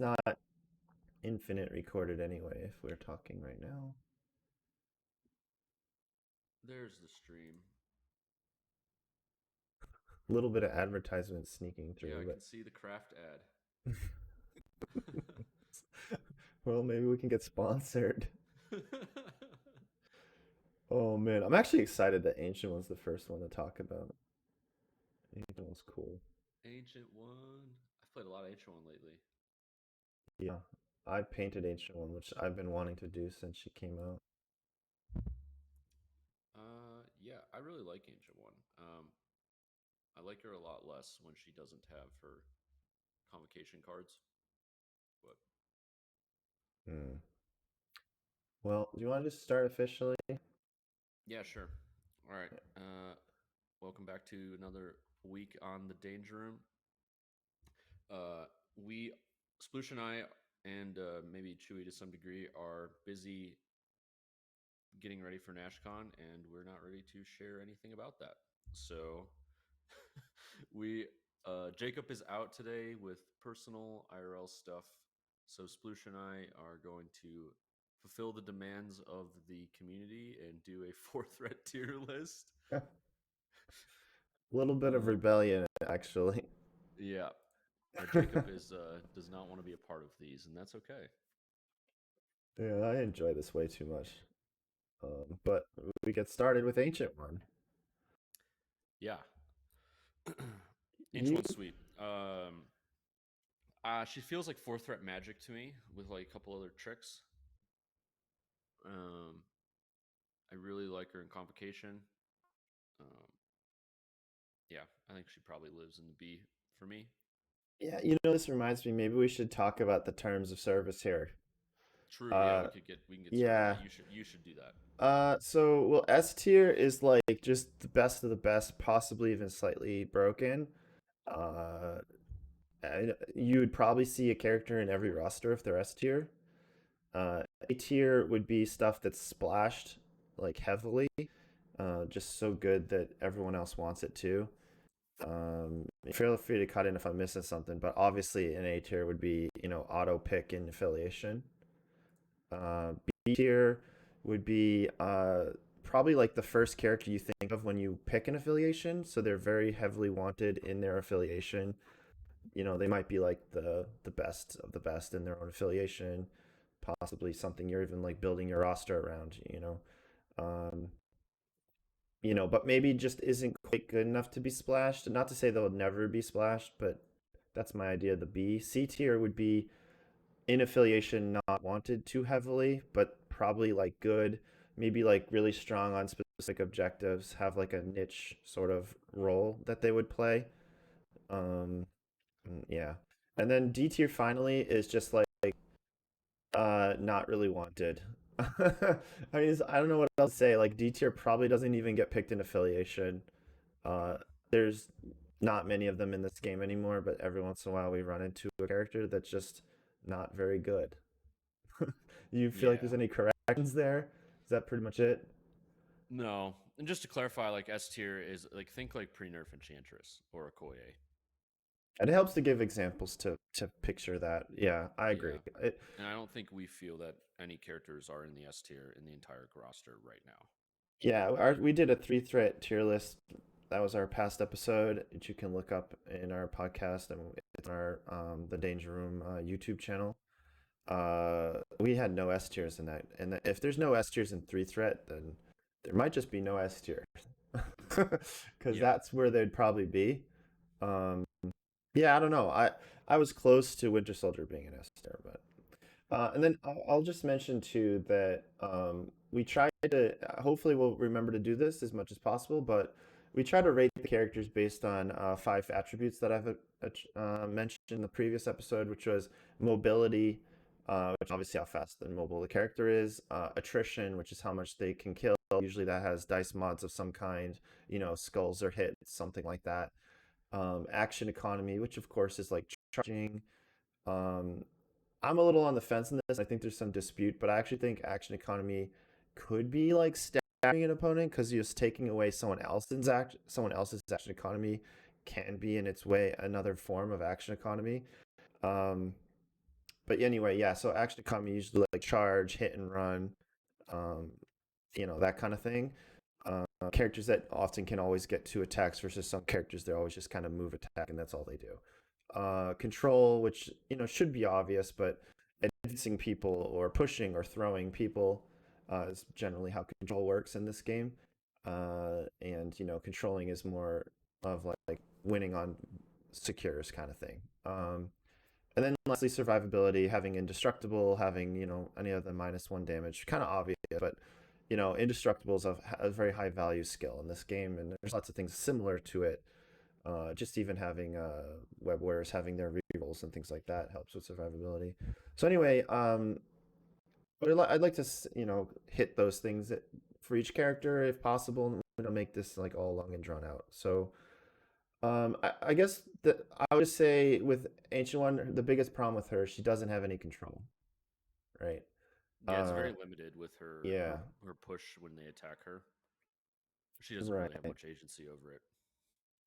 not infinite recorded anyway if we're talking right now. There's the stream. A little bit of advertisement sneaking Yeah, through, I can but see the craft ad. well, maybe we can get sponsored. Oh man, I'm actually excited that Ancient was the first one to talk about. Ancient was cool. Ancient One. I've played a lot of Ancient One lately. Yeah, I painted Ancient One, which I've been wanting to do since she came out. Yeah, I really like Ancient One. I like her a lot less when she doesn't have her convocation cards. But Hmm. Well, do you want to just start officially? yeah, sure. All right. Welcome back to another week on the Danger Room. We, Sploosh and I, and maybe Chewy to some degree, are busy getting ready for NashCon, and we're not ready to share anything about that. So we Jacob is out today with personal IRL stuff. So Sploosh and I are going to fulfill the demands of the community and do a four threat tier list. A little bit of Um, rebellion, actually. yeah, Jacob is does not want to be a part of these, and that's okay. Yeah, I enjoy this way too much. But we get started with Ancient One. Yeah, Ancient You, One's sweet. She feels like four threat magic to me with like a couple other tricks. Um, I really like her in Convocation. Um, yeah, I think she probably lives in the B for me. yeah, this reminds me. Maybe we should talk about the terms of service here. True. Yeah, Uh, we can get started. yeah. Yeah, you should do that. So S tier is like just the best of the best, possibly even slightly broken. Uh, and you would probably see a character in every roster if they're S tier. A tier would be stuff that's splashed like heavily, just so good that everyone else wants it too. Feel free to cut in if I'm missing something, but obviously an A tier would be auto pick and affiliation. B tier would be probably like the first character you think of when you pick an affiliation. So they're very heavily wanted in their affiliation. They might be like the best of the best in their own affiliation, possibly something you're even like building your roster around. Um, but maybe just isn't quite good enough to be splashed. Not to say they'll never be splashed, but that's my idea of the B. C tier would be in affiliation not wanted too heavily, but probably like good, maybe like really strong on specific objectives, have like a niche sort of role that they would play. Um, yeah. And then D tier finally is just like not really wanted. I mean, I don't know what else to say. Like D tier probably doesn't even get picked in affiliation. Uh, there's not many of them in this game anymore, but every once in a while we run into a character that's just not very good. You feel like there's Yeah. any corrections there? Is that pretty much it? No, and just to clarify, like S tier is like think like pre nerf Enchantress or Okoye. It helps to give examples to picture that. Yeah, I agree. Yeah, and I don't think we feel that any characters are in the S tier in the entire roster right now. Yeah, we did a three threat tier list. That was our past episode, which you can look up in our podcast and it's on our the Danger Room YouTube channel. We had no S tiers in that, and if there's no S tiers in three threat, then there might just be no S tier, because Yeah, that's where they'd probably be. Um, yeah, I don't know. I was close to Winter Soldier being an S tier, but and then I'll just mention too that we try to hopefully we'll remember to do this as much as possible, but we try to rate the characters based on five attributes that I've mentioned in the previous episode, which was mobility, which obviously how fast and mobile the character is, attrition, which is how much they can kill. Usually that has dice mods of some kind, skulls or hits, something like that. Action economy, which of course is like charging. Um, I'm a little on the fence in this. I think there's some dispute, but I actually think action economy could be like stabbing an opponent because just taking away someone else's action economy can be in its way another form of action economy. Um, but anyway, yeah. So action economy usually like charge, hit and run, um, that kind of thing. Characters that often can always get two attacks versus some characters they always just kind of move attack and that's all they do. Control, which should be obvious, but advancing people or pushing or throwing people is generally how control works in this game. And controlling is more of like winning on secures kind of thing. And then lastly, survivability, having indestructible, having any of the -1 damage, kind of obvious, but indestructible is a very high value skill in this game, and there's lots of things similar to it. Just even having web warriors having their rerolls and things like that helps with survivability. So anyway, but I'd like to hit those things for each character if possible, and make this like all long and drawn out. So I guess that I would say with Ancient One, the biggest problem with her, she doesn't have any control, right? Yeah, it's Uh, very limited with yeah, her push when they attack her. She doesn't really have right. much agency over it.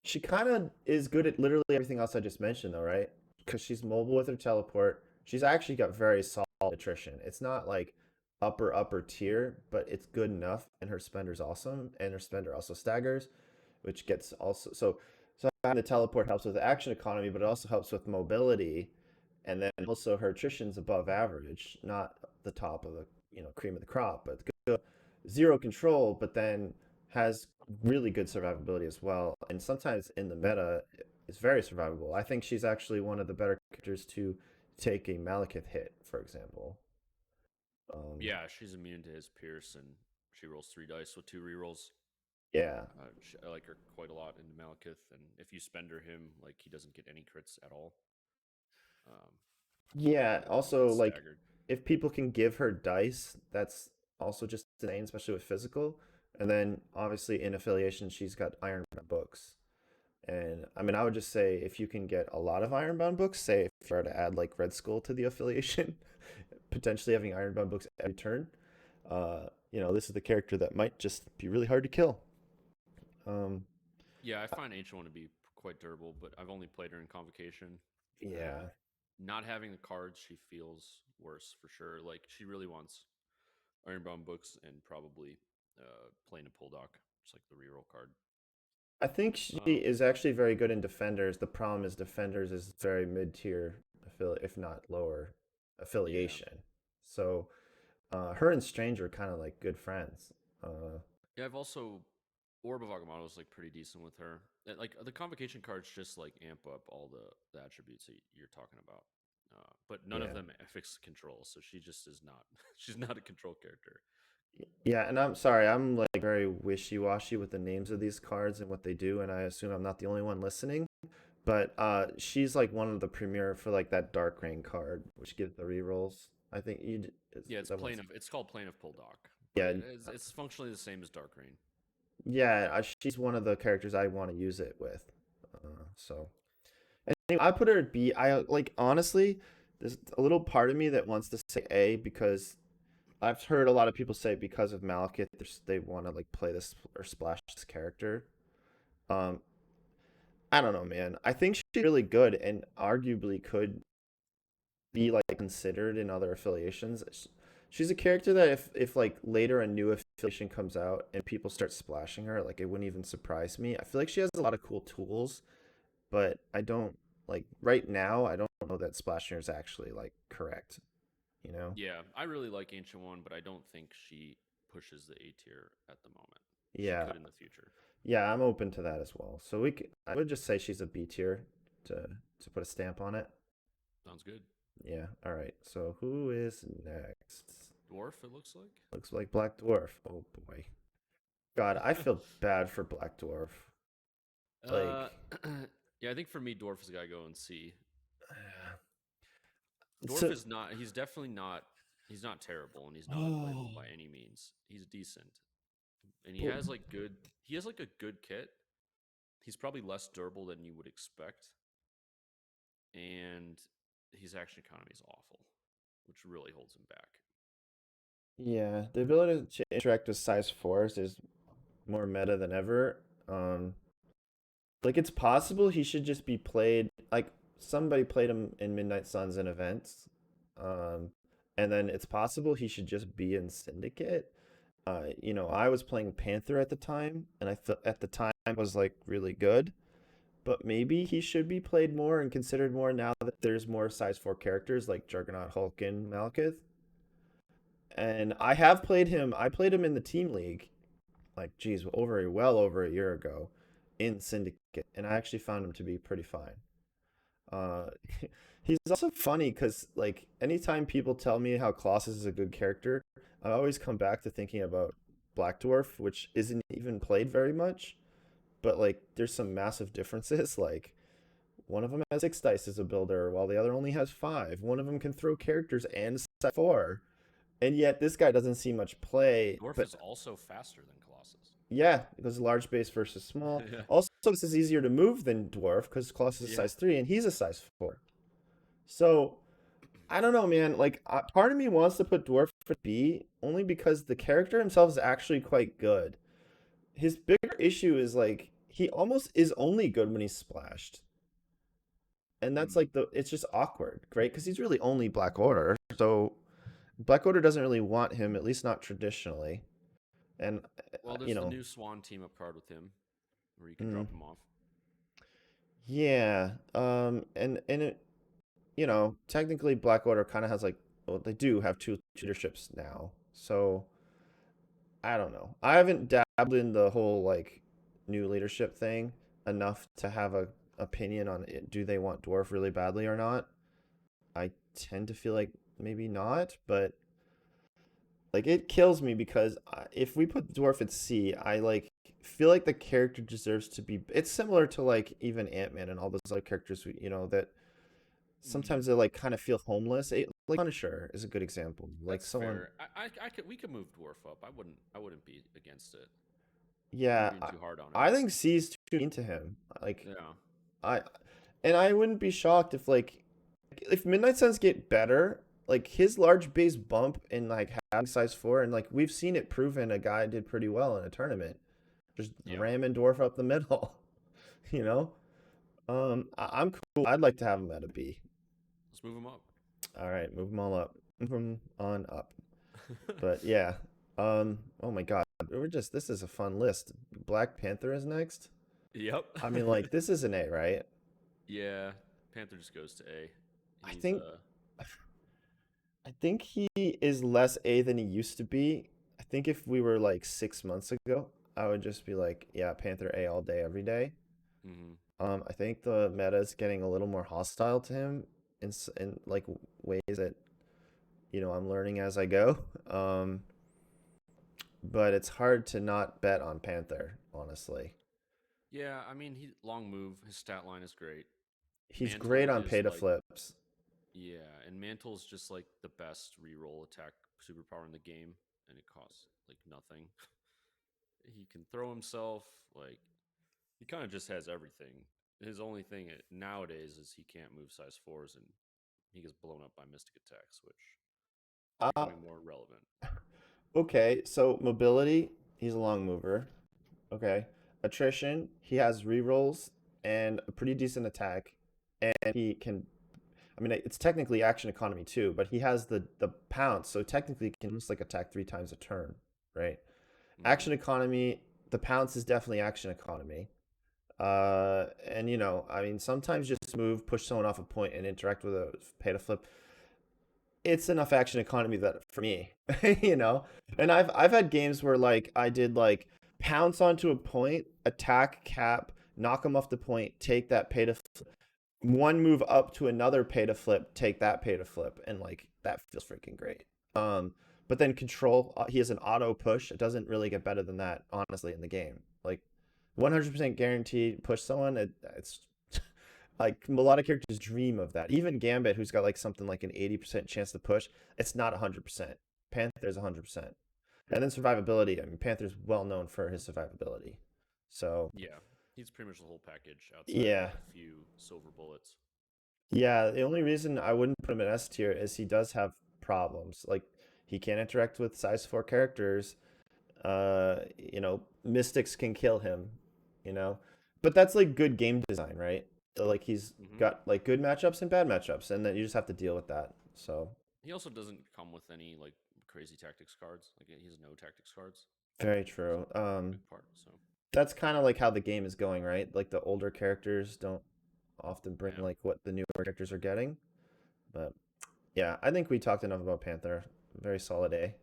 She kind of is good at literally everything else I just mentioned, though, right? Because she's mobile with her teleport. She's actually got very solid attrition. It's not like upper tier, but it's good enough. And her spender's awesome, and her spender also staggers, which gets also so having the teleport helps with the action economy, but it also helps with mobility, and then also her attrition's above average, not the top of the cream of the crop, but good, zero control, but then has really good survivability as well, and sometimes in the meta is very survivable. I think she's actually one of the better characters to take a Malekith hit, for example. Um, Yeah, she's immune to his pierce, and she rolls 3 dice with 2 rerolls. yeah, I like her quite a lot in Malekith, and if you spender him, like he doesn't get any crits at all. Um, yeah. he Also, gets like staggered. if people can give her dice, that's also just insane, especially with physical. And then obviously in affiliation, she's got Ironbound books. And I mean, I would just say if you can get a lot of Ironbound books, say if you were to add like Red Skull to the affiliation, potentially having Ironbound books every turn, this is the character that might just be really hard to kill. Um, Yeah, I find Ancient One to be quite durable, but I've only played her in Convocation, and yeah, not having the cards, she feels worse for sure. Like she really wants Ironbound books and probably playing a Poldock, just like the reroll card. I think she Um, is actually very good in Defenders. The problem is Defenders is very mid tier, if not lower yeah, affiliation. So her and Strange are kind of like good friends. Uh, yeah. I've also Orb of Agamotto is like pretty decent with her. Like the Convocation cards just like amp up all the attributes that you're talking about. But none of yeah, them affix control, so she just is not. She's not a control character. yeah, and I'm sorry, I'm like very wishy-washy with the names of these cards and what they do, and I assume I'm not the only one listening. But she's like one of the premier for like that Dark Rain card, which gives the rerolls. I think Yeah, is that one's It's called Plane of Poldock, but yeah, it's functionally the same as Dark Rain. yeah. She's one of the characters I want to use it with. So anyway, I put her at B. I like honestly, there's a little part of me that wants to say A because I've heard a lot of people say because of Malekith, they want to like play this or splash this character. Um, I don't know, man. I think she's really good and arguably could be like considered in other affiliations. She's a character that if like later a new affiliation comes out and people start splashing her, like it wouldn't even surprise me. I feel like she has a lot of cool tools, but I don't like right now. I don't know that splashing her is actually like correct. You know? Yeah, I really like Ancient One, but I don't think she pushes the A tier at the moment. She Yeah, could in the future. yeah. I'm open to that as well. So I would just say she's a B tier to put a stamp on it. Sounds good. Yeah. All right. So who is next? Dwarf, it looks like. Looks like Black Dwarf. Oh boy. God, I feel bad for Black Dwarf. uh, Like, yeah, I think for me, Dwarf has got to go and see. Dwarf so is not. He's definitely not. He's not terrible, and he's not oh, unplayable by any means. He's decent, and he but has like good. He has like a good kit. He's probably less durable than you would expect, and his action economy is awful, which really holds him back. yeah, the ability to interact with size fours is more meta than ever. Like it's possible he should just be played like somebody played him in Midnight Suns in events, Um, and then it's possible he should just be in Syndicate. I was playing Panther at the time, and I thought at the time was like really good. But maybe he should be played more and considered more now that there's more size 4 characters like Juggernaut, Hulk, and Malekith. And I have played him. I played him in the team league, like geez, well over a year ago, in Syndicate, and I actually found him to be pretty fine. Uh, he's also funny because like anytime people tell me how Colossus is a good character, I always come back to thinking about Black Dwarf, which isn't even played very much, but like there's some massive differences. Like one of them has 6 dice as a builder, while the other only has 5. One of them can throw characters and set 4, and yet this guy doesn't see much play. Dwarf But is also faster than Colossus. yeah, because large base versus small. Yeah. Also, this is easier to move than Dwarf because Colossus is Yeah. size 3 and he's a size 4. So I don't know, man. Like, part of me wants to put Dwarf at B only because the character himself is actually quite good. His bigger issue is like he almost is only good when he's splashed, and that's Mm. like it's just awkward, right? Because he's really only Black Order, so Black Order doesn't really want him, at least not traditionally. And Well, you there's the know, new Swan team up card with him, where you can mm, drop him off. yeah, and technically Black Order kind of has like, well, they do have two leaderships now, so I don't know. I haven't dabbled in the whole like new leadership thing enough to have a opinion on it. Do they want Dwarf really badly or not? I tend to feel like maybe not, but like it kills me because if we put Dwarf at C, I like feel like the character deserves to be. It's similar to like even Ant-Man and all those other characters that Mm. sometimes they like kind of feel homeless. Like Punisher is a good example. Like That's someone, fair. I could we could move Dwarf up. I wouldn't be against it. You're yeah, being too hard on him. I think C's too mean to him. Like Yeah. I, and I wouldn't be shocked if Midnight Suns get better, like his large base bump in like having size 4, and like we've seen it proven a guy did pretty well in a tournament, just Yeah. ramming Dwarf up the middle, you know. I'm cool. I'd like to have him at a B. Let's move him up. All right, move them all up, move them on up. But yeah, oh my God, this is a fun list. Black Panther is next. Yep. I mean, like this is an A, right? Yeah. Panther just goes to A. I He's think I think he is less A than he used to be. I think if we were like 6 months ago, I would just be like, yeah, Panther A all day, every day. mhm. I think the meta is getting a little more hostile to him in like ways that I'm learning as I go. But it's hard to not bet on Panther, honestly. Yeah, I mean he long move. His stat line is great. He's great Mantle on is pay to like flips. yeah, and Mantle's just like the best reroll attack superpower in the game, and it costs like nothing. He can throw himself, like he kind of just has everything. His only thing nowadays is he can't move size fours, and he gets blown up by mystic attacks, which is Uh, becoming more relevant. okay, so mobility, he's a long mover. Okay. Attrition, he has rerolls and a pretty decent attack. And he can, I mean, it's technically action economy too, but he has the pounce, so technically he can just like attack 3 times a turn, right? Hmm. Action economy, the pounce is definitely action economy. And I mean, sometimes just move, push someone off a point, and interact with a pay to flip. It's enough action economy that for me, you know. And I've had games where like I did like pounce onto a point, attack cap, knock them off the point, take that pay to flip, one move up to another pay to flip, take that pay to flip, and like that feels freaking great. But then control, he has an auto push. It doesn't really get better than that, honestly, in the game. Like 100% guaranteed push someone. It's like a lot of characters dream of that. Even Gambit, who's got like something like an 80% chance to push, it's not 100%. Panther's 100%. And then survivability. I mean, Panther's well known for his survivability. So Yeah, he's pretty much the whole package outside of yeah, like a few silver bullets. yeah. The only reason I wouldn't put him in S tier is he does have problems. Like he can't interact with size 4 characters. Mystics can kill him. You know, but that's like good game design, right? So, like he's Hmm. got like good matchups and bad matchups, and then you just have to deal with that. So He also doesn't come with any like crazy tactics cards. Like he has no tactics cards, Very which is true. a big part. So That's kind of like how the game is going, right? Like the older characters don't often bring yeah, like what the newer characters are getting. But yeah, I think we talked enough about Panther. Very solid A.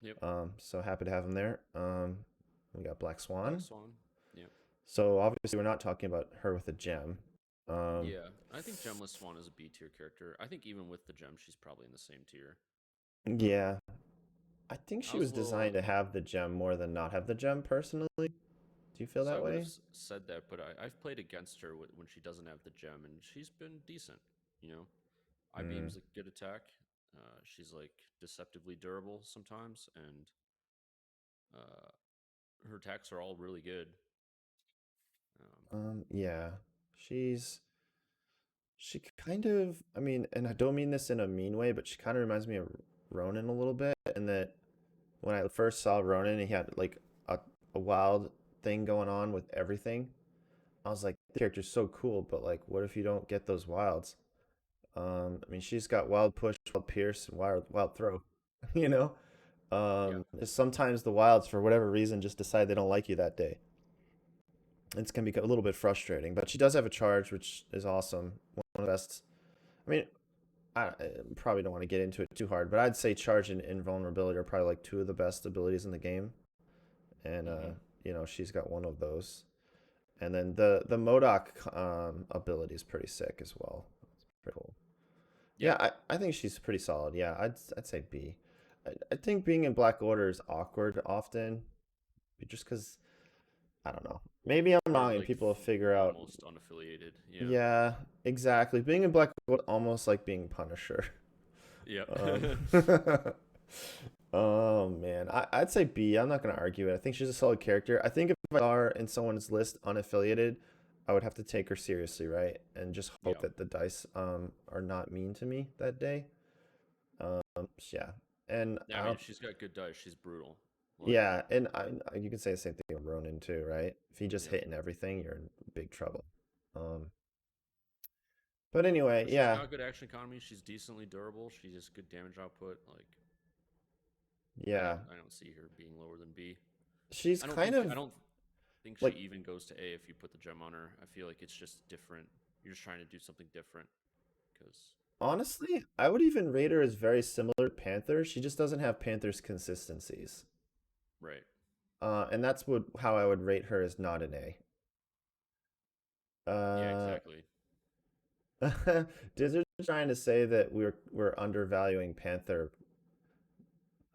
yep. So happy to have him there. We got Black Black Swan. Swan, yep. So obviously we're not talking about her with a gem. Um, Yeah, I think Gemless Swan is a B tier character. I think even with the gem, she's probably in the same tier. yeah, I think I she was was a little designed to have the gem more than not have the gem personally. Do you feel so I that would have way? said that, but I've played against her when she doesn't have the gem, and she's been decent. You know, I Mm, beam's a good attack. She's like deceptively durable sometimes, and uh, her attacks are all really good. Um, yeah, she's she kind of, I mean, and I don't mean this in a mean way, but she kind of reminds me of Ronin a little bit. And that when I first saw Ronin, he had like a, a wild thing going on with everything. I was like, the character's so cool, but like, what if you don't get those wilds? I mean, she's got wild push, wild pierce, and wild throw. You know, yeah, just sometimes the wilds, for whatever reason, just decide they don't like you that day. It's can be a little bit frustrating, but she does have a charge, which is awesome. One of the best. I mean, I probably don't want to get into it too hard, but I'd say charge and invulnerability are probably like two of the best abilities in the game, and hmm she's got one of those. And then the Modoc ability is pretty sick as well. It's pretty cool. yeah, Yeah, I think she's pretty solid. Yeah, I'd say B. I think being in Black Order is awkward often, just because I don't know. Maybe I'm you're wrong, and like people will figure out. almost unaffiliated. Yeah, Yeah, exactly. Being in Black Order almost like being Punisher. yep, Um, oh man, I'd say B. I'm not gonna argue it. I think she's a solid character. I think if I are in someone's list unaffiliated, I would have to take her seriously, right? And just hope yeah. that the dice are not mean to me that day. Yeah, and Yeah, I mean, if she's got good dice, she's brutal. Like, yeah, and you can say the same thing with Ronin too, right? If he just yep. hitting everything, you're in big trouble. Um, but anyway, But she's yeah, got good action economy. She's decently durable. She has good damage output. Like, yeah, I don't see her being lower than B. she's kind I of don't think she like even goes to A if you put the gem on her. I feel like it's just different. You're just trying to do something different because honestly, I would even rate her as very similar to Panther. She just doesn't have Panther's consistencies. right. And that's what how I would rate her as not an A. Yeah, exactly. Dizzard's trying to say that we're undervaluing Panther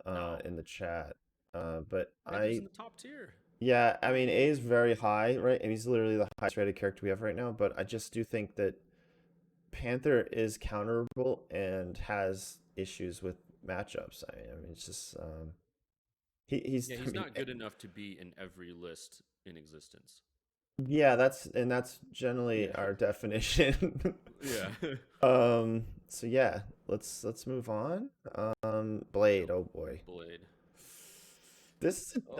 No, in the chat. But Panther's in the top tier. yeah, I What do mean, you A mean? is very high, right? And he's literally the highest rated character we have right now. But I just do think that Panther is counterable and has issues with matchups. I mean, it's just he's Yeah, I he's mean, not good enough to be in every list in existence. yeah, that's generally Yeah, our definition. yeah. So yeah, let's move on. Yep. Blade, oh boy. Blade.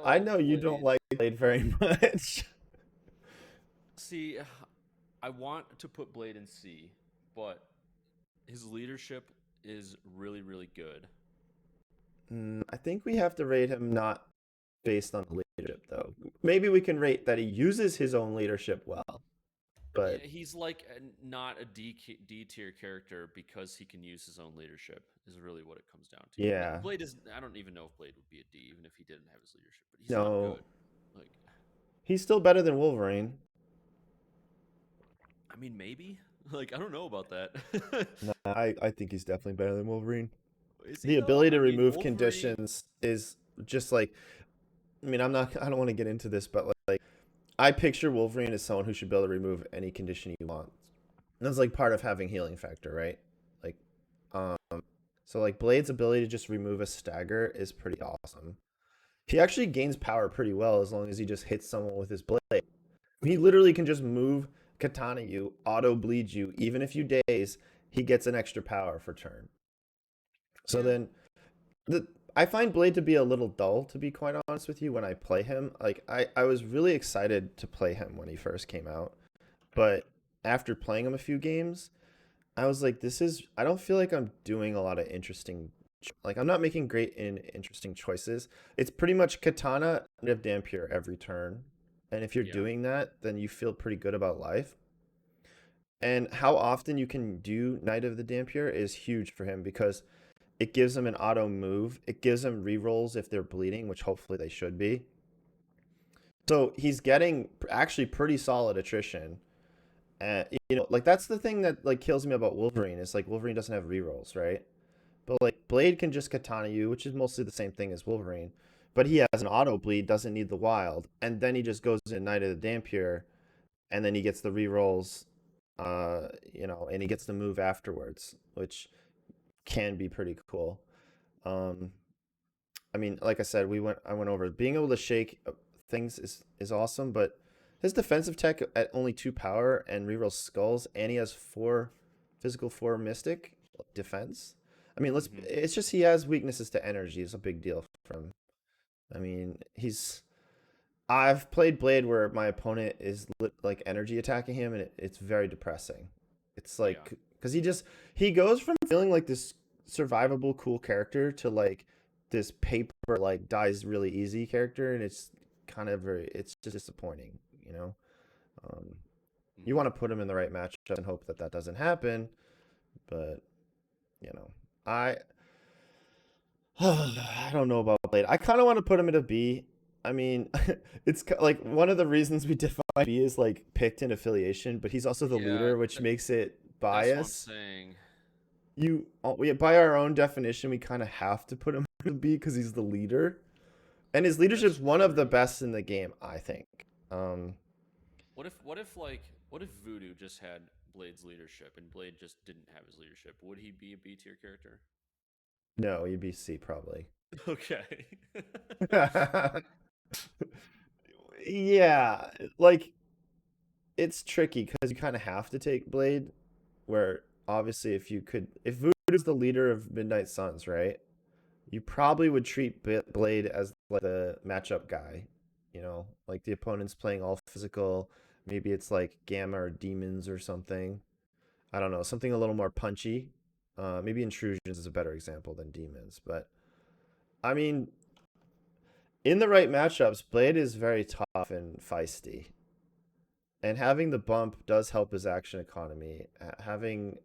I Oh, know you don't Blade. like Blade very much. See, I want to put Blade in C, but his leadership is really, really good. I think we have to rate him not based on leadership, though. Maybe we can rate that he uses his own leadership well, Yeah, but he's like not a D tier character because he can use his own leadership. Is really what it comes down to. yeah, Blade is. I don't even know if Blade would be a D even if he didn't have his leadership. But he's not no, good. Like, he's still better than Wolverine. I mean, maybe. Like, I don't know about that. No, I think he's definitely better than Wolverine. Is he The though? ability I to mean, remove Wolverine. conditions is just like, I mean, I don't want to get into this, but like, I picture Wolverine as someone who should be able to remove any condition he wants. And that's like part of having healing factor, right? Like, um, so like Blade's ability to just remove a stagger is pretty awesome. He actually gains power pretty well as long as he just hits someone with his blade. He literally can just move katana you, auto bleed you, even if you daze, he gets an extra power for turn. So Yeah. then the I find Blade to be a little dull, to be quite honest with you, when I play him. Like I was really excited to play him when he first came out, but after playing him a few games, I was like, this is. I don't feel like I'm doing a lot of interesting. Like, I'm not making great and interesting choices. It's pretty much Katana and of Dampier every turn, and if you're Yeah. doing that, then you feel pretty good about life. And how often you can do Knight of the Dampier is huge for him because it gives him an auto move. It gives him rerolls if they're bleeding, which hopefully they should be. So he's getting actually pretty solid attrition. And like that's the thing that like kills me about Wolverine is like Wolverine doesn't have rerolls, right? But like Blade can just katana you, which is mostly the same thing as Wolverine. But he has an auto bleed, doesn't need the wild, and then he just goes in Knight of the Dampier, and then he gets the rerolls, and he gets the move afterwards, which can be pretty cool. Um, I mean, like I said, I went over being able to shake things is awesome, but his defensive tech at only 2 power and reroll skulls, and he has 4 mystic defense. I mean, let's. Hmm. It's just he has weaknesses to energy. It's a big deal for him. I mean, he's. I've played Blade where my opponent is like energy attacking him, and it's very depressing. It's Yeah. like because he goes from feeling like this survivable cool character to like this paper like dies really easy character, and it's kind of very it's just disappointing, you know. Um, you Hmm. want to put him in the right matchup and hope that that doesn't happen, but you know, I I don't know about Blade. I kind of want to put him at a B. I mean, like one of the reasons we define B is like picked in affiliation, but he's also the Yeah. leader, which makes it That's what I'm bias. saying. By our own definition, we kind of have to put him in B because he's the leader, and his That's leadership's one of the true. best in the game, I think. Um, What if Voodoo just had Blade's leadership and Blade just didn't have his leadership? Would he be a B tier character? no, you'd be C probably. Okay. Yeah, like it's tricky because you kind of have to take Blade. Where obviously, if Voodoo's the leader of Midnight Suns, right? You probably would treat Blade as like the matchup guy. Like the opponent's playing all physical. Maybe it's like Gamma or Demons or something. I don't know, something a little more punchy. Maybe Intrusions is a better example than Demons, but I mean, in the right matchups, Blade is very tough and feisty. And having the bump does help his action economy. Having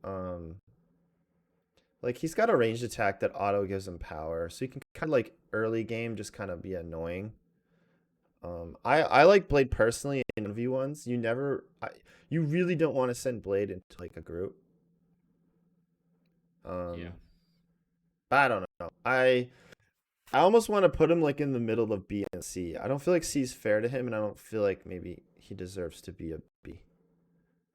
like he's got a ranged attack that auto gives him power, so you can kind of like early game just kind of be annoying. I like Blade personally in V1s. You really don't want to send Blade into like a group. Yeah. Um, I don't know. I almost want to put him like in the middle of B and C. I don't feel like C is fair to him, and I don't feel like maybe he deserves to be a B.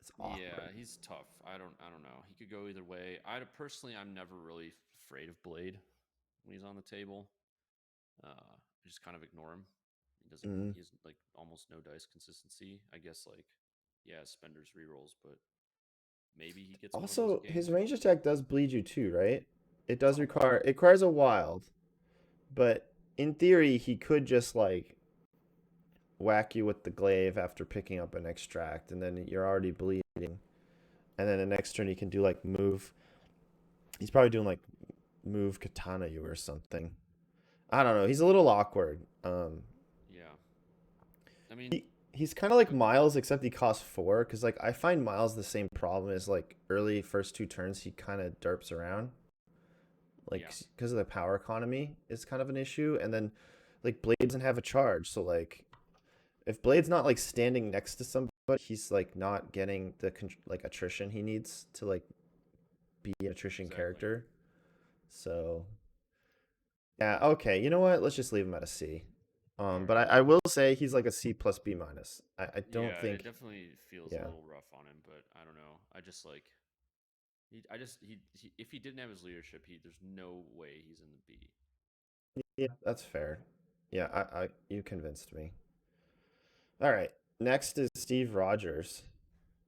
It's Yeah, awkward. he's tough. I don't know. He could go either way. I'm never really afraid of Blade when he's on the table. I just kind of ignore him. Mm. He has like almost no dice consistency. I guess like yeah, Spender's rerolls, but maybe he gets one of those Also, his games. range attack does bleed you too, right? Somewhat. It requires a wild, but in theory he could just like whack you with the glaive after picking up an extract, and then you're already bleeding. And then the next turn he can do like move. He's probably doing like move katana you or something. I don't know. He's a little awkward. Yeah. I mean, He's kind of like go, Miles, except he costs 4. Because like I find Miles the same problem as like early first 2 turns. He kind of derps around, like yeah, because of the power economy is kind of an issue. And then like Blade doesn't have a charge, so like if Blade's not like standing next to somebody, he's like not getting the like attrition he needs to like be an attrition exactly. character. So yeah, okay. You know what? Let's just leave him at a C. All But right. I will say he's like a C plus B minus. I don't Yeah, it think. definitely feels a Yeah, little rough on him, but I don't know. I just like he if he didn't have his leadership, he there's no way he's in the B. yeah, that's fair. Yeah, you convinced me. All right, next is Steve Rogers.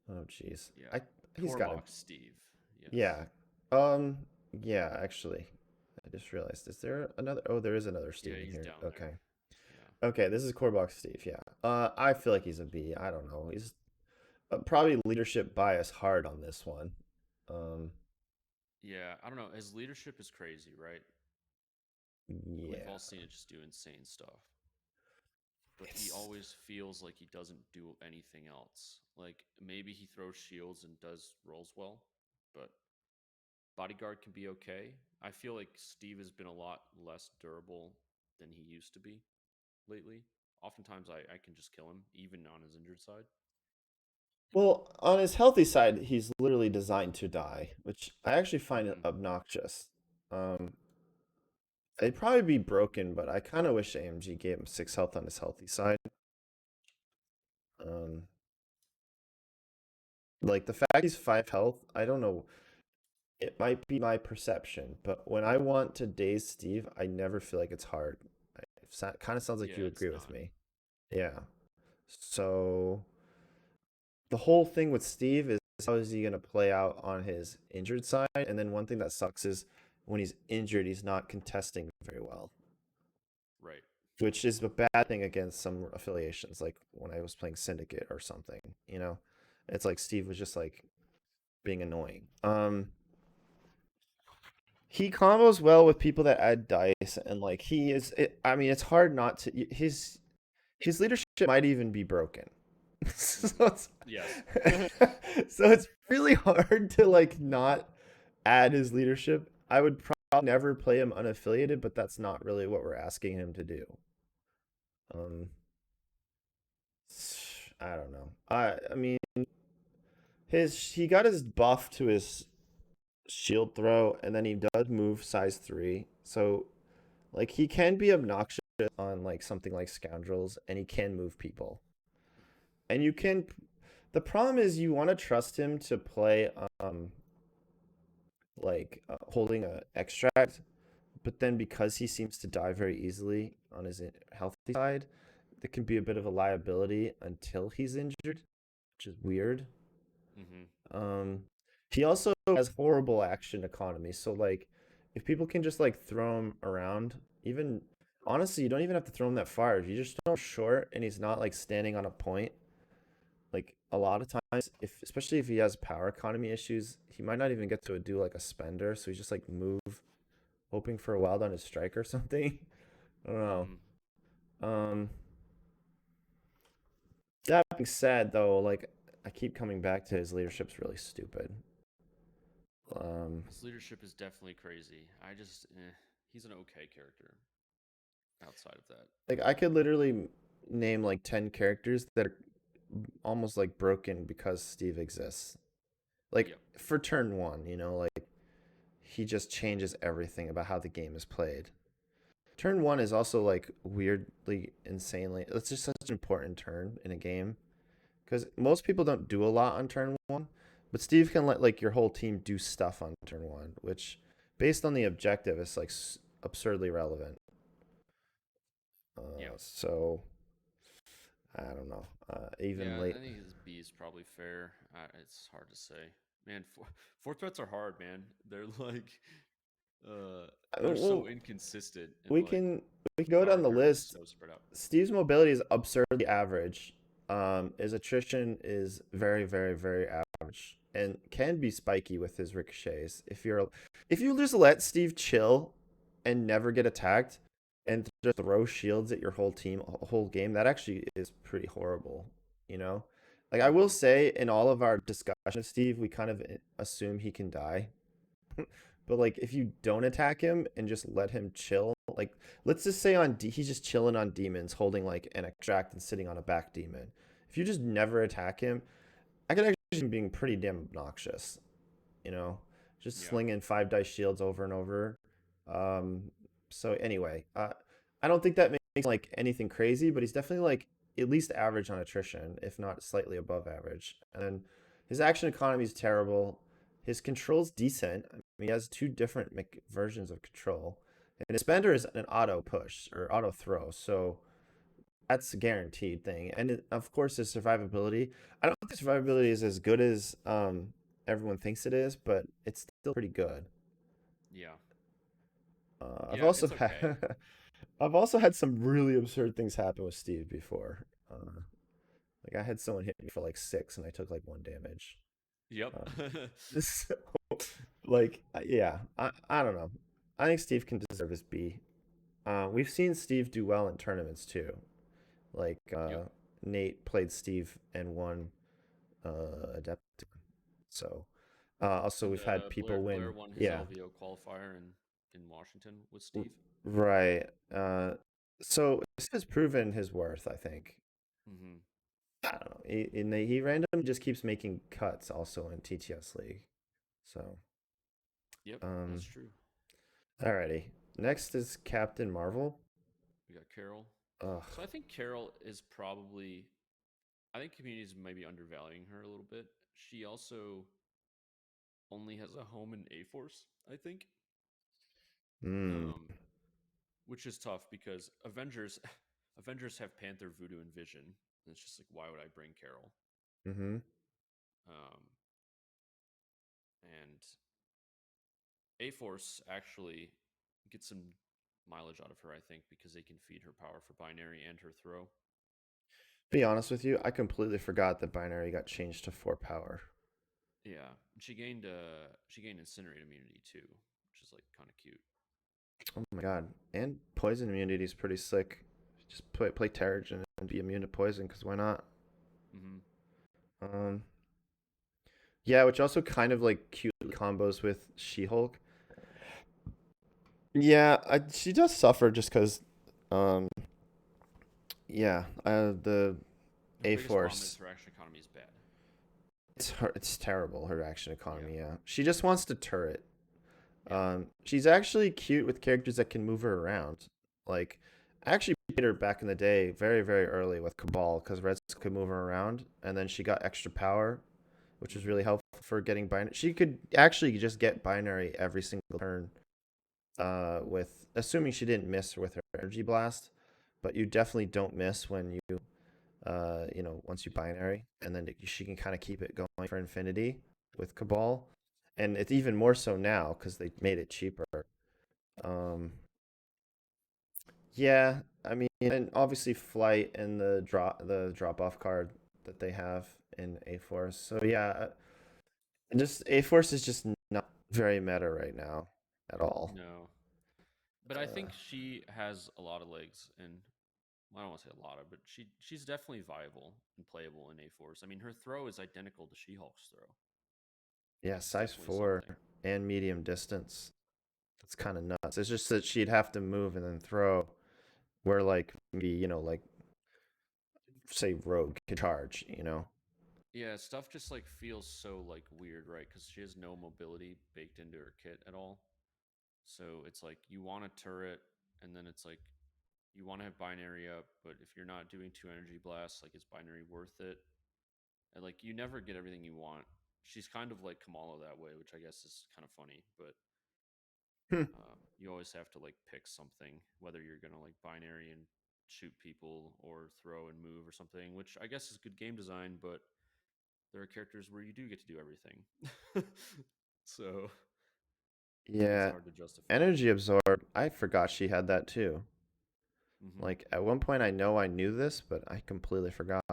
Oh, jeez. Yeah. He's got to. Corbox Steve. Yes. Yeah. Um. Yeah. Actually, I just realized. Is there another? Oh, there is another Yeah, Steve in he's here. down there. Okay. Yeah. Okay. This is Corebox Steve. Yeah. I feel like he's a B. I don't know. He's probably leadership bias hard on this one. Um, Yeah, I don't know. His leadership is crazy, right? We've yeah, all seen it just do insane stuff. But he it's always feels like he doesn't do anything else. Like maybe he throws shields and does rolls well, but bodyguard can be okay. I feel like Steve has been a lot less durable than he used to be lately. Oftentimes I can just kill him, even on his injured side. well on his healthy side, he's literally designed to die, which I actually find Hmm. obnoxious. Um, it'd probably be broken, but I kind of wish AMG gave him 6 health on his healthy side. Um, like the fact he's 5 health, I don't know. It might be my perception, but when I want to daze Steve, I never feel like it's hard. It kind of sounds like Yeah, you it's agree with not. me. Yeah. So the whole thing with Steve is how is he going to play out on his injured side? And then one thing that sucks is when he's injured, he's not contesting very well, Right. which is a bad thing against some affiliations. Like when I was playing Syndicate or something, it's like Steve was just like being annoying. He combos well with people that add dice, and like I mean, it's hard not to. His leadership might even be broken. so Hmm. it's Yes. so it's really hard to like not add his leadership. I would probably never play him unaffiliated, but that's not really what we're asking him to do. Um, I don't know. I mean, he got his buff to his shield throw, and then he does move size 3. So like he can be obnoxious on like something like scoundrels, and he can move people. And you can. The problem is you want to trust him to play like holding a extract, but then because he seems to die very easily on his healthy side, that can be a bit of a liability until he's injured, which is weird. Hmm. Um, he also has horrible action economy, so like if people can just like throw him around, even honestly, you don't even have to throw him that far. If you just throw him short and he's not like standing on a point, like a lot of times, if especially if he has power economy issues, he might not even get to do like a spender, so he's just like move, hoping for a wild on his strike or something. I don't know. Hmm. Um, that being said, though, like I keep coming back to his leadership's really stupid. Um, His leadership is definitely crazy. He's an okay character outside of that. like I could literally name like 10 characters that are almost like broken because Steve exists. Like Yep. for turn one, like he just changes everything about how the game is played. Turn one is also like weirdly insanely. It's just such an important turn in a game because most people don't do a lot on turn one, but Steve can let like your whole team do stuff on turn one, which based on the objective is like absurdly relevant. Yeah. So I don't know. Even Yeah, I late. think his B is probably fair. It's hard to say. Man, four threats are hard, man. They're like, uh, they're so Well, inconsistent and we like can we can the go power down the curve is list. so spread out. Steve's mobility is absurdly average. His attrition is very, very, very average, and can be spiky with his ricochets. If you just let Steve chill and never get attacked, and just throw shields at your whole team, whole game, that actually is pretty horrible. You know, like I will Hmm. say, in all of our discussion of Steve, we kind of assume he can die. But like if you don't attack him and just let him chill, like let's just say he's just chilling on demons, holding like an extract and sitting on a back demon. If you just never attack him, I could actually see him being pretty damn obnoxious. You know, just Yeah. slinging 5 dice shields over and over. Um, so anyway, I don't think that makes like anything crazy, but he's definitely like at least average on attrition, if not slightly above average. And then his action economy is terrible. His control's decent. I mean, he has two different versions of control, and his spender is an auto push or auto throw. So that's a guaranteed thing. And of course, his survivability. I don't think survivability is as good as everyone thinks it is, but it's still pretty good. Yeah. I've Yeah, also it's okay. had I've also had some really absurd things happen with Steve before. Like I had someone hit me for like 6, and I took like 1 damage. Yep. Uh, Yeah, I don't know. I think Steve can deserve his B. We've seen Steve do well in tournaments too. Like Yep. Nate played Steve and won Adept. So also And we've had people Blair win. won his Yeah, LVO qualifier in Washington with Steve. right. So this has proven his worth, I think. Mm-hmm. I don't know. He randomly just keeps making cuts also in TTS League. So, Yep, um, that's true. alrighty. Next is Captain Marvel. We got Carol. Ugh. So I think Carol is probably. I think communities might be undervaluing her a little bit. She also only has a home in A Force, I think, Mm. um, which is tough because Avengers, Avengers have Panther, Voodoo, and Vision. And it's just like, why would I bring Carol? Mm-hmm. Um, and A Force actually gets some mileage out of her, I think, because they can feed her power for binary and her throw. Be honest with you, I completely forgot that binary got changed to 4 power. Yeah, she gained incinerate immunity too, which is like kind of cute. Oh my god. And poison immunity is pretty sick. Just play Terrigen and be immune to poison, because why not? Mm-hmm. Um, yeah, which also kind of like cute combos with She-Hulk. Yeah, she does suffer just because, um, yeah, the Her A biggest problem is Force. her action economy is bad. It's terrible, her action Yeah, economy. Yeah, she just wants to turret. yeah. She's actually cute with characters that can move her around. Like, I actually played her back in the day, very very early with Cabal, because Red Skull could move her around, and then she got extra power, which was Mm-hmm. really helpful for getting binary. She could actually just get binary every single turn, with assuming she didn't miss with her energy blast, but you definitely don't miss when once you binary, and then she can kind of keep it going for infinity with Cabal, and it's even more so now because they made it cheaper. Um, yeah, I mean, and obviously flight and the drop off card that they have in A Force. So yeah, and just A Force is just not very meta right now at all. No, but I Uh, think she has a lot of legs, and I don't want to say a lot of, but she's definitely viable and playable in A Force. I mean, her throw is identical to She-Hulk's throw. yeah, It's size definitely 4 something. and medium distance. That's kind of nuts. It's just that she'd have to move and then throw. Where like maybe like say Rogue can charge. Yeah, stuff just like feels so like weird, right? Because she has no mobility baked into her kit at all. So it's like you want a turret, and then it's like you want to have binary up, but if you're not doing two energy blasts, like is binary worth it? And like you never get everything you want. She's kind of like Kamala that way, which I guess is kind of funny, but Hmm. you always have to like pick something, whether you're gonna like binary and shoot people or throw and move or something, which I guess is good game design, but there are characters where you do get to do everything. So it gets Yeah, hard to justify. energy absorb. I forgot she had that too. Mm-hmm. Like at one point, I know I knew this, but I completely forgot.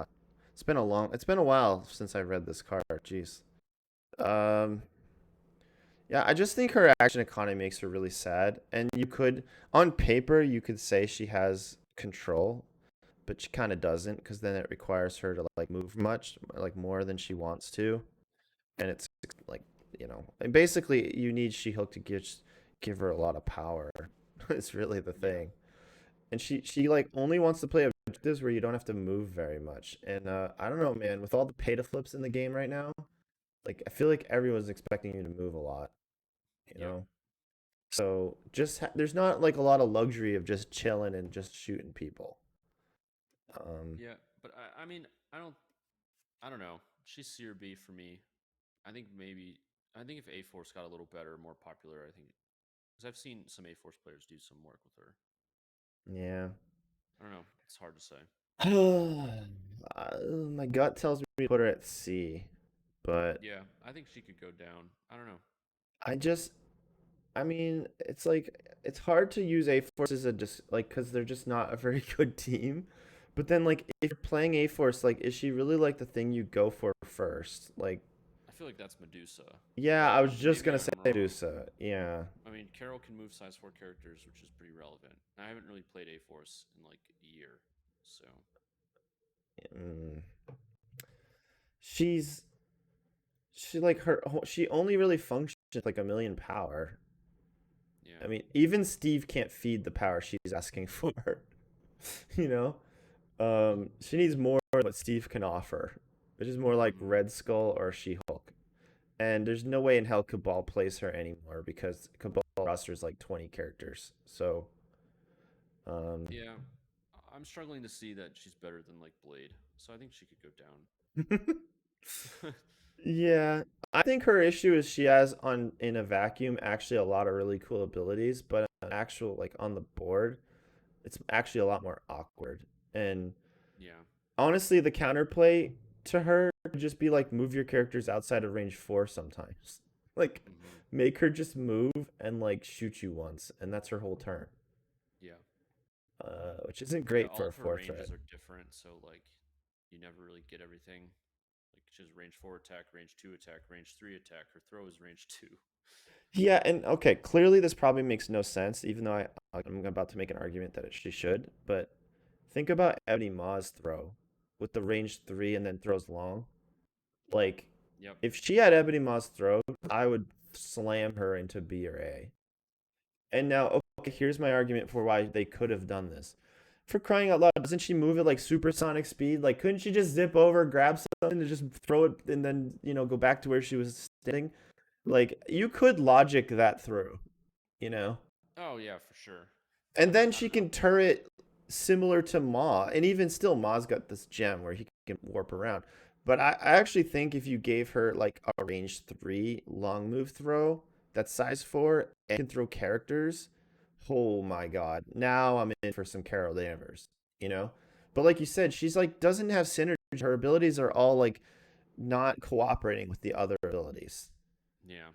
It's been a while since I read this card. Jeez. Um, yeah, I just think her action economy makes her really sad. And on paper, you could say she has control, but she kind of doesn't, because then it requires her to like move much, like more than she wants to. And it's like and basically you need She-Hulk to give her a lot of power. It's really the Yeah. thing. And she like only wants to play objectives where you don't have to move very much. And I don't know, man, with all the pay to flips in the game right now, like I feel like everyone's expecting you to move a lot, you Yep. know? So there's not like a lot of luxury of just chilling and just shooting people. Um, Yeah. But I mean, I don't know. She's C or B for me. I think maybe I think if A Force got a little better, more popular, I think because I've seen some A Force players do some work with her. yeah. I don't know. It's hard to say. My gut tells me to put her at C, but Yeah, I think she could go down. I don't know. I just, I mean, it's like it's hard to use A Force as a just like because they're just not a very good team. But then like if you're playing A Force, like is she really like the thing you go for first? Like I feel like that's Medusa. Yeah, I But was just maybe gonna say I'm wrong. Medusa. Yeah. I mean, Carol can move size 4 characters, which is pretty relevant. I haven't really played A Force in like a year, so Mm. She's she like her she only really functions at like a million power. I yeah. mean, even Steve can't feed the power she's asking for. you know, she needs more than what Steve can offer, which is more like Mm-hmm. Red Skull or She Hulk. And there's no way in hell Cabal plays her anymore because Cabal roster is like 20 characters. So, um, Yeah, I'm struggling to see that she's better than like Blade, so I think she could go down. yeah, I think her issue is she has on in a vacuum actually a lot of really cool abilities, but on actual like on the board, it's actually a lot more awkward. And yeah. honestly, the counterplay to her could just be like move your characters outside of range 4 sometimes. Like Mm-hmm. make her just move and like shoot you once, and that's her whole turn. Yeah. Which isn't Yeah, great all for a of her four threat. ranges are different, so like you never really get everything. Like she has range 4 attack, range 2 attack, range 3 attack. Her throw is range 2. Yeah, and okay, clearly this probably makes no sense, even though I'm about to make an argument that she should. But think about Ebony Maw's throw with the range 3 and then throws long. Like, Yep. if she had Ebony Maw's throw, I would slam her into B or A. And now, okay, here's my argument for why they could have done this. For crying out loud, doesn't she move at like supersonic speed? Like, couldn't she just zip over, grab something, and just throw it, and then go back to where she was standing? Like, you could logic that through, you know. Oh yeah, for sure. And then I she don't know. can turret similar to Maw, and even still, Maw's got this gem where he can warp around. But I actually think if you gave her like a range 3 long move throw that's size 4 and can throw characters, oh my god, now I'm in for some Carol Danvers, you know. But like you said, she's like doesn't have synergy. Her abilities are all like not cooperating with the other abilities. Yeah.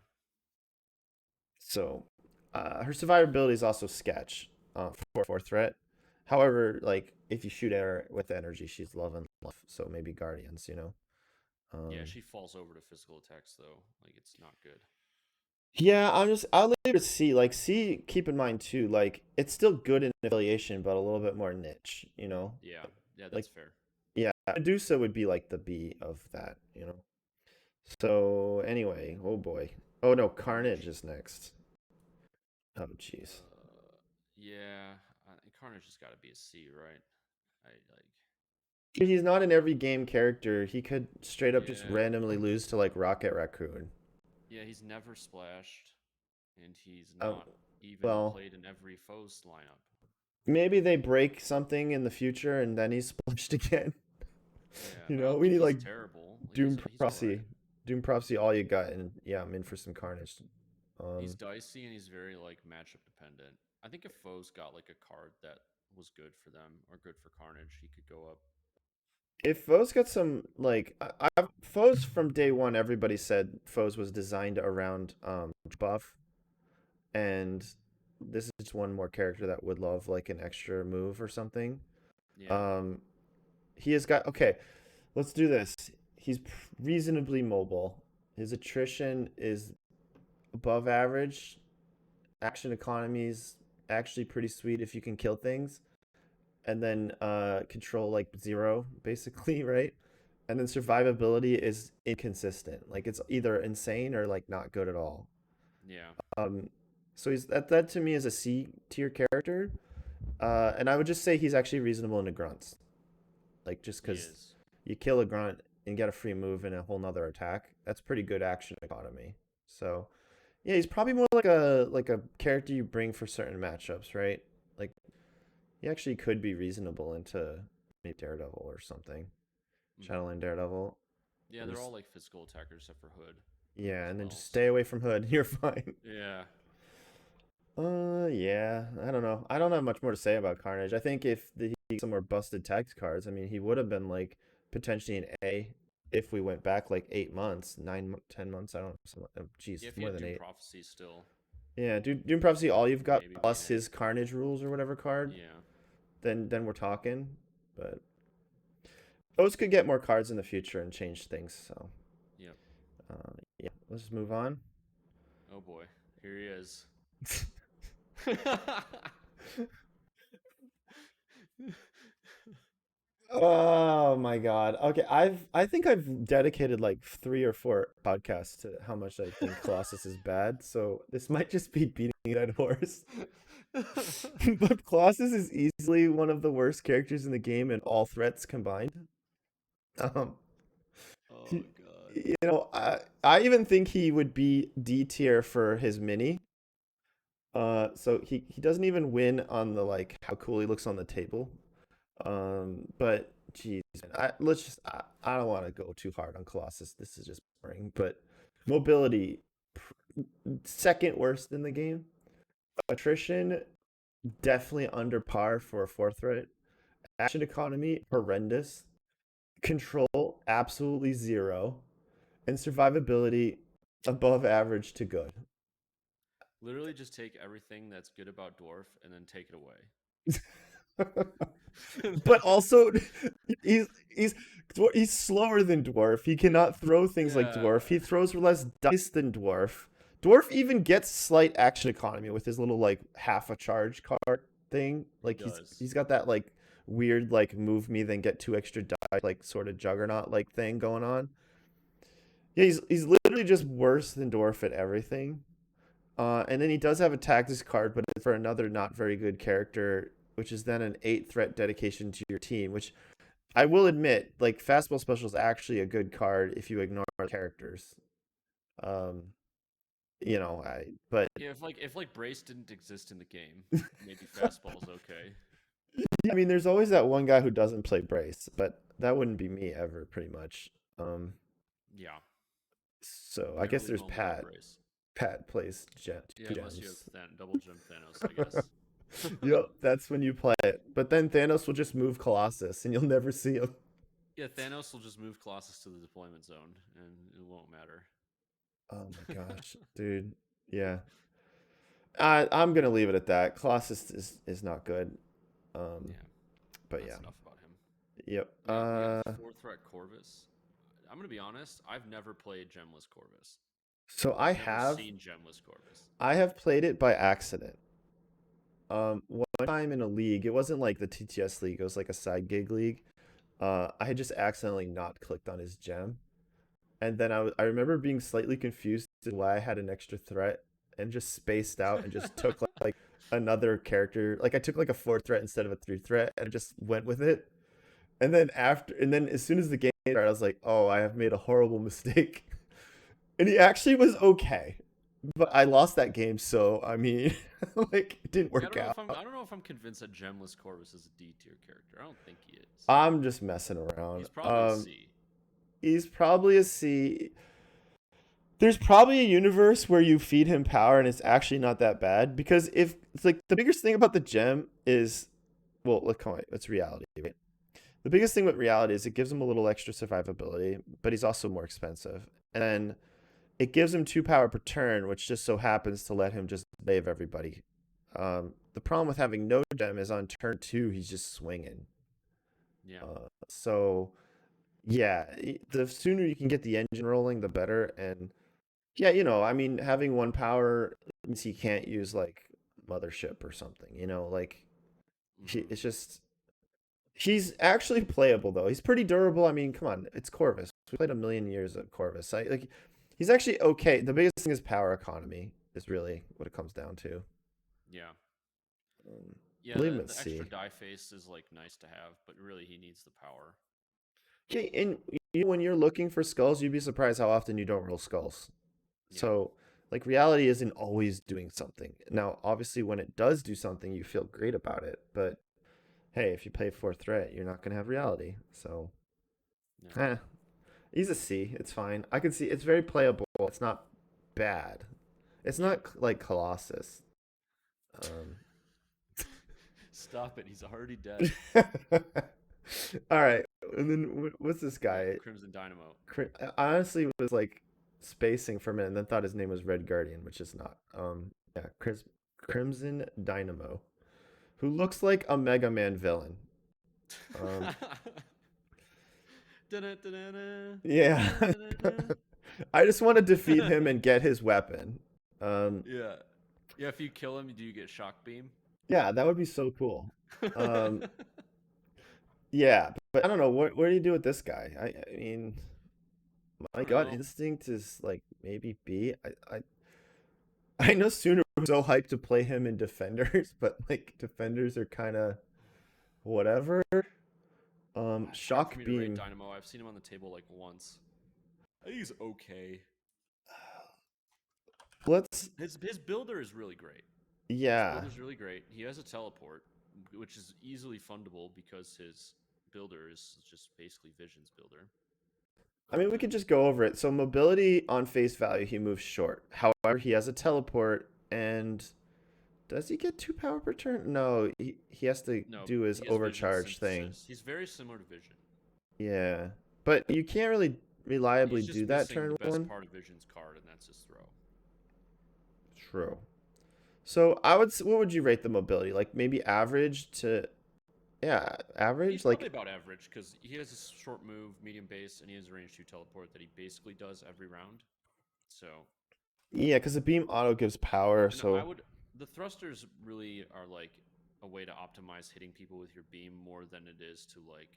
So her survivability is also sketch for fourth threat. However, like if you shoot at her with energy, she's love and love. So maybe guardians, you know. Yeah, Um, she falls over to physical attacks though. Like it's not good. yeah, I'll leave it to C. Like C, keep in mind too. Like it's still good in affiliation, but a little bit more niche. You know, Yeah. Yeah, like that's fair. yeah, Medusa would be like the B of that. You know. So anyway, oh boy. Oh no, Carnage Carnage. is next. Oh jeez. Yeah, Carnage has got to be a C, right? I like. He's not an every game character. He could straight up just Yeah, randomly lose to like Rocket Raccoon. yeah, he's never splashed, and he's Um, not even well, played in every foe's lineup. maybe they break something in the future and then he's splashed again. Yeah, You I know, don't we think need he's like terrible. Like Doom he's all Prophecy, right. Doom Prophecy, all you got, and yeah, I'm in for some Carnage. He's Um, dicey and he's very like matchup dependent. I think if foes got like a card that was good for them or good for Carnage, he could go up. if Foes got some like Foes from day one, everybody said Foes was designed around buff, and this is just one more character that would love like an extra move or something. Yeah, Um, he has got okay. Let's do this. He's reasonably mobile. His attrition is above average. Action economy's actually pretty sweet if you can kill things. And then control like 0, basically, right? And then survivability is inconsistent. Like it's either insane or like not good at all. yeah, Um, so he's that to me is a C tier character. And I would just say he's actually reasonable into grunts. Like just he because is. you kill a grunt and get a free move and a whole nother attack, that's pretty good action economy. So yeah, he's probably more like a character you bring for certain matchups, right? Like he actually could be reasonable into maybe Daredevil or something, Hmm. Shadowland Daredevil, Yeah, or they're just all like physical attackers except for Hood yeah, as and then well. just stay So away from Hood. You're fine. yeah. Yeah, I don't know. I don't have much more to say about Carnage. I think if he some more busted tags cards, I mean, he would have been like potentially an A if we went back like 8 months, 10 months. I don't know. Geez, If he more had than Doom eight. Prophecy still, Yeah, Doom Prophecy, all you've got maybe be an plus A. his Carnage rules or whatever card, Yeah. then we're talking. But those could get more cards in the future and change things. So, Yep. Yeah, let's just move on. Oh boy, here he is. Oh my God. Okay, I think I've dedicated like 3 or 4 podcasts to how much I think Colossus is bad. So this might just be beating a dead horse. But Colossus is easily one of the worst characters in the game in all threats combined. Um, Oh he, god. I even think he would be D tier for his mini. So he doesn't even win on the like how cool he looks on the table. But geez, man, I don't want to go too hard on Colossus. This is just boring. But mobility, second worst in the game. Attrition, definitely under par for a fourth threat. Action economy, horrendous. Control, absolutely zero. And survivability, above average to good. Literally just take everything that's good about Dwarf and then take it away. But also he's he's he's slower than Dwarf. He cannot throw things like Yeah, Dwarf. He throws less dice than Dwarf. Dwarf even gets slight action economy with his little like half a charge card thing. he Like does. he's got that like weird like move me then get 2 extra die like sort of juggernaut like thing going on. Yeah, he's literally just worse than Dwarf at everything. And then he does have a tactics card, but it's for another not very good character, which is then an 8 threat dedication to your team, which I will admit, like fastball special is actually a good card if you ignore characters. Um, but Yeah, if like Brace didn't exist in the game, maybe fastball's okay. I mean, there's always that one guy who doesn't play brace, but that wouldn't be me ever, pretty much. Um, Yeah, so I guess generally there's only on Pat. Brace. Pat plays Yeah, two unless you have gems. double gem Thanos, I guess. Yep, that's when you play it. But then Thanos will just move Colossus, and you'll never see him. Yeah, Thanos will just move Colossus to the deployment zone, and it won't matter. Oh my gosh, dude. Yeah, I'm gonna leave it at that. Colossus is not good. Um, Yeah, but that's yeah. enough about him. Yep. We got four threat Corvus. I'm gonna be honest. I've never played gemless Corvus. So I've never seen gemless Corvus. I have played it by accident. One time in a league, it wasn't like the TTS league, it was like a side gig league. I had just accidentally not clicked on his gem. And then I remember being slightly confused as to why I had an extra threat and just spaced out and just took like another character. Like I took like a 4 threat instead of a 3 threat and just went with it. And then as soon as the game started, I was like, oh, I have made a horrible mistake. And he actually was okay. But I lost that game, so I mean, like it didn't Yeah, work out. I don't know if I'm convinced that gemless Corvus is a D tier character. I don't think he is. I'm just messing around. He's probably a C. He's probably a C. There's probably a universe where you feed him power and it's actually not that bad because if it's like the biggest thing about the gem is well, it's reality, right? The biggest thing with reality is it gives him a little extra survivability, but he's also more expensive. And then it gives him 2 power per turn, which just so happens to let him just save everybody. The problem with having no gem is on turn 2 he's just swinging. Yeah. So yeah, the sooner you can get the engine rolling, the better. And yeah, I mean, having 1 power means he can't use like mothership or something. Like Hmm. it's just he's actually playable though. He's pretty durable. I mean, come on, it's Corvus. We played a million years of Corvus. Like he's actually okay. The biggest thing is power economy is really what it comes down to. Yeah. Um, Yeah. leave him at The extra C. die face is like nice to have, but really he needs the power. Okay, and when you're looking for skulls, you'd be surprised how often you don't roll skulls. Yeah. So, like, reality isn't always doing something. Now, obviously, when it does do something, you feel great about it. But hey, if you play 4th threat, you're not gonna have reality. So, Yeah. eh, he's a C. It's fine. I can see it's very playable. It's not bad. It's Yeah. not like Colossus. Um, Stop it. He's already dead. all right, and then what's this We got guy? Crimson Dynamo. I honestly was like spacing for a minute and then thought his name was Red Guardian, which is not. Yeah, Crimson Dynamo, who looks like a Mega Man villain. Um, Dun-dun-dun-dun-dun. yeah. Dun-dun-dun-dun. I just want to defeat him and get his weapon. Um, Yeah. Yeah, if you kill him, do you get shock beam? yeah, that would be so cool. Um, yeah, but I don't know what do you do with this guy? I mean, I my don't gut know. instinct is like maybe B. I know Sooner was so hyped to play him in Defenders, but like Defenders are kind of whatever. It's hard for Shock me to rate Beam. Dynamo. I've seen him on the table like once. I think he's okay. Let's His builder is really great. His yeah. builder is really great. He has a teleport, which is easily fundable because his builder is just basically Vision's builder. I mean, we And could just go over it. So mobility on face value, he moves short. However, he has a teleport, and does he get 2 power per turn? No, he has to no, do his he has Vision overcharge thing. synthesis. He's very similar to Vision. Yeah, but you can't really reliably He's just do that missing turn the best one. part of Vision's card, and that's his throw. True. So what would you rate the mobility? Like maybe average to yeah, He's average. probably Like about average because he has a short move, medium base, and he has a range 2 teleport that he basically does every round. So, yeah, because the beam auto gives power. and I So would. The thrusters really are like a way to optimize hitting people with your beam more than it is to like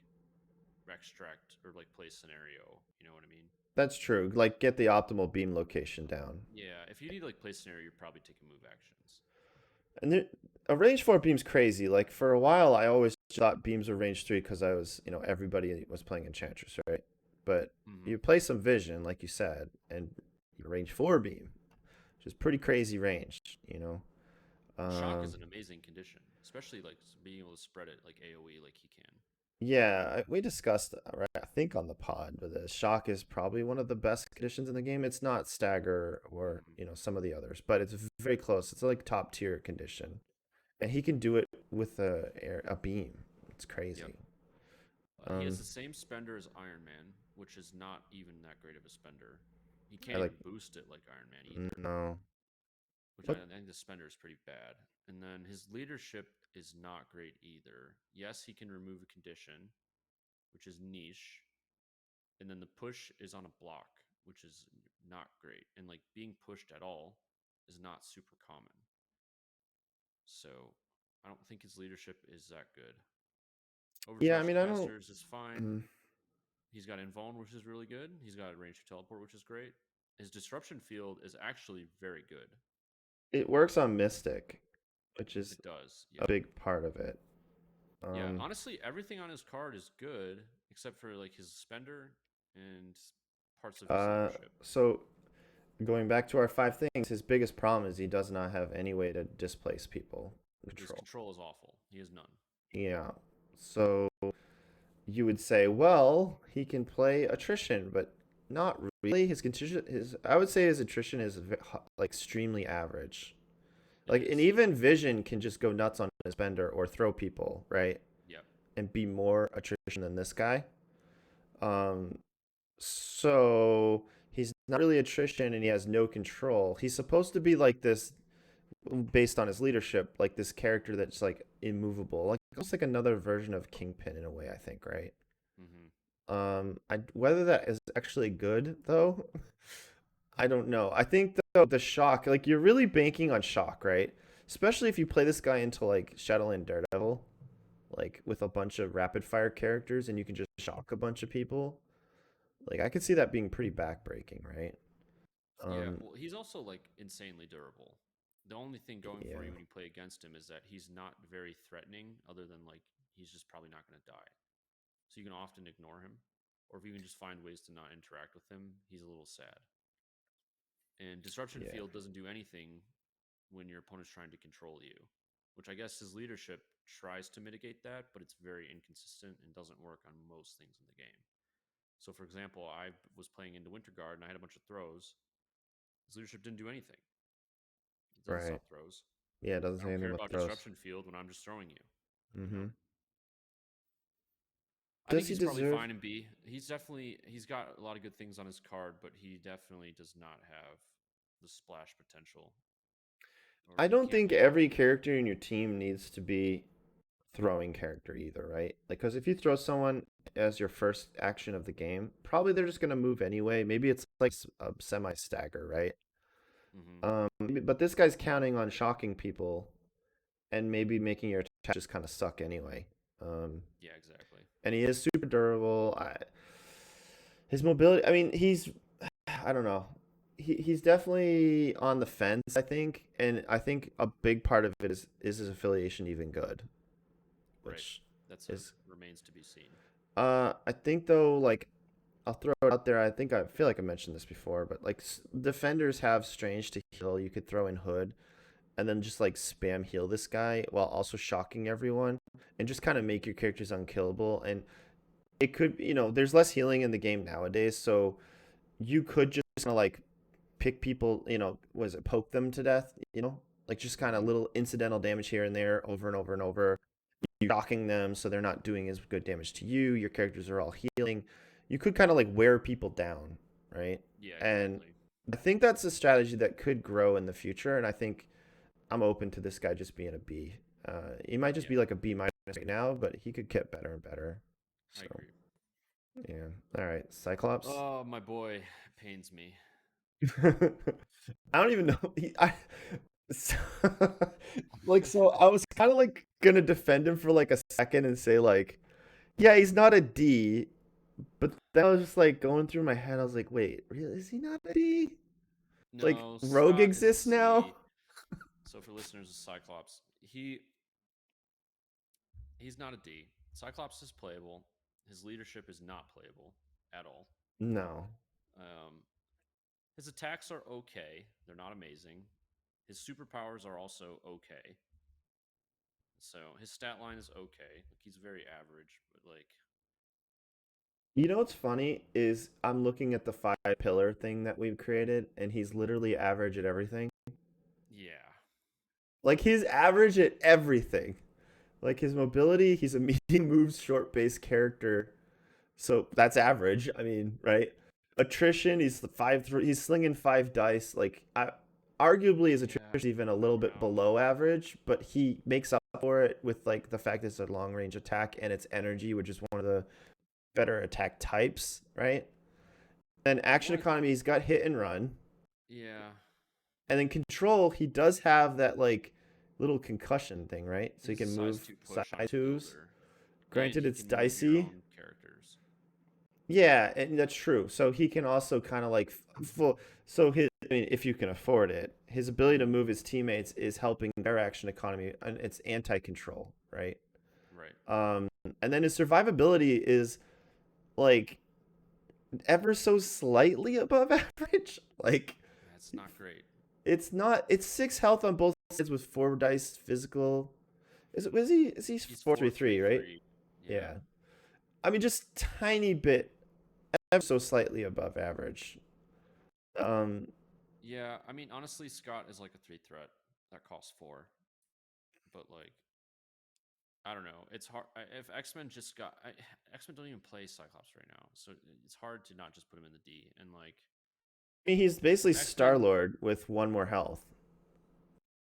extract or like play scenario. You know what I mean? that's true. Like get the optimal beam location down. Yeah, if you need to like play scenario, you're probably taking move actions. And a range 4 beam's crazy. Like for a while, I always thought beams were range 3 because I was, everybody was playing Enchantress, right? But Mm-hmm. you play some vision, like you said, and range 4 beam, which is pretty crazy range, you know? Shock is Um, an amazing condition, especially like being able to spread it like AOE like he can. yeah, we discussed, right, I think on the pod, but the shock is probably one of the best conditions in the game. It's not stagger or, Mm-hmm. some of the others, but it's very close. It's like top tier condition. And he can do it with a beam. It's Yep. crazy. He has Um, the same spender as Iron Man, which is not even that great of a spender. He I can't like even boost it like Iron Man either, no. which What? I think the spender is pretty bad. And then his leadership is not great either. Yes, he can remove a condition, which is niche. And then the push is on a block, which is not great. And like being pushed at all is not super common. So I don't think his leadership is that good. Yeah, I Overcharge mean, I don't. capacitors is fine. mm, He's got invuln, which is really good. He's got a range to teleport, which is great. His disruption field is actually very good. It works on Mystic, which is It does, a yeah, big part of it. yeah. Um, Honestly, everything on his card is good except for like his spender and parts of his leadership. so going back to our 5 things, his biggest problem is he does not have any way to displace people. His Control. control is awful. He has none. Yeah. So you would say, well, he can play attrition, but not really. His contrition, his I would say his attrition is like extremely average. It Like, and is, yeah, even Vision can just go nuts on his bender or throw people, right? yep, And be more attrition than this guy. Um, so he's not really attrition and he has no control. He's supposed to be like this based on his leadership, like this character that's like immovable, like almost like another version of Kingpin in a way, I think, right? mm-hmm. Whether that is actually good though, I don't know. I think the shock, like you're really banking on shock, right? Especially if you play this guy into like Shadowland Daredevil, like with a bunch of rapid fire characters and you can just shock a bunch of people. Like I could see that being pretty backbreaking, right? Yeah. Um, Well, he's also like insanely durable. The only thing going for you yeah, when you play against him is that he's not very threatening, other than like he's just probably not going to die. So you can often ignore him, or if you can just find ways to not interact with him, he's a little sad. And disruption yeah, field doesn't do anything when your opponent's trying to control you, which I guess his leadership tries to mitigate that, but it's very inconsistent and doesn't work on most things in the game. So, for example, I was playing into Winter Guard and I had a bunch of throws. His leadership didn't do anything. It doesn't right. stop throws. Yeah, it doesn't I say don't anything care about about throws. disruption field when I'm just throwing you. You know, Mm-hmm. I think Does he he's probably deserve? fine in B. He's got a lot of good things on his card, but he definitely does not have the splash potential, or I he don't can't think make it. every character in your team needs to be throwing character either, right? Like, because if you throw someone as your first action of the game, probably they're just gonna move anyway. Maybe it's like a semi stagger, right? Hmm. But this guy's counting on shocking people and maybe making your attack just kind of suck anyway. Um, Yeah, exactly. and he is super durable. His mobility, I mean, I don't know. He's definitely on the fence, I think, and I think a big part of it is his affiliation even good, Right. which That's a is remains to be seen. I think though, like I'll throw it out there. I think I feel like I mentioned this before, but like defenders have strange to heal. You could throw in Hood and then just like spam heal this guy while also shocking everyone and just kind of make your characters unkillable. And it could, there's less healing in the game nowadays, so you could just kind of like pick people, was it poke them to death, like just kind of Hmm. little incidental damage here and there over and over and over. You're shocking them so they're not doing as good damage to you. Your characters are all healing. You could kind of like wear people down, right? Yeah, And exactly. I think that's a strategy that could grow in the future. And I think I'm open to this guy just being a B. He might just Yeah, be like a B minus right now, but he could get better and better. I So agree. yeah. All right, Cyclops. Oh, my boy pains me. I don't even know. So, so I was kind of like gonna defend him for like a second and say like, yeah, he's not a D, but then I was just like going through my head. I was like, wait, really? Is he not a D? Like No, Rogue Scott is a exists now? C. So for listeners of Cyclops, he's not a D. Cyclops is playable. His leadership is not playable at all. No. Um, his attacks are okay. They're not amazing. His superpowers are also okay. So his stat line is okay. Like he's very average, but like You know what's funny is I'm looking at the five pillar thing that we've created, and he's literally average at everything. yeah. Like he's average at everything. Like his mobility, he's a medium moves short base character. So that's average. I mean, right? Attrition, he's the 5-3. He's slinging 5 dice. Arguably his attrition Yeah. is even a I little don't bit know. below average, but he makes up for it with like the fact that it's a long range attack and it's energy, which is one of the better attack types, right? Then action What economy, he's got hit and run, yeah. and then control, he does have that like little concussion thing, right? So he He's a can size move two push on side his twos. builder. And Granted, he it's can move your dicey. own characters. Yeah, and that's true. So he can also kind of like full. So I mean, if you can afford it, his ability to Hmm. move his teammates is helping their action economy, and it's anti-control, right? Right. Um, and then his survivability is like ever so slightly above average. Like That's not great. it's not. It's 6 health on both sides with 4 dice physical. Is he He's 4-3-3, right? 4-3-3. Yeah. Yeah. I mean, just tiny bit, ever so slightly above average. Um, Yeah, I mean honestly Scott is like a three threat that costs four. But like I don't know. It's hard if X-Men just got X-Men don't even play Cyclops right now. So it's hard to not just put him in the D and like I mean, he's basically if Star X-Men Lord with 1 more health.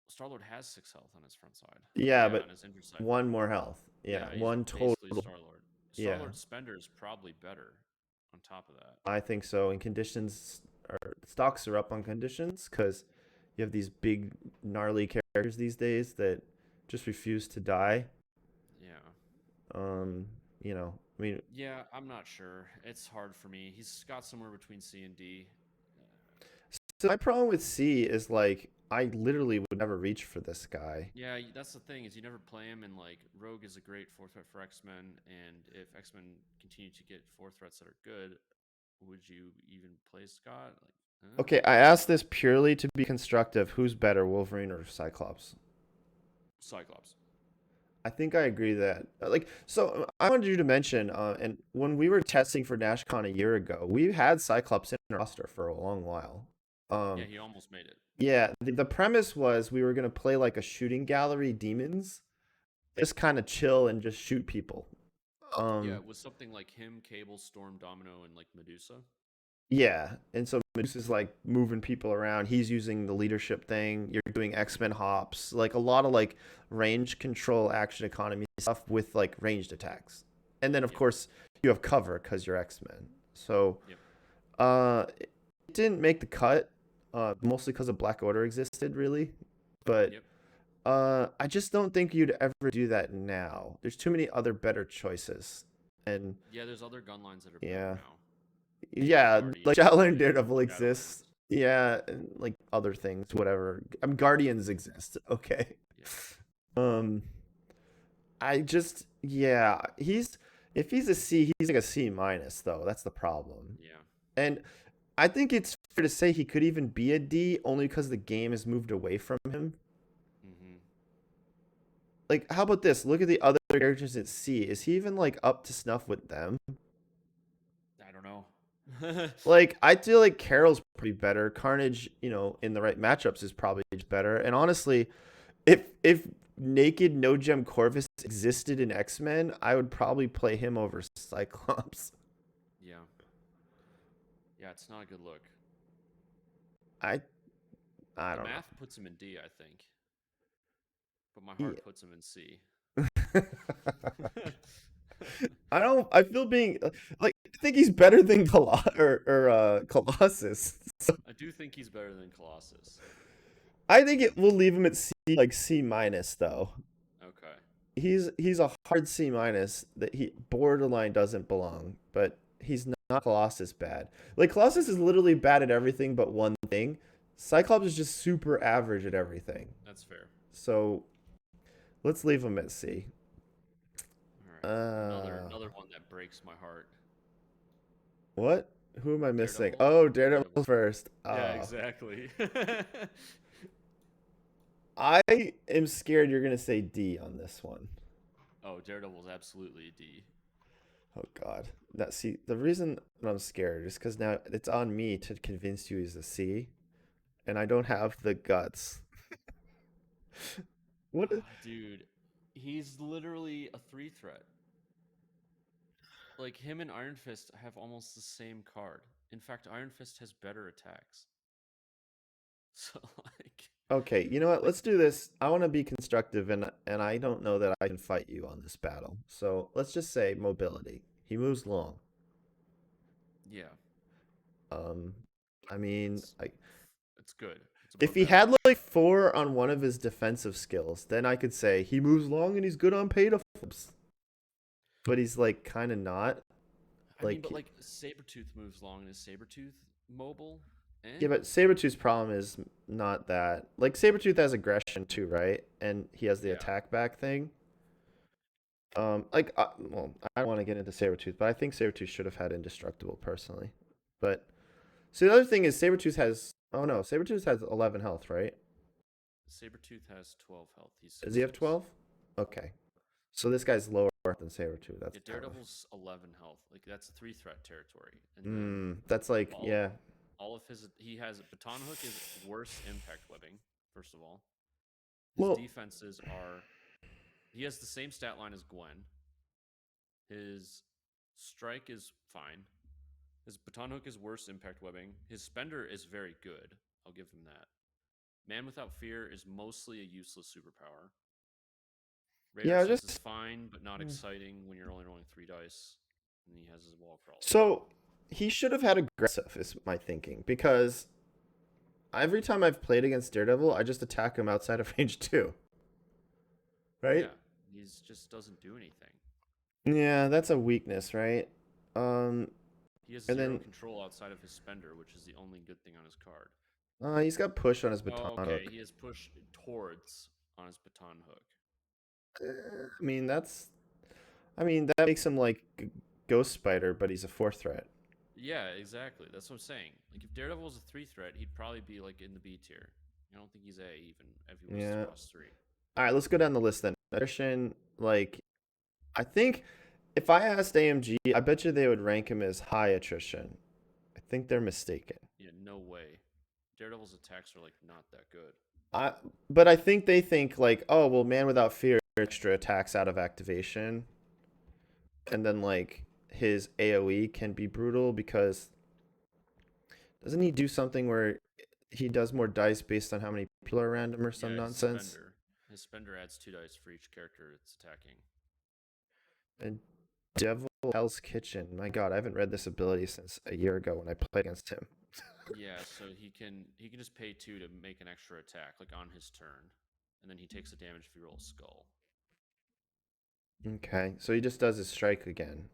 Star-Lord has 6 health on his front side. Yeah, Yeah, but on his injured side. 1 more health. Yeah, Yeah, he's one total. basically Star-Lord. Yeah, Star-Lord's spender is probably better on top of that. I think so. And conditions or stocks are up on conditions because you have these big gnarly characters these days that just refuse to die. Yeah. Um, I mean, Yeah, I'm not sure. It's hard for me. He's got somewhere between C and D. so my problem with C is like I literally would never reach for this guy. Yeah, that's the thing is you never play him, and like Rogue is a great four threat for X Men, and if X Men continue to get four threats that are good, would you even play Scott? Okay, I asked this purely to be constructive. Who's better, Wolverine or Cyclops? Cyclops. I think I agree that so I wanted you to mention and when we were testing for NashCon a year ago, we had Cyclops in our roster for a long while. Yeah, Um he almost made it. yeah, the premise was we were gonna play like a shooting gallery demons, just kind of chill and just shoot people. Yeah, Um it was something like him, Cable, Storm, Domino, and like Medusa. Yeah, and so Medusa's like moving people around. He's using the leadership thing. You're doing X-Men hops, like a lot of like range control, action economy stuff with like ranged attacks. And then of Yep. course you have cover because you're X-Men. So Yep. it didn't make the cut, mostly because of Black Order existed, really. But Yep. I just don't think you'd ever do that now. There's too many other better choices. And Yeah, there's other gun lines that are better yeah, now, like yeah, like Guardians Shadowland and Daredevil exists. Shadowlands. Yeah, and like other things, whatever. Guardians exist. Okay. Yeah. Um, I just yeah, he's if he's a C, he's like a C minus though. That's the problem. Yeah. And I think it's fair to say he could even be a D only because the game has moved away from him. Hmm. Like, how about this? Look at the other characters at C. Is he even like up to snuff with them? I don't know. Like, I feel like Carol's pretty better. Carnage, in the right matchups is probably just better. And honestly, if naked no gem Corvus existed in X-Men, I would probably play him over Cyclops. Yeah. Yeah, it's not a good look. I I The don't math puts him in D, I think, but my know. heart puts him in C. Yeah. I don't. I feel being like I think he's better than Colossus. So I do think he's better than Colossus. I think it will leave him at C, like C minus though. Okay. He's a hard C minus that he borderline doesn't belong, but he's not Colossus bad. Like Colossus is literally bad at everything but one thing. Cyclops is just super average at everything. That's fair. So let's leave him at C. All right. Another Uh, another one that breaks my heart. what? Who am I missing? Daredevil. Oh, Daredevil Daredevil. first. Yeah, exactly. I am scared you're gonna say D on this one. Oh, Daredevil's absolutely a D. Oh God. That see the reason that I'm scared is because now it's on me to convince you he's a C, and I don't have the guts. What? Ah, dude, he's literally a three threat. Like him and Iron Fist have almost the same card. In fact, Iron Fist has better attacks. So like Okay, you know what? like Let's do this. I want to be constructive, and I don't know that I can fight you on this battle. So let's just say mobility. He moves long. yeah, Um, I mean, it's I it's good. It's if above he had average. like four on one of his defensive skills, then I could say he moves long and he's good on pay to flips. But he's like kind of not. I mean, but Like, like Sabretooth moves long and is Sabretooth mobile? Eh? yeah, but Sabretooth's problem is not that. Like, Sabretooth has aggression too, right? And he has the Yeah. attack back thing. Well, I don't want to get into Sabretooth, but I think Sabretooth should have had indestructible personally. But so the other thing is Sabretooth has. Oh no, Sabretooth has 11 health, right? Sabretooth has 12 health. He's Does six he have six. 12? Okay. So this guy's lower than Sabretooth. That's Yeah, kind of. Daredevil's 11 health. Like that's three threat territory. And then That's like, all yeah. all of his he has baton hook is worse impact webbing. First of all, his Well, defenses are he has the same stat line as Gwen. His strike is fine. His baton hook is worse impact webbing. His spender is very good. I'll give him that. Man without fear is mostly a useless superpower. Radar yeah, sense is just. fine, but not exciting when you're only rolling three dice. And he has his wall crawler. So he should have had aggressive, is my thinking, because every time I've played against Daredevil, I just attack him outside of range two, right? Yeah, he's just doesn't do anything. Yeah, that's a weakness, right? Um, He has and zero then control outside of his spender, which is the only good thing on his card. he's got push on his baton Oh, okay. hook. He has push towards on his baton hook. I mean, that makes him like Ghost Spider, but he's a fourth threat. Yeah, exactly. That's what I'm saying. Like if Daredevil was a three threat, he'd probably be like in the B tier. I don't think he's A even if he was Yeah. cross three. All right, let's go down the list then. Attrition, like, I think if I asked AMG, I bet you they would rank him as high attrition. I think they're mistaken. Yeah, no way. Daredevil's attacks are like not that good. I but I think they think like, oh well, man without fear extra attacks out of activation, and then like his AOE can be brutal because Doesn't he do something where he does more dice based on how many people are around him or some Yeah, his nonsense? spender. His spender adds 2 dice for each character it's attacking. And Devil Hell's Kitchen. My God, I haven't read this ability since a year ago when I played against him. Yeah, so he can just pay 2 to make an extra attack, like on his turn, and then he takes the damage if he rolls skull. Okay, so he just does his strike again.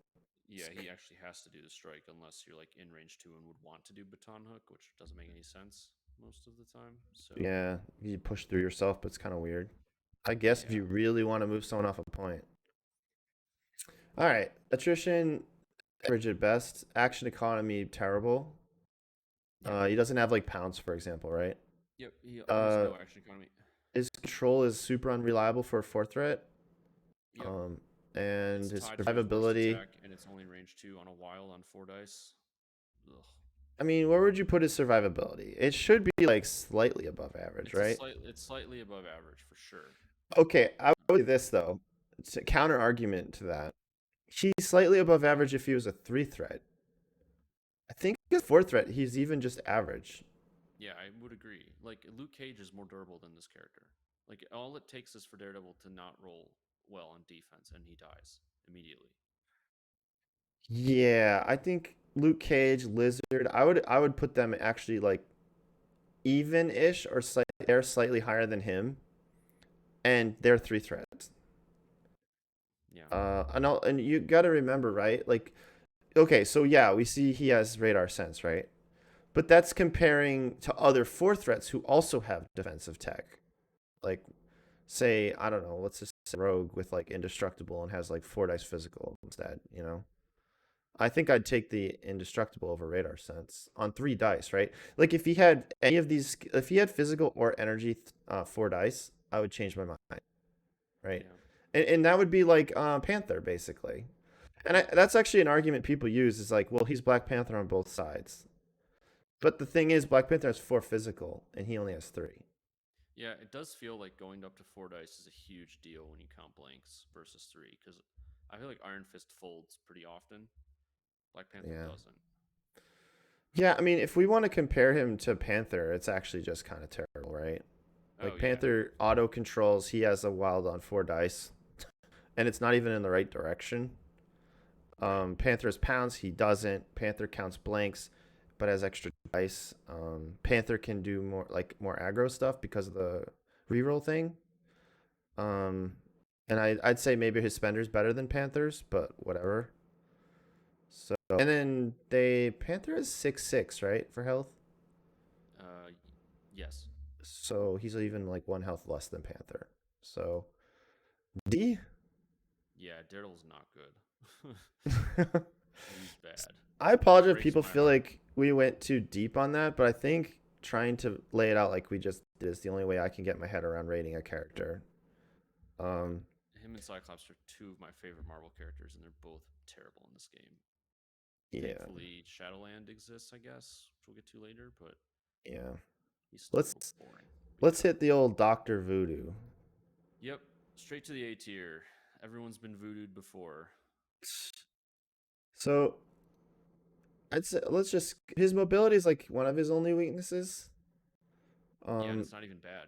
Yeah, he actually has to do the strike unless you're like in range 2 and would want to do baton hook, which doesn't make any sense most of the time. So Yeah, you push through yourself, but it's kind of weird. I guess if yeah, you really want to move someone off a point. All right, attrition average at best. Action economy terrible. yeah, He doesn't have like pounds, for example, right? yep. He has Uh, no action economy. his control is super unreliable for a fourth threat. Yep, Um, and it's his tied to his worst survivability. attack, and it's only range 2 on a wild on 4 dice. Ugh. I mean, where would you put his survivability? It should be like slightly above average, right? It's slightly above average for sure. Okay, I would say this though. It's a counter argument to that. He's slightly above average if he was a three threat. I think his fourth threat, he's even just average. Yeah, I would agree. Like Luke Cage is more durable than this character. Like all it takes is for Daredevil to not roll well on defense, and he dies immediately. Yeah, I think Luke Cage, Lizard, I would put them actually like even-ish or they're slightly higher than him, and they're three threats. Yeah, And you got to remember, right? Like, okay, so yeah, we see he has radar sense, right? But that's comparing to other four threats who also have defensive tech. Like, say, I don't know, let's just say Rogue with like indestructible and has like four dice physical instead, you know? I think I'd take the indestructible over radar sense on three dice, right? Like if he had any of these, if he had physical or energy, four dice, I would change my mind, right? yeah, And that would be like Panther basically. And that's actually an argument people use is like, well, he's Black Panther on both sides. But the thing is, Black Panther has four physical, and he only has three. yeah. It does feel like going up to 4 dice is a huge deal when you count blanks versus 3, because I feel like Iron Fist folds pretty often. Black Panther Yeah. doesn't. Yeah, I mean, if we want to compare him to Panther, it's actually just kind of terrible, right? Oh Like yeah, Panther auto controls, he has a wild on four dice, and it's not even in the right direction. right. Panther's pounds, he doesn't. Panther counts blanks, but has extra dice. Panther can do more aggro stuff because of the reroll thing. Um, and I'd say maybe his spender's better than Panther's, but whatever. So and then Panther is 6'6", right, for health. Uh, yes. So he's even like one health less than Panther. So D. Yeah, Daredevil's not good. He's bad. I It apologize if breaks people my feel heart. like we went too deep on that, but I think trying to lay it out like we just did is the only way I can get my head around rating a character. Um, Him and Cyclops are 2 of my favorite Marvel characters, and they're both terrible in this game. yeah, Thankfully, Shadowland exists, I guess, which we'll get to later, but yeah. he's still a little Let's boring. But let's yeah. hit the old Doctor Voodoo. Yep. Straight to the A tier. Everyone's been voodooed before. So I'd say let's just his mobility is like one of his only weaknesses. Yeah, and Um, it's not even bad.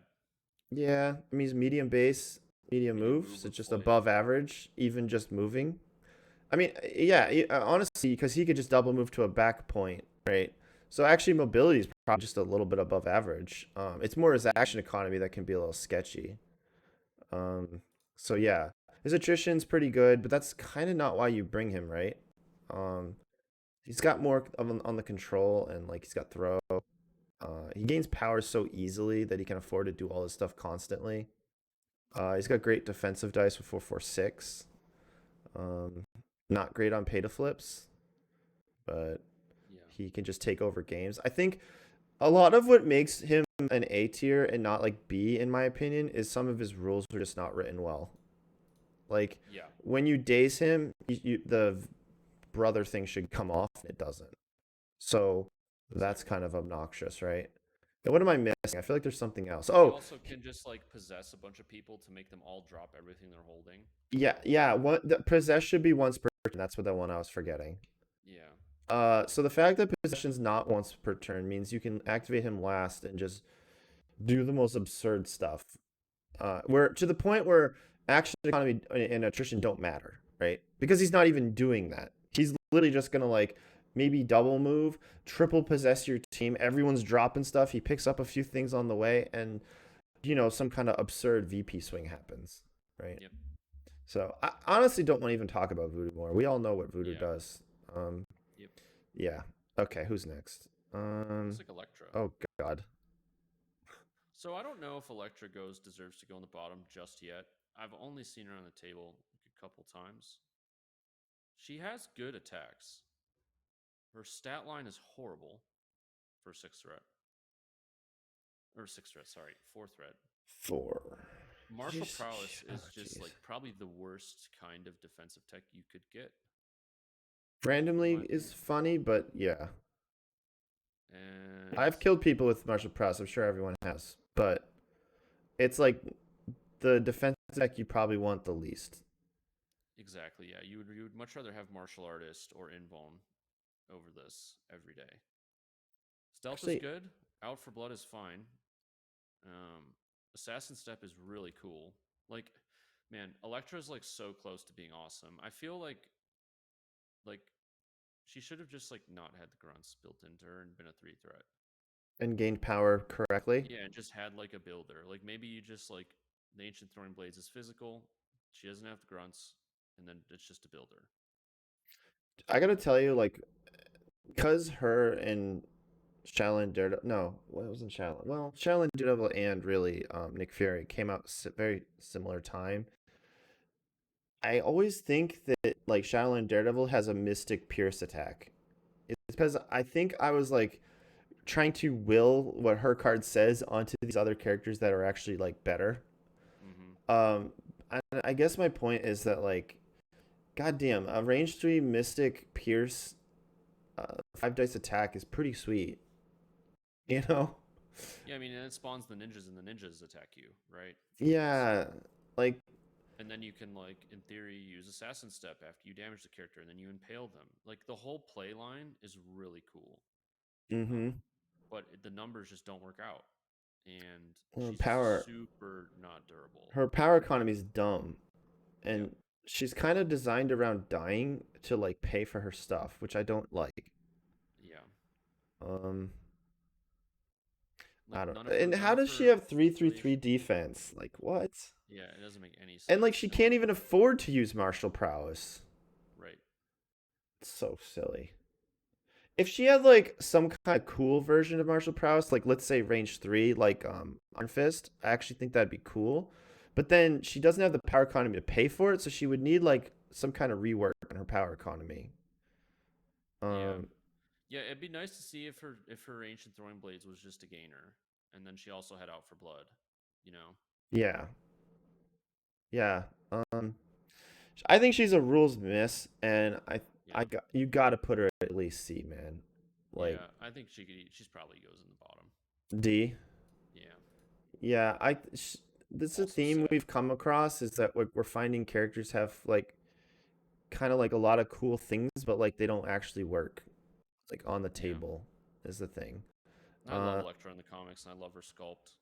yeah, I mean he's medium base, medium Medium move, move so with just flight. above average, even just moving. I mean, yeah, honestly, because he could just double move to a back point, right? So actually, mobility is probably just a little bit above average. It's more his Hmm. action economy that can be a little sketchy. Um, so yeah, his attrition's pretty good, but that's kind of not why you bring him, right? Um, he's got more on the control and like he's got throw. He gains power so easily that he can afford to do all this stuff constantly. He's got great defensive dice with 446. Um, not great on pay to flips, but Yeah. he can just take over games. I think a lot of what makes him an A tier and not like B, in my opinion, is some of his rules are just not written well. Like Yeah. when you daze him, the brother thing should come off, and it doesn't. So that's Exactly. kind of obnoxious, right? And what am I missing? I feel like there's something else. He Oh, also can just like possess a bunch of people to make them all drop everything they're holding. yeah, yeah. What the possess should be once per turn. That's what the one I was forgetting. Yeah. So the fact that possession's not once per turn means you can activate him last and just do the most absurd stuff. Where to the point where action economy and attrition don't matter, right? Because he's not even doing that. He's literally just gonna like maybe double move, triple possess your team. Everyone's dropping stuff. He picks up a few things on the way, and some kind of absurd VP swing happens, right? Yep. So I honestly don't want to even talk about Voodoo more. We all know what Voodoo Yeah. does. Um, Yep. yeah. Okay, who's next? Looks like Elektra. Oh God. So I don't know if Elektra deserves to go on the bottom just yet. I've only seen her on the table a couple times. She has good attacks. Her stat line is horrible for sixth threat. Or sixth threat, sorry, fourth threat. Four. Martial prowess Oh is just jeez. like probably the worst kind of defensive tech you could get, in my Randomly is opinion. funny, but yeah. And I've killed people with martial prowess. I'm sure everyone has, but it's like the defense deck you probably want the least. exactly, yeah, you would much rather have martial artist or invuln over this every day. Stealth is Actually, good. Out for blood is fine. Um, Assassin Step is really cool. Like, man, Elektra's like so close to being awesome. I feel like she should have just like not had the grunts built into her and been a three threat. and gained power correctly. Yeah, and just had like a builder. Like maybe you just like the Ancient Throwing Blades is physical. She doesn't have the grunts, and then it's just a builder. I gotta tell you, like, because her and Shadowland Daredevil, no, well, it wasn't Shadowland. Well, Shadowland Daredevil and really Nick Fury came out very similar time. I always think that like Shadowland Daredevil has a Mystic Pierce attack. It's because I think I was like trying to will what her card says onto these other characters that are actually like better. Mm-hmm. Um, I guess my point is that like, goddamn, a range 3 Mystic Pierce 5 dice attack is pretty sweet. You know? Yeah, I mean, and it spawns the ninjas, and the ninjas attack you, right? From these. Yeah, like, And then you can, like, in theory, use Assassin Step after you damage the character, and then you impale them. Like, the whole play line is really cool. mm-hmm. Um, but the numbers just don't work out. And Well, she's power. super not durable. Her power economy is dumb, Yep. and she's kind of designed around dying to like pay for her stuff, which I don't like. Yeah. Um, Like I don't. And none how of does she her have 3/3/3 creation. defense? Like what? Yeah, it doesn't make any And like sense. she And can't even afford to use martial prowess. right. It's so silly. If she had like some kind of cool version of martial prowess, like let's say range 3, like Iron Fist, I actually think that'd be cool. But then she doesn't have the power economy to pay for it, so she would need like some kind of rework on her power economy. Yeah. Um, Yeah, it'd be nice to see if her ancient throwing blades was just a gainer, and then she also had out for blood. You know. yeah, yeah. Um, I think she's a rules miss, and I Yeah. got you got to put her at least C, man. Like Yeah, I think she's probably goes in the bottom. D. Yeah. Yeah, this is a Also theme sad. we've come across is that we're finding characters have like kind of like a lot of cool things, but like they don't actually work like on the Yeah. table is the thing. I love Uh, Elektra in the comics, and I love her sculpt.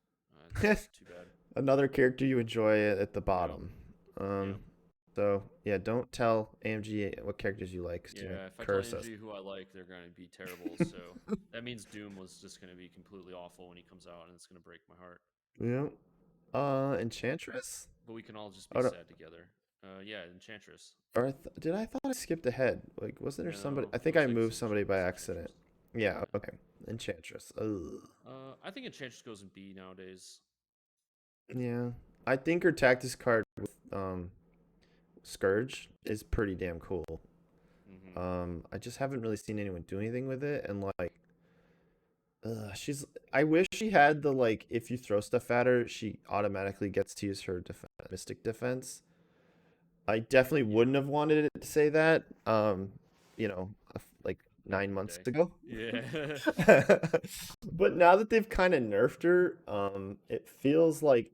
It's just too bad. another character you enjoy at the Yeah. bottom. Yeah. Um, so yeah, don't tell AMG what characters you like, 'cause you're gonna Yeah. If I tell curse us. AMG who I like, they're going to be terrible. So that means Doom was just going to be completely awful when he comes out, and it's going to break my heart. Yeah. Enchantress. But we can all just be Oh no, sad together. Yeah, Enchantress. or did I thought I skipped ahead? Like, wasn't there somebody? No, I it think was I moved somebody by accident. Enchantress. Yeah. Yeah. Okay. Enchantress. Ugh. I think Enchantress goes in B nowadays. Yeah. I think her tactics card with Scourge is pretty damn cool. Mm-hmm. I just haven't really seen anyone do anything with it, and like, she's. I wish she had the like, if you throw stuff at her, she automatically gets to use her mystic defense. I definitely Yeah. wouldn't have wanted it to say that. Like Back nine in the months day. ago. Yeah. But now that they've kind of nerfed her, it feels like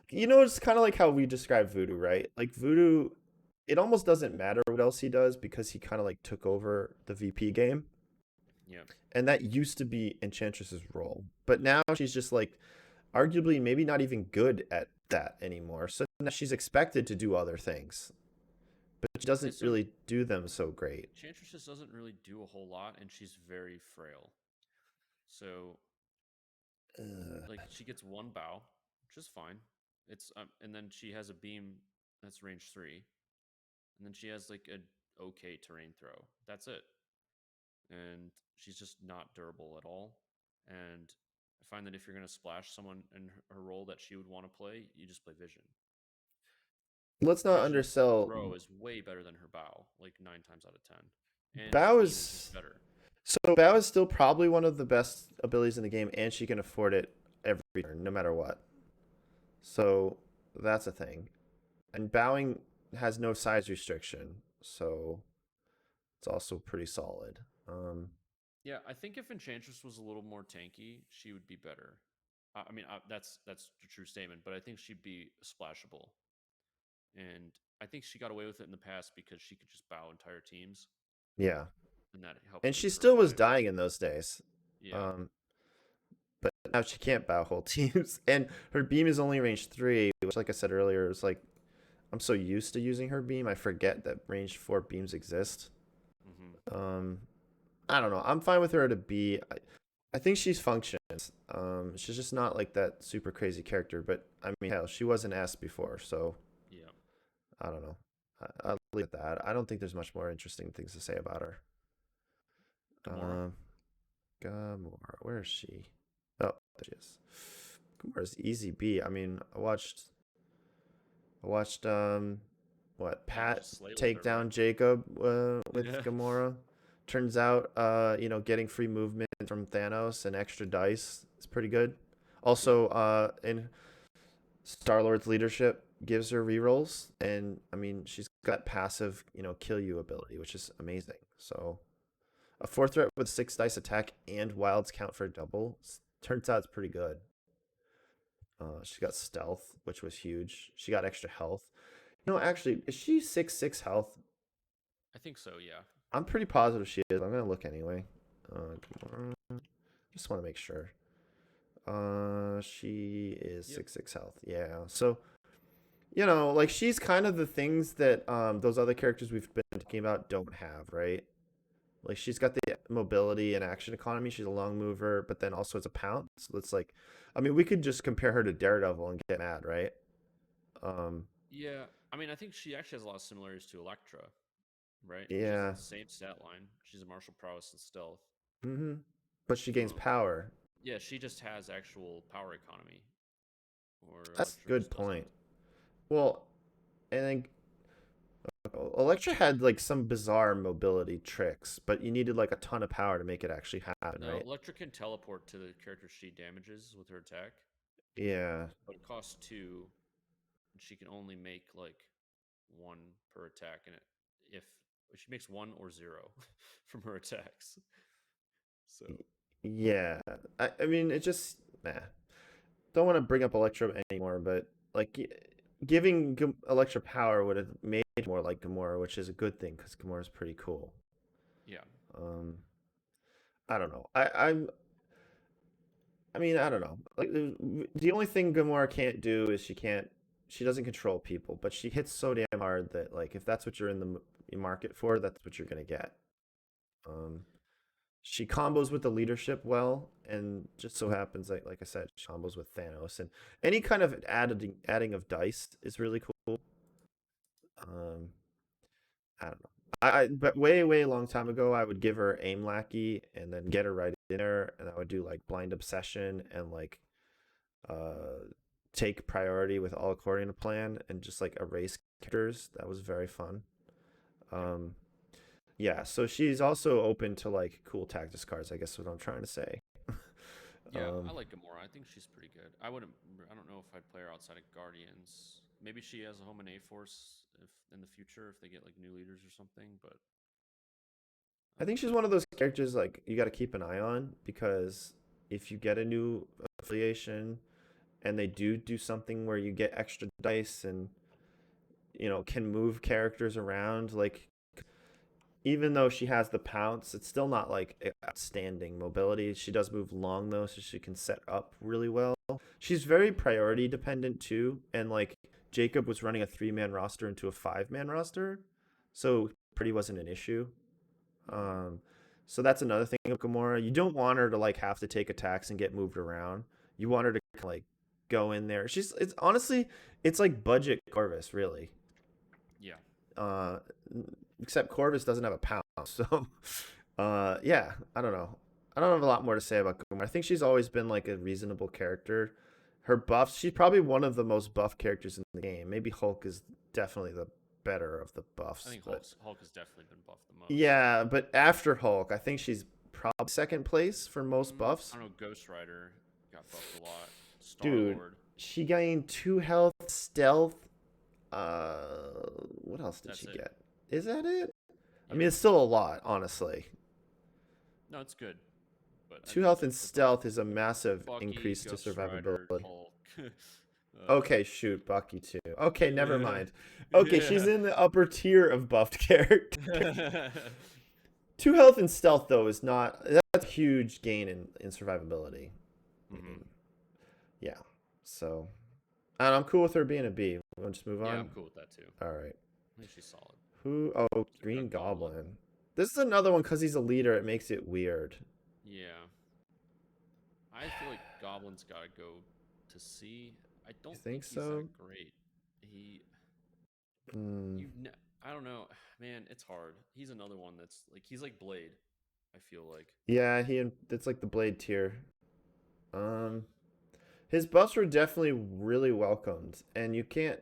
it's kind of like how we describe Voodoo, right? Like Voodoo it almost doesn't matter what else he does because he kind of like took over the VP game. Yeah. And that used to be Enchantress's role. But now she's just like arguably maybe not even good at that anymore. So now she's expected to do other things, but she And doesn't so really do them so great. Enchantress just doesn't really do a whole lot, and she's very frail. So like she gets one bow, which is fine. It's and then she has a beam that's range 3, and then she has like a okay terrain throw. That's it. And she's just not durable at all. And I find that if you're going to splash someone in her role that she would want to play, you just play Vision. Let's not Vision's undersell throw is way better than her bow, like 9 times out of 10. And her Bao beam is just is better. so Bao is still probably one of the best abilities in the game, and she can afford it every turn, no matter what. So that's a thing. And bowing has no size restriction, so it's also pretty solid. Yeah, I think if Enchantress was a little more tanky, she would be better. I mean, that's a true statement, but I think she'd be splashable. And I think she got away with it in the past because she could just bow entire teams, yeah, and that helped and keep she her still was alive. dying in those days. Yeah. Um, but now she can't bow whole teams, and her beam is only range 3, which, like I said earlier, is like I'm so used to using her beam, I forget that range 4 beams exist. Hmm. Um, I don't know. I'm fine with her to be. I think she's functions. She's just not like that super crazy character. But I mean, hell, she was an S before, so Yeah. I don't know. I'll leave it at that. I don't think there's much more interesting things to say about her. Gamora. Um, Gamora, where is she? Oh, there she is. Gamora's easy B. I mean, I watched what Yeah, Pat just slay with take her, right? down Jacob with Yeah. Gamora. Turns out, getting free movement from Thanos and extra dice is pretty good. Yep. Also, in Star Lord's leadership gives her rerolls, and I mean she's got passive, kill you ability, which is amazing. So a 4 threat with 6 dice attack and wilds count for double. Turns out it's pretty good. She got stealth, which was huge. She got extra health. Actually, is she 6/6 health? I think so, yeah. I'm pretty positive she is. I'm gonna look anyway. Just want to make sure. She is Yep. 6/6 health. Yeah. So like she's kind of the things that those other characters we've been talking about don't have, right? Like she's got the mobility and action economy. She's a long mover, but then also it's a pounce. So it's like, I mean, we could just compare her to Daredevil and get mad, right? Um, Yeah. I mean, I think she actually has a lot of similarities to Elektra, right? She has the yeah. same stat line. She's a martial prowess and stealth. Mm-hmm. But she gains Um, power. yeah, she just has actual power economy, or That's a Elektra good just doesn't. point. Well, and then Elektra had like some bizarre mobility tricks, but you needed like a ton of power to make it actually happen, No, right? Elektra can teleport to the character she damages with her attack, Yeah. but it costs 2, and she can only make like 1 per attack, and if she makes 1 or 0 from her attacks. So Yeah. I mean, it just don't want to bring up Elektra anymore, but like giving Elektra power would have made it more like Gamora, which is a good thing because Gamora is pretty cool. yeah, Um, I don't know. I mean, I don't know. Like the only thing Gamora can't do is she doesn't control people, but she hits so damn hard that like if that's what you're in the market for, that's what you're gonna get. Um, she combos with the leadership well, and just so happens like I said, she combos with Thanos, and any kind of adding of dice is really cool. Um, I don't know. But way long time ago, I would give her aim lackey and then get her right in there, and I would do like blind obsession and like uh take priority with all according to plan and just like erase characters. That was very fun. yeah, Um, yeah, so she's also open to like cool tactics cards. I guess is what I'm trying to say. yeah. I um, like Gamora. I think she's pretty good. I wouldn't. I don't know if I'd play her outside of Guardians. Maybe she has a home in A Force if in the future if they get like new leaders or something. But I think she's um, one of those characters like you got to keep an eye on because if you get a new affiliation and they do something where you get extra dice and can move characters around. Like, even though she has the pounce, it's still not like outstanding mobility. She does move long though, so she can set up really well. She's very Mhm. priority dependent too, and like Jacob was running a 3-man roster into a 5-man roster, so pretty wasn't an issue. Mhm. Um, so that's another thing of Gamora. You don't want her to like have to take attacks and get moved around. You want her to like go in there. It's honestly it's like budget Corvus really. Yeah. Uh, except Corvus doesn't have a pound. So, yeah, I don't know. I don't have a lot more to say about Gamora. I think she's always been like a reasonable character. Her buffs, she's probably one of the most buff characters in the game. Maybe Hulk is definitely the better of the I buffs, think but Hulk has definitely been buffed the most. yeah, but after Hulk, I think she's probably second place for most I buffs. don't know. Ghost Rider got buffed a lot. Star Dude, Lord. she gained 2 health, stealth. What else did That's she it. get? Is that it? I Yeah. mean, it's still a lot, honestly. No, it's good. But 2 health and the buff stealth is a massive Bucky, increase to Ghost Rider, survivability. Hulk. Okay, shoot, Bucky too. Okay, never Yeah. mind. Okay, she's in the upper tier of buffed character. 2 health and stealth though is not that's a huge gain in survivability. I hmm mean, yeah. So, and I'm cool with her being a B. We'll just move Yeah, on. I'm cool with that too. All right. I think she's solid. Who? Oh, So we Green got Goblin. Goblin. This is another one because he's a leader. It makes it weird. Yeah. I feel like Goblin's got to go to C. I You don't think think he's that so? great. He, Hmm. I don't know, man. It's hard. He's another one that's like he's like Blade. I feel like. Yeah, it's like the Blade tier. Um, his buffs were definitely really welcomed, and you can't.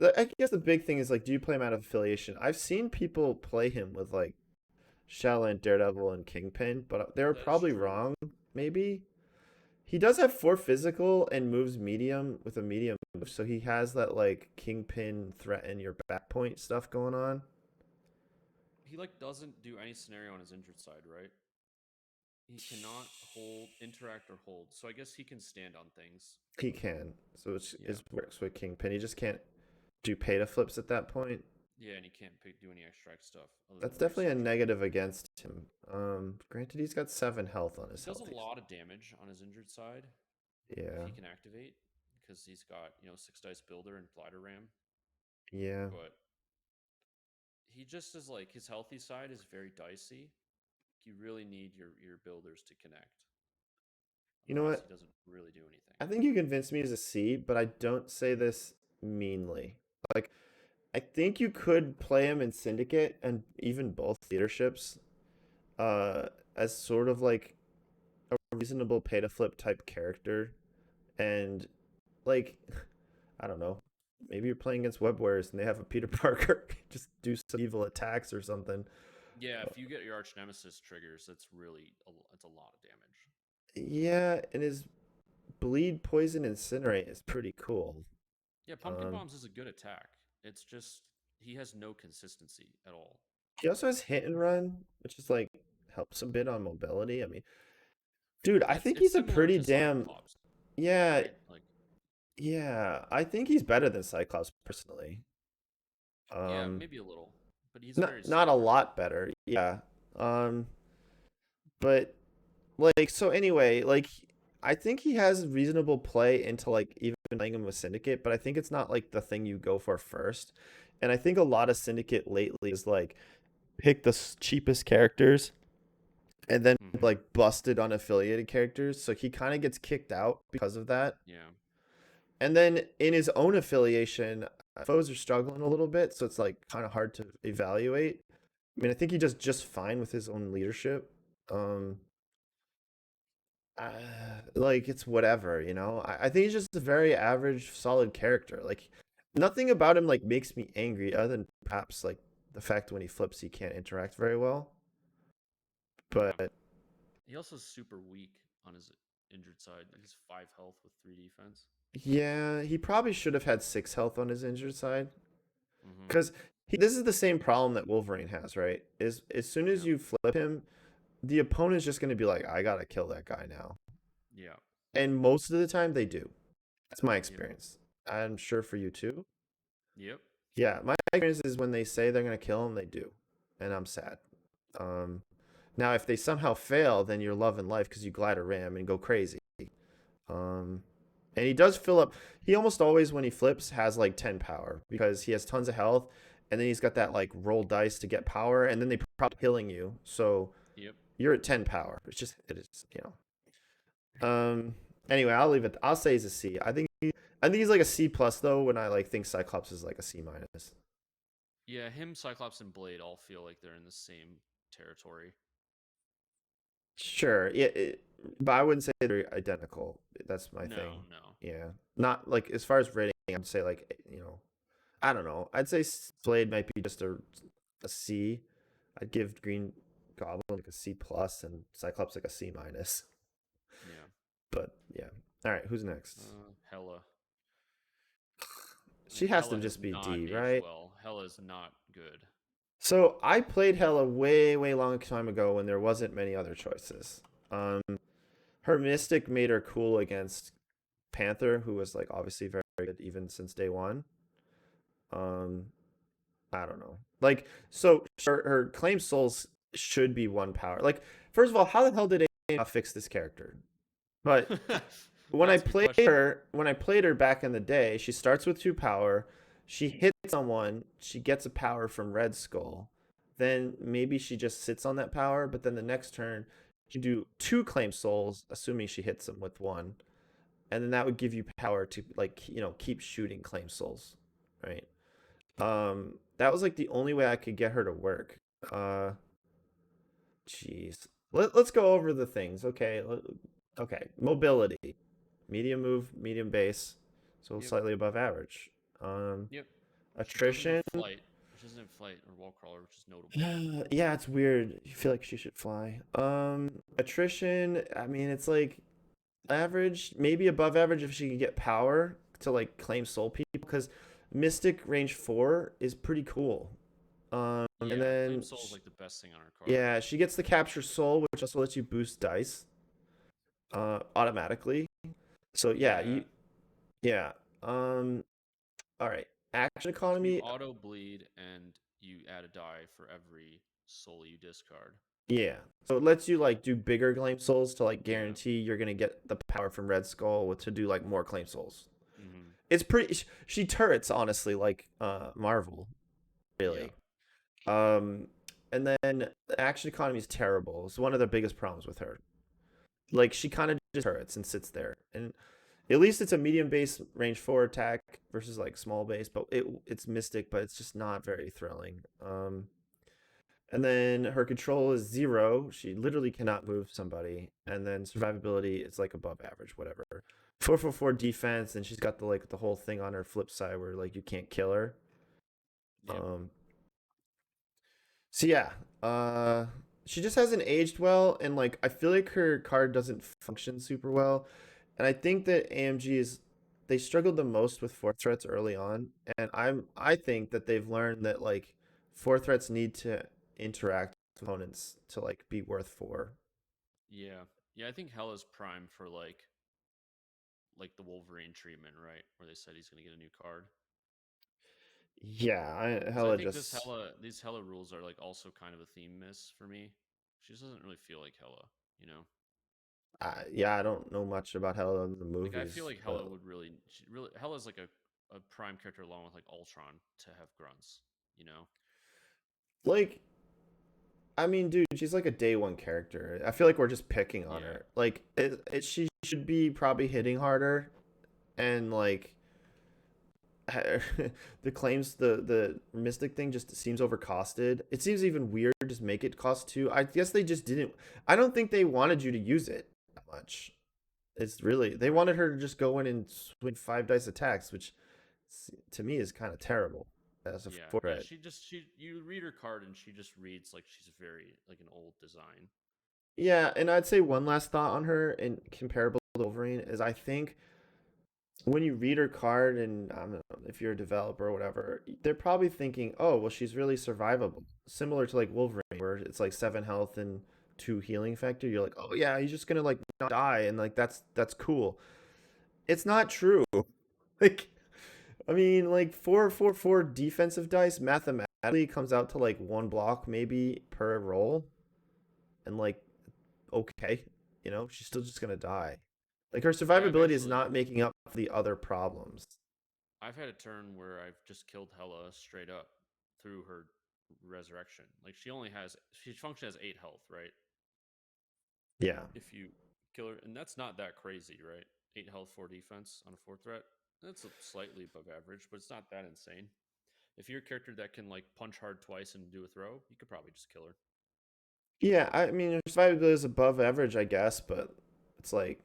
I guess the big thing is like, do you play him out of affiliation? I've seen people play him with like Shadowland Daredevil and Kingpin, but they were That is probably true. wrong. Maybe he does have 4 physical and moves medium with a medium move, so he has that like Kingpin threaten your back point stuff going on. He like doesn't do any scenario on his injured side, right? He cannot hold, interact, or hold. So I guess he can stand on things. He can, so Yeah. it works with Kingpin. He just can't do pay to flips at that point. Yeah, and he can't do any extract stuff other than That's race definitely a surgery. negative against him. Granted, he's got 7 health on He his does a healthies. lot of damage on his injured side if Yeah, he can activate because he's got, 6 dice builder and glider ram. yeah. But he just is like his healthy side is very dicey. You really need your builders to connect. You know Otherwise, he what? doesn't really do anything. I think you convinced me as a C, but I don't say this meanly. Like, I think you could play him in Syndicate and even both leaderships, as sort of like a reasonable pay to flip type character, and like, I don't know, maybe you're playing against Web Warriors and they have a Peter Parker, just do some evil attacks or something. Yeah, if you get your arch nemesis triggers, it's a lot of damage. Yeah, and his bleed, poison, incinerate is pretty cool. Yeah, pumpkin Um, bombs is a good attack. It's just he has no consistency at all. he also has hit and run, which is like helps a bit on mobility. I mean, dude, I think It's he's a similar pretty to damn Cyclops, yeah, right? Like, yeah. I think he's better than Cyclops personally. yeah, Um, maybe a little, but he's very not a similar. lot better. Yeah. Um, but like so anyway, like I think he has reasonable play into like even playing him with Syndicate, but I think it's not like the thing you go for first. And I think a lot of Syndicate lately is like pick the cheapest characters and then hmm like busted unaffiliated characters. So he kind of gets kicked out because of that. Yeah, And then in his own affiliation, foes are struggling a little bit, so it's like kind of hard to evaluate. I mean, I think he does just fine with his own leadership. Um, uh, like it's whatever, you know. I think he's just a very average, solid character. Like nothing about him like makes me angry, other than perhaps like the fact when he flips, he can't interact very well. yeah. But He also is super weak on his injured side. Like he's 5 health with 3 defense. yeah, he probably should have had 6 health on his injured side. hmm Because this is the same problem that Wolverine has, right? Is as soon as Yeah, you flip him, the opponent's just going to be like, I gotta kill that guy now. yeah, And most of the time they do. That's my yeah, experience. I'm sure for you too. yep. Yeah, my experience is when they say they're gonna kill him, they do, and I'm sad. Um, Now if they somehow fail, then you're loving life because you glide a ram and go crazy. Um, and he does fill up. He almost always, when he flips, has like 10 power because he has tons of health, and then he's got that like roll dice to get power, and then they probably healing you, so Yep. you're at 10 power. It's just it is, you know. Anyway, I'll leave it. I'll say he's a C. I think he's like a C plus though. When I like think Cyclops is like a C minus. Yeah, him, Cyclops, and Blade all feel like they're in the same territory. Sure, yeah, but I wouldn't say they're identical. That's my thing. No, no. Yeah, not like as far as rating. I'd say like I don't know. I'd say Blade might be just a C. I'd give Green Goblin like a C plus and Cyclops like a C minus. Yeah. But yeah. All right, who's next? Hela. I She mean, has to Hela has just be not D, aged right? well. Hela's not good. So I played Hela way, way long time ago when there wasn't many other choices. Um, Her Mystic made her cool against Panther, who was like obviously very good even since day one. Um, I don't know. Like, so her claim souls should be one power. Like, first of all, how the hell did they not fix this character? But That's a good question. when I played her back in the day, she starts with 2 power. She hits someone, she gets a power from Red Skull. Then maybe she just sits on that power, but then the next turn she do 2 claim souls, assuming she hits them with one, and then that would give you power to like keep shooting claim souls, right? That was like the only way I could get her to work. Uh, Jeez. Let's go over the things. Okay. Okay. Mobility. Medium move, medium base. So Yep. slightly above average. Um, Yep. She doesn't have Attrition. flight. She doesn't have flight or wall crawler, which is notable. Yeah, it's weird. You feel like she should fly. Attrition, I mean, it's like average, maybe above average if she can get power to like claim soul people because Mystic range 4 is pretty cool. And Yeah, Claim then Soul is like the best thing on her card. yeah, she gets the capture soul, which also lets you boost dice automatically. So yeah, Yeah. yeah. Um all right. Action So you economy, auto bleed and you add a die for every soul you discard. yeah. So it lets you like do bigger claim souls to like Yeah. guarantee you're gonna get the power from Red Skull to do like more claim souls. Hmm. It's pretty she turrets honestly like Marvel, Yeah. really. Um and then the action economy is terrible. It's one of the biggest problems with her. Like she kind of just turrets and sits there. And at least it's a medium base range 4 attack versus like small base, but it's mystic, but it's just not very thrilling. And then her control is 0. She literally cannot move somebody. And then survivability is like above average, whatever. 444 defense, and she's got the whole thing on her flip side where like you can't kill her. Yep. Um, so yeah, she just hasn't aged well, and like I feel like her card doesn't function super well. And I think that AMG is they struggled the most with fourth threats early on, and I think that they've learned that like fourth threats need to interact with opponents to like be worth 4. Yeah. Yeah, I think Hela's prime for like the Wolverine treatment, right? Where they said he's gonna get a new card. Yeah, Because I Hela think this just Hela these Hela rules are like also kind of a theme miss for me. She just doesn't really feel like Hela, you know? yeah, I don't know much about Hela in the Like I feel movies, like Hela but would really Hela's like a prime character along with like Ultron to have grunts, you know? like I mean, dude, she's like a day one character. I feel like we're just picking on Yeah. her. Like, she should be probably hitting harder, and like, the claims, the mystic thing just seems overcosted. It seems even weird to just make it cost 2. I guess they just didn't. I don't think they wanted you to use it that much. It's really they Right. wanted her to just go in and swing 5 dice attacks, which to me is kind of terrible as a Yeah. Yeah, threat. she you read her card and she just reads like she's very like an old design. Yeah, and I'd say one last thought on her and comparable to Wolverine is I think when you read her card and I don't know if you're a developer or whatever, they're probably thinking, oh, well, she's really survivable, similar to like Wolverine, where it's like 7 health and 2 healing factor. You're like, oh yeah, he's just gonna like not die, and like that's cool. It's not true. Like I mean, like 4 defensive dice mathematically comes out to like 1 block maybe per roll, and like okay, she's still just gonna die. Like her Yeah, survivability is not making up for the other problems. I've had a turn where I've just killed Hela straight up through her resurrection. Like she functions as 8 health, right? Yeah. If you kill her, and that's not that crazy, right? 8 health, 4 defense on a 4 threat. That's slightly above average, but it's not that insane. If you're a character that can like punch hard twice and do a throw, you could probably just kill her. Yeah, I mean, her survivability is above average, I guess, but it's like,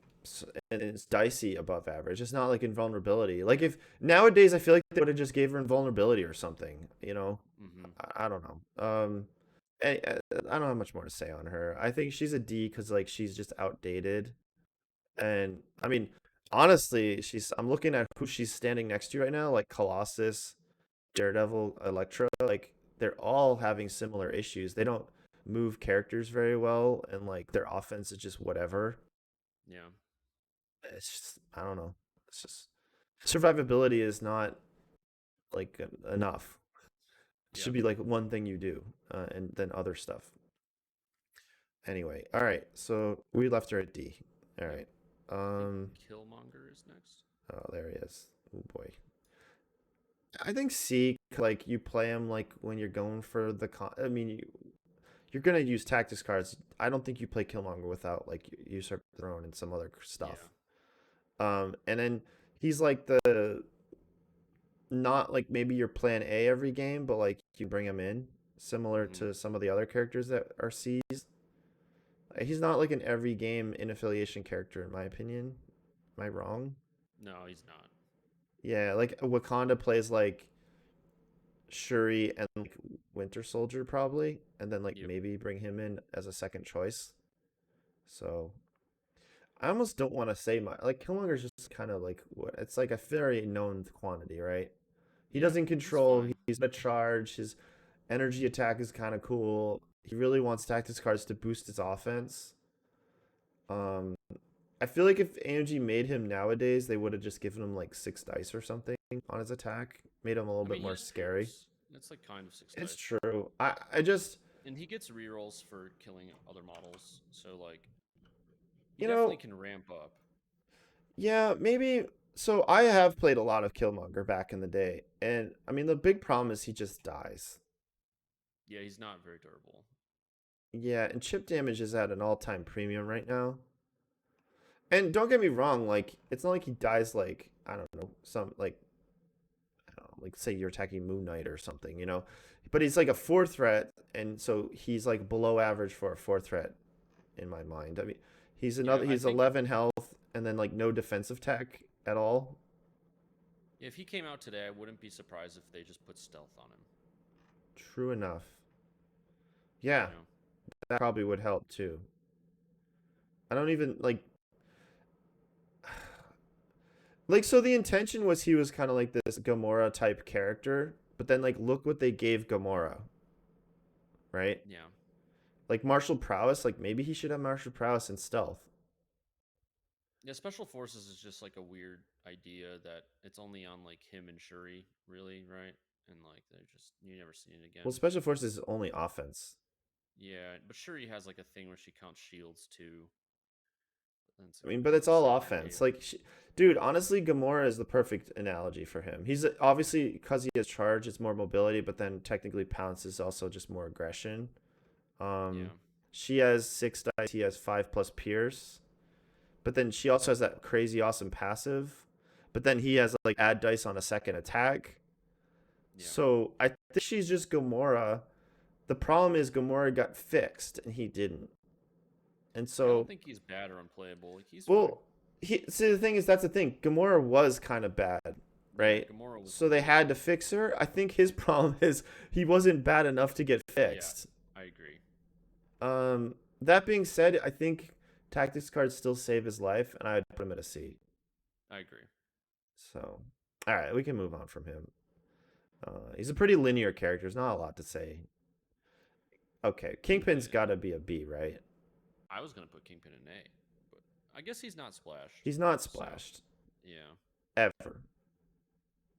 and it's dicey above average. It's not like invulnerability. Like if nowadays, I feel like they would have just gave her invulnerability or something. Mm-hmm. I don't know. I don't have much more to say on her. I think she's a D because like she's just outdated, and I mean, honestly, I'm looking at who she's standing next to right now, like Colossus, Daredevil, Elektra, like they're all having similar issues. They don't move characters very well, and like their offense is just whatever. Yeah. It's just I don't know. It's just survivability is not like enough. It Yeah. should be like one thing you do, and then other stuff. Anyway, all right. So we left her at D. All Yep. right. I think Um. Killmonger is next. Oh, there he is. Oh boy. I think C. Like you play him like when you're going for the I mean, you're gonna use tactics cards. I don't think you play Killmonger without like usurp throne and some other stuff. Yeah. And then he's like the not like maybe your plan A every game, but like you bring him in similar Mm-hmm. to some of the other characters that are C's. He's not like an every game in affiliation character in my opinion. Am I wrong? No, he's not. Yeah, like Wakanda plays like Shuri and like Winter Soldier probably, and then like Yep. maybe bring him in as a second choice. So I almost don't want to say my like Killmonger's just kind of like what it's like a very known quantity, right? He Yeah. doesn't He's control. fine. He's a charge. His energy attack is kind of cool. He really wants tactics cards to boost his offense. Um, I feel like if AMG made him nowadays, they would have just given him like 6 dice or something on his attack, made him a little I bit mean, he more has scary. pierce. It's like kind of six It's dice. true. I just And he gets rerolls for killing other models. So like he you definitely know can ramp up. yeah maybe. So I have played a lot of Killmonger back in the day, and I mean the big problem is he just dies. Yeah, he's not very durable. Yeah, and chip damage is at an all-time premium right now. And don't get me wrong, like it's not like he dies like I don't know some like I don't know, like say you're attacking Moon Knight or something. But he's like a 4 threat, and so he's like below average for a 4 threat in my mind. I mean, Yeah, I he's think 11 health and then like no defensive tech at all. if he came out today, I wouldn't be surprised if they just put stealth on him. True enough. Yeah, You know? that probably would help too. I don't even like so the intention was he was kind of like this Gamora type character, but then like look what they gave Gamora, right? Yeah. Like martial prowess, like maybe he should have martial prowess and stealth. Yeah, special forces is just like a weird idea that it's only on like him and Shuri, really, right? And like they're just you never see it again. Well, special forces is only offense. Yeah, but Shuri has like a thing where she counts shields too. And it's I mean, but it's it's the all same offense. idea. Like, dude, honestly, Gamora is the perfect analogy for him. He's obviously because he has charge, it's more mobility, but then technically pounce is also just more aggression. Um, Yeah. she has 6 dice. He has 5 plus Pierce, but then she also has that crazy awesome passive. But then he has like add dice on a second attack. Yeah. So I think she's just Gamora. The problem is Gamora got fixed and he didn't. And Yeah, I don't so, think he's bad or unplayable. Like he's fine. well, see the thing is that's the thing. Gamora was kind of bad, Yeah, right? Gamora was So they had to unplayable. fix her. I think his problem is he wasn't bad enough to get Yeah, fixed. I agree. That being said, I think tactics cards still save his life, and I'd put him at a C. I agree. So, all right, we can move on from him. He's a pretty linear character. There's not a lot to say. Okay, Kingpin's Kingpin. got to be a B, right? I was gonna put Kingpin in A, but I guess he's not splashed. He's not So splashed yeah, ever.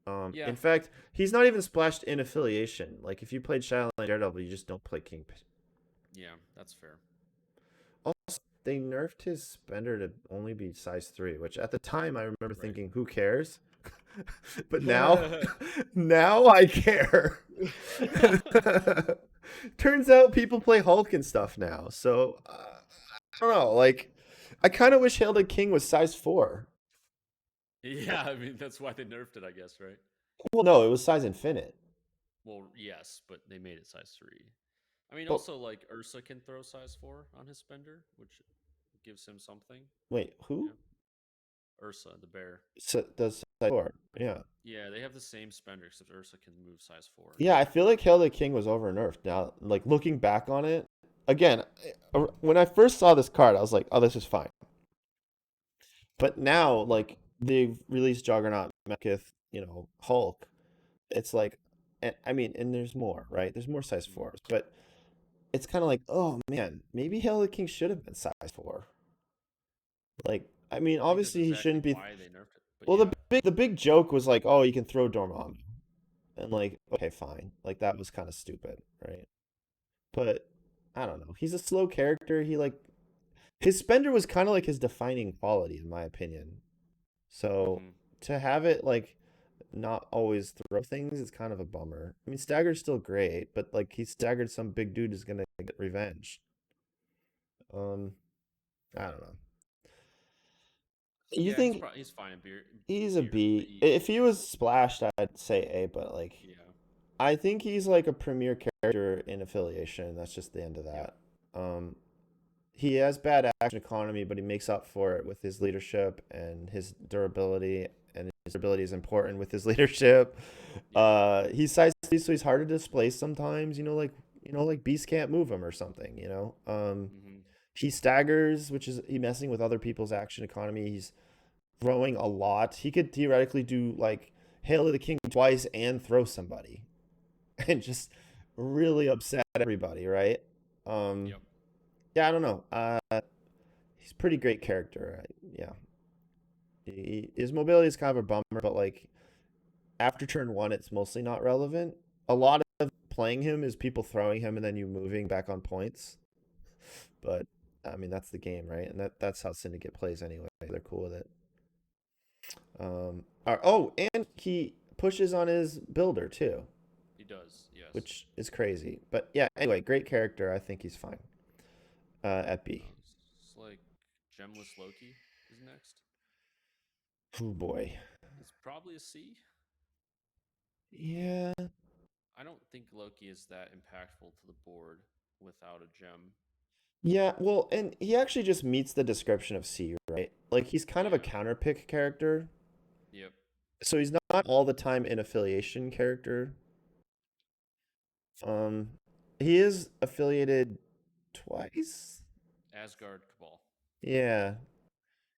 Yeah, In fact, he's not even splashed in affiliation. Like if you played Shadowland Daredevil, you just don't play Kingpin. yeah, that's fair. Also, they nerfed his spender to only be size 3, which at the time I remember Right. thinking, who cares? But now, now I care. Turns out people play Hulk and stuff now. So, I don't know. Like, I kind of wish Hilda King was size 4. Yeah, I mean that's why they nerfed it, I guess, right? Well, no, it was size infinite. Well, yes, but they made it size 3. I mean, But also like Ursa can throw size 4 on his spender, which gives him something. wait, who? Yeah, Ursa the bear. Does size 4? Yeah. Yeah, they have the same spender except Ursa can move size 4. Yeah, I feel like Hilda King was over nerfed. Now, like looking back on it, again, when I first saw this card, I was like, "Oh, this is fine." But now, like they've released Juggernaut, Mekith, Hulk. It's like, I mean, and there's more, right? There's more size Mhm. fours, but it's kind of like, oh man, maybe Hilda King should have been size 4. Like, I mean, I think that's obviously he exactly shouldn't be. why they nerfed it. But Well, yeah, the big joke was like, oh, you can throw Dormammu, and like, okay, fine, like that was kind of stupid, right? But I don't know. He's a slow character. He like his spender was kind of like his defining quality, in my opinion. So hmm to have it like not always throw things is kind of a bummer. I mean, Stagger's still great, but like he staggered some big dude is gonna get revenge. Um, I don't know. You yeah, he's think probably he's fine in he's a tier B? B. If he was splashed, I'd say A, but like Yeah. I think he's like a premier character in affiliation. That's just the end of Yep. that. He has bad action economy, but he makes up for it with his leadership and his durability. And his durability is important with his leadership. Yep. He's size 3, so he's hard to displace sometimes. Like Beast can't move him or something. hmm He staggers, which is he messing with other people's action economy. He's throwing a lot. He could theoretically do like Hail of the King twice and throw somebody, and just really upset everybody, right? Um, Yep. yeah, I don't know. He's a pretty great character. Yeah, his mobility is kind of a bummer, but like after turn 1, it's mostly not relevant. A lot of playing him is people throwing him and then you moving back on points. But I mean, that's the game, right? And that's how Syndicate plays anyway. They're cool with it. Oh, and he pushes on his builder too, He does. Yes. which is crazy. But yeah, anyway, great character. I think he's fine at B. It's like Gemless Loki is next. Oh boy. It's probably a C. Yeah. I don't think Loki is that impactful to the board without a gem. Yeah, well, and he actually just meets the description of C, right? Like he's kind of a Yeah. counterpick character. Yep. So he's not all the time an affiliation character. Um he is affiliated twice. Asgard Cabal. Yeah.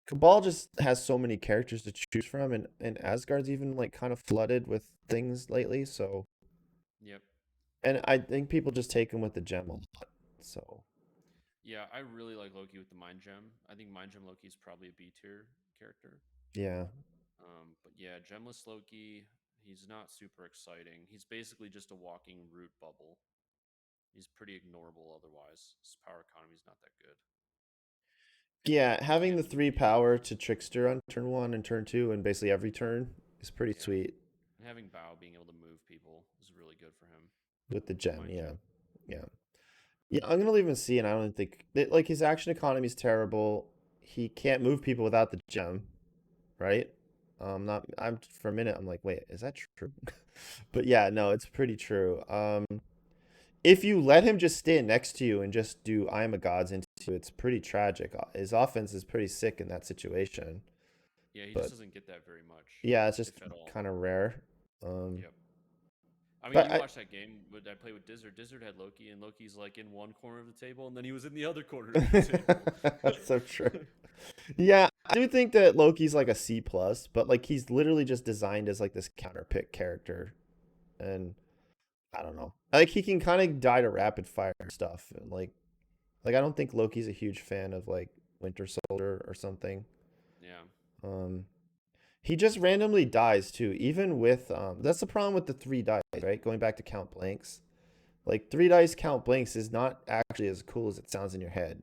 Cabal just has so many characters to choose from, and Asgard's even like kind of flooded with things lately, so Yep. and I think people just take him with the gem a lot. So Yeah, I really like Loki with the Mind Gem. I think Mind Gem Loki is probably a B tier character. yeah. But yeah, Gemless Loki, he's not super exciting. He's basically just a walking root bubble. He's pretty ignorable otherwise. His power economy is not that good. Yeah, He having can't the move 3 people. power to Trickster on turn 1 and turn 2 and basically every turn is pretty Yeah. sweet And having Bao being able to move people is really good for him with the with gem. Mind Yeah. Gem. Yeah. Yeah, I'm gonna leave him C, and I don't think like his action economy is terrible. He can't move people without the gem, right? Not. I'm for a minute. I'm like, wait, is that true? But yeah, no, it's pretty true. If you let him just stand next to you and just do I am a god's into you, it's pretty tragic. His offense is pretty sick in that situation. Yeah, he just But doesn't get that very much, yeah, it's just if at all. kind of rare. Um, Yep. I mean, but you I watched that game I played with Dizzard. Dizzard had Loki, and Loki's like in one corner of the table, and then he was in the other corner of the table. that's so true. Yeah, I do think that Loki's like a C plus, but like he's literally just designed as like this counter pick character, and I don't know. Like he can kind of die to rapid fire stuff, and like I don't think Loki's a huge fan of like Winter Soldier or something. Yeah. Um, He just randomly dies too, even with that's the problem with the three dice, right? Going back to count blanks. Like three dice count blanks is not actually as cool as it sounds in your head.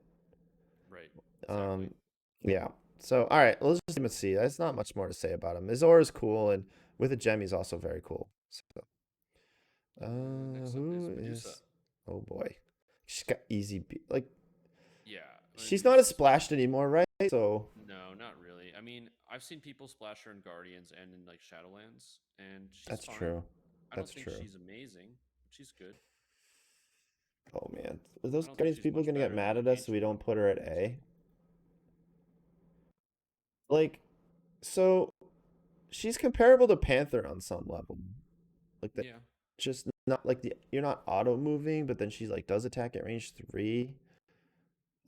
Right. Exactly. Um yeah. So all right, let's just even see. There's not much more to say about him. His aura is cool, and with a gem he's also very cool. So Next up is who Medusa. is oh boy. She's got easy like Yeah, she's not as Medusa's splashed anymore, right? So no, not really. I mean, I've seen people splash her in Guardians and in like Shadowlands, and she's that's fine. true. I don't That's think true. she's amazing, but she's good. Oh man. Are I those don't think Guardians she's people much gonna get better mad than at us so we don't put her at Enchantress. A? Like, so she's comparable to Panther on some level. Like that Yeah. just not like the you're not auto moving, but then she's like does attack at range 3.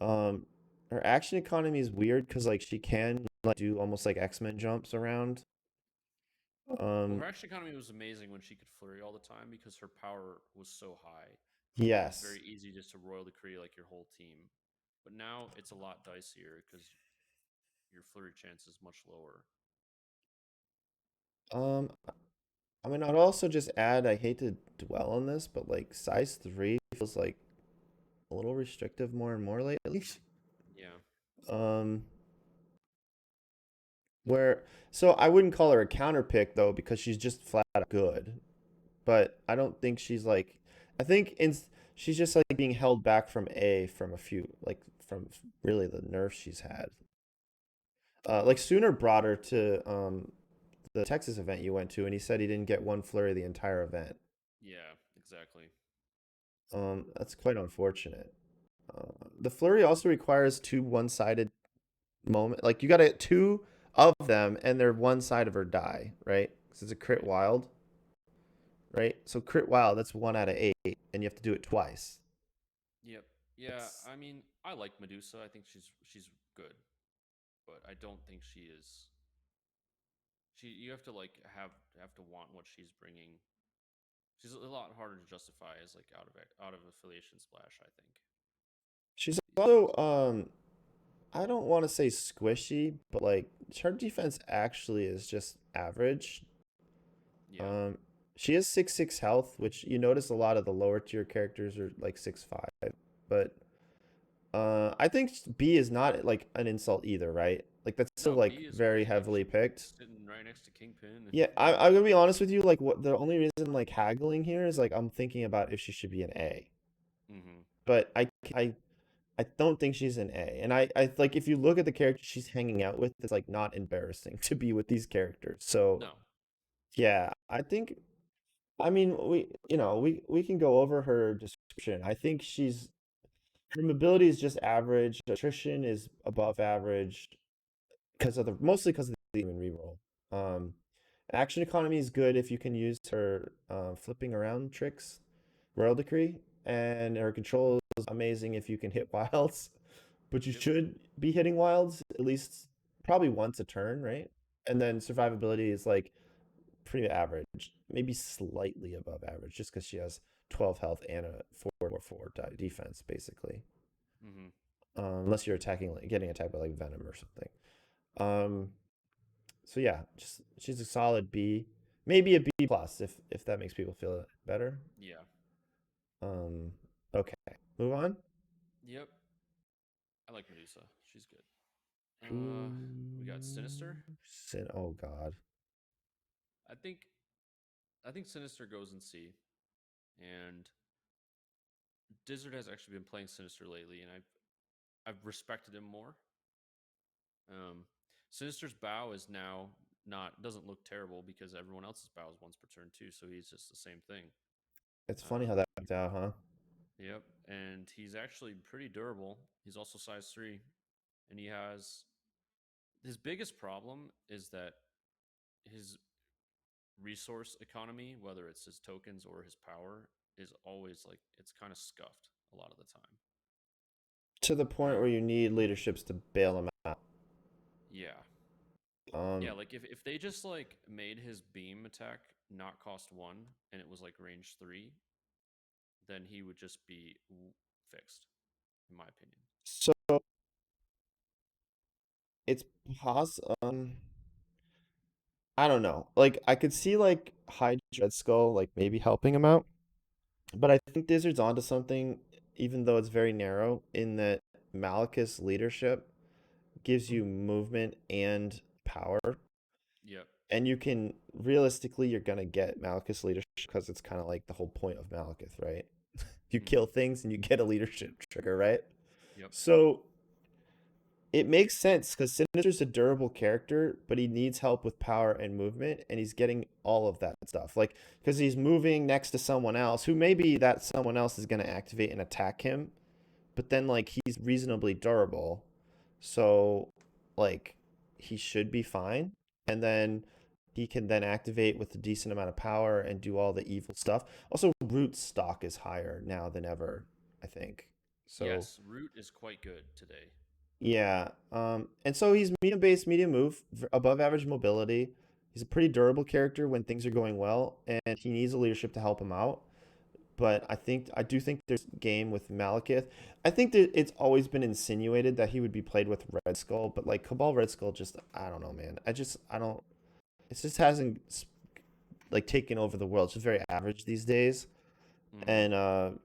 Um her action economy is weird because like she can like do almost like X-Men jumps around. Well, Um her action economy was amazing when she could flurry all the time because her power was so high. It was yes. very easy just to royal decree like your whole team. But now it's a lot dicier because your flurry chance is much lower. Um I mean I'd also just add I hate to dwell on this, but like size 3 feels like a little restrictive more and more lately. Yeah. Um Where so I wouldn't call her a counter pick though because she's just flat out good. But I don't think she's like I think in she's just like being held back from A from a few like from really the nerfs she's had. Like Sooner brought her to the Texas event you went to and he said he didn't get one flurry the entire event. Yeah, exactly. That's quite unfortunate. The flurry also requires two one-sided moment. Like you got to two of them and they're one side of her die, right? Because it's a crit Right. wild. Right? So crit wild, that's 1 out of 8, and you have to do it twice. Yep. Yeah, That's I mean, I like Medusa. I think she's good, but I don't think she is. She you have to like have to want what she's bringing. She's a lot harder to justify as like out of affiliation splash. I think she's these also days. I don't want to say squishy, but like her defense actually is just average. Yeah. Um she has 6-6 health, which you notice a lot of the lower tier characters are like 6-5. But I think B is not like an insult either, right? Like that's still No, like B is very great. heavily She's picked. sitting right next to Kingpin, and Yeah, I'm gonna be honest with you. Like, what the only reason I'm like haggling here is like I'm thinking about if she should be an A, hmm but I don't think she's an A. And I like if you look at the characters she's hanging out with, it's like not embarrassing to be with these characters. So no, yeah, I think I mean we can go over her description. I think her mobility is just average. Attrition is above average because of the mostly because of the demon reroll. Um, action economy is good if you can use her flipping around tricks, Royal Decree, and her control is amazing if you can hit wilds. But you yep, should be hitting wilds at least probably once a turn, right? And then survivability is like pretty average, maybe slightly above average, just because she has 12 health and a 4/4 defense, basically. hmm Unless you're attacking, like getting attacked by like Venom or something. Um, so yeah, just she's a solid B, maybe a B plus if that makes people feel better. yeah, Um, okay, move on. yep. I like Medusa. She's good. We got True. Sinister. Oh God. I think I think Sinister goes in C, and Dizzard has actually been playing Sinister lately, and I've respected him more. Um, Sinister's bow is now not doesn't look terrible because everyone else's bow is once per turn too, so he's just the same thing. It's funny how Um, that worked out, huh? yep, and he's actually pretty durable. He's also size 3, and he has his biggest problem is that his resource economy, whether it's his tokens or his power, is always like it's kind of scuffed a lot of the time. To the point where Um, you need leaderships to bail them out. yeah, yeah. Um, Like if they just like made his beam attack not cost 1 and it was like range 3, then he would just be fixed, in my opinion. so it's pos. I don't know. Like I could see like Hydra Red Skull like maybe helping him out, but I think Dizzard's onto something, even though it's very narrow, in that Malekith's leadership gives you movement and power, Yep. and you can realistically you're gonna get Malekith's leadership because it's kind of like the whole point of Malekith, right? You Hmm. kill things and you get a leadership trigger, right? Yep. So it makes sense because Sinister's a durable character, but he needs help with power and movement, and he's getting all of that stuff. Like, because he's moving next to someone else who maybe that someone else is going to activate and attack him, but then, like, he's reasonably durable. So, like, he should be fine. And then he can then activate with a decent amount of power and do all the evil stuff. Also, Root's stock is higher now than ever, I think. So, Yes, Root is quite good today. yeah. And so he's medium base, medium move, above average mobility. He's a pretty durable character when things are going well, and he needs a leadership to help him out. But I do think there's game with Malekith. I think that it's always been insinuated that he would be played with Red Skull, but like Cabal Red Skull, just I don't know, man. I don't. It just hasn't like taken over the world. It's just very average these days, Hmm. and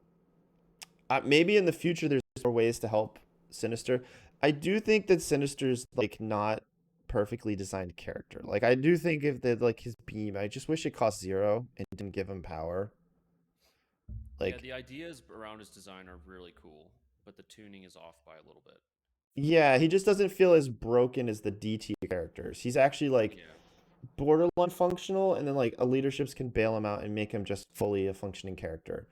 maybe in the future there's more ways to help Sinister. I do think that Sinister's like not perfectly designed character. Like I do think if they like his beam, I just wish it cost zero and didn't give him power. Yeah, Like the ideas around his design are really cool, but the tuning is off by a little bit. yeah, he just doesn't feel as broken as the DT characters. He's actually like Yeah. borderline functional, and then like a leaderships can bail him out and make him just fully a functioning character.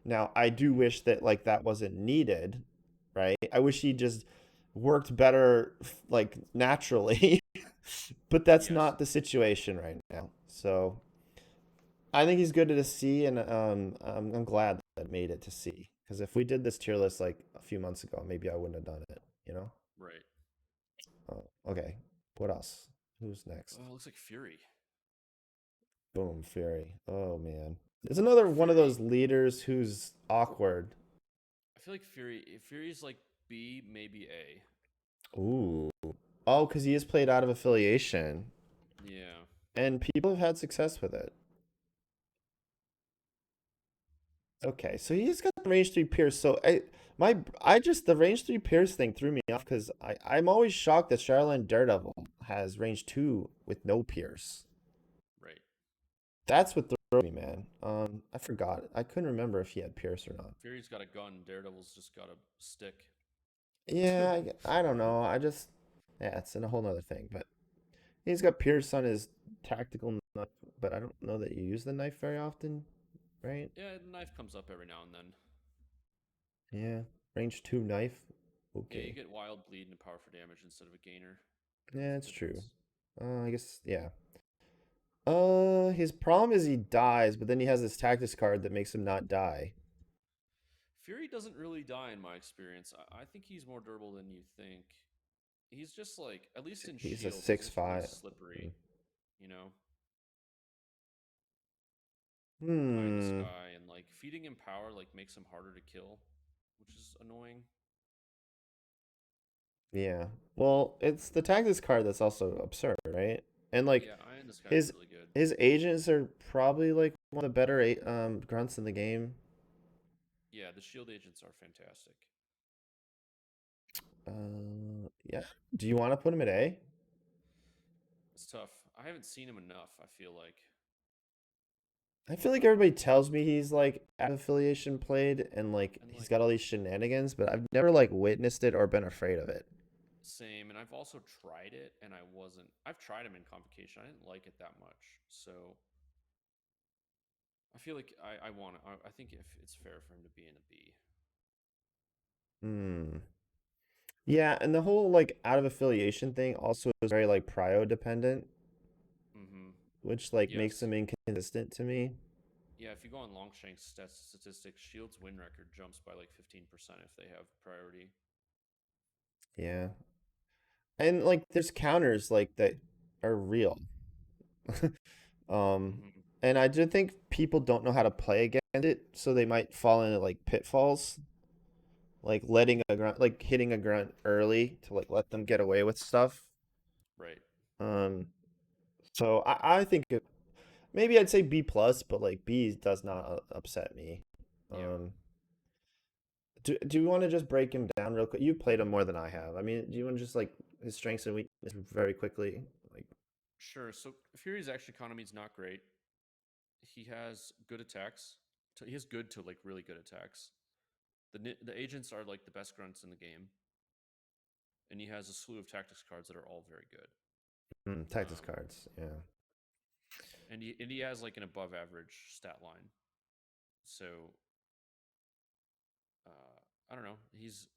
Now, I do wish that like that wasn't needed, right? I wish he just worked better like naturally, but that's Yes. not the situation right now. So I think he's good to see, and I'm glad that it made it to see. Because if we did this tier list like a few months ago, maybe I wouldn't have done it. You know? Right. Oh, okay. What else? Who's next? Oh, it looks like Fury. Boom, Fury. Oh man, there's another one of Fury. those leaders who's awkward. I feel like Fury's like B, maybe A. Ooh. Oh, because he is played out of affiliation, Yeah. and people have had success with it. Okay, so he's got the range three pierce. So I just the range three pierce thing threw me off because I'm always shocked that Shadowland Daredevil has range two with no pierce. Right. That's what threw me, man. I forgot. I couldn't remember if he had pierce or not. Fury's got a gun. Daredevil's just got a stick. Yeah, I don't know. Yeah, it's a whole nother thing. But he's got pierce on his tactical knife, but I don't know that you use the knife very often, right? Yeah, the knife comes up every now and then. Yeah, range two knife. Yeah, you Okay. get wild bleed and power for damage instead of a gainer. Yeah, That's a it's true. difference. I guess yeah. His problem is he dies, but then he has this tactics card that makes him not die. Fury doesn't really die in my experience. I think he's more durable than you think. He's just like, at least in He's a shield, he's six just really five. slippery, you know? Pie in the Hmm. sky, and like feeding him power like makes him harder to kill, which is annoying. Yeah. Well, it's the tactics card that's also absurd, right? And like Yeah, Eye in the Sky is his really good. his agents are probably like one of the better grunts in the game. Yeah, the shield agents are fantastic. Yeah. Do you want to put him at A? It's tough. I haven't seen him enough, I feel like. I feel like everybody tells me he's like affiliation played and like And he's like, got all these shenanigans, but I've never like witnessed it or been afraid of it. same. And I've also tried it, and I wasn't. I've tried him in Convocation. I didn't like it that much. So I feel like I want to. I think if it's fair for him to be in a B. Hmm. Yeah, and the whole like out of affiliation thing also is very like prio dependent, Mm-hmm. which like makes Yes. him inconsistent to me. Yeah, if you go on Longshank statistics, Shield's win record jumps by like 15% if they have priority. Yeah. And like there's counters like that are real. um Mm-hmm. and I do think people don't know how to play against it, so they might fall into like pitfalls, like letting a grunt like hitting a grunt early to like let them get away with stuff. Right. Um So I think maybe I'd say B plus, but like B does not upset me. Yeah, Um, do you want to just break him down real quick? You played him more than I have. I mean, do you want to just like his strengths and weaknesses very quickly? Like, sure. So Fury's action economy is not great. He has good attacks. He has good to like really good attacks. The agents are like the best grunts in the game, and he has a slew of tactics cards that are all very good. Tactics Um, cards. Yeah, and he has like an above average stat line. So I don't know. He's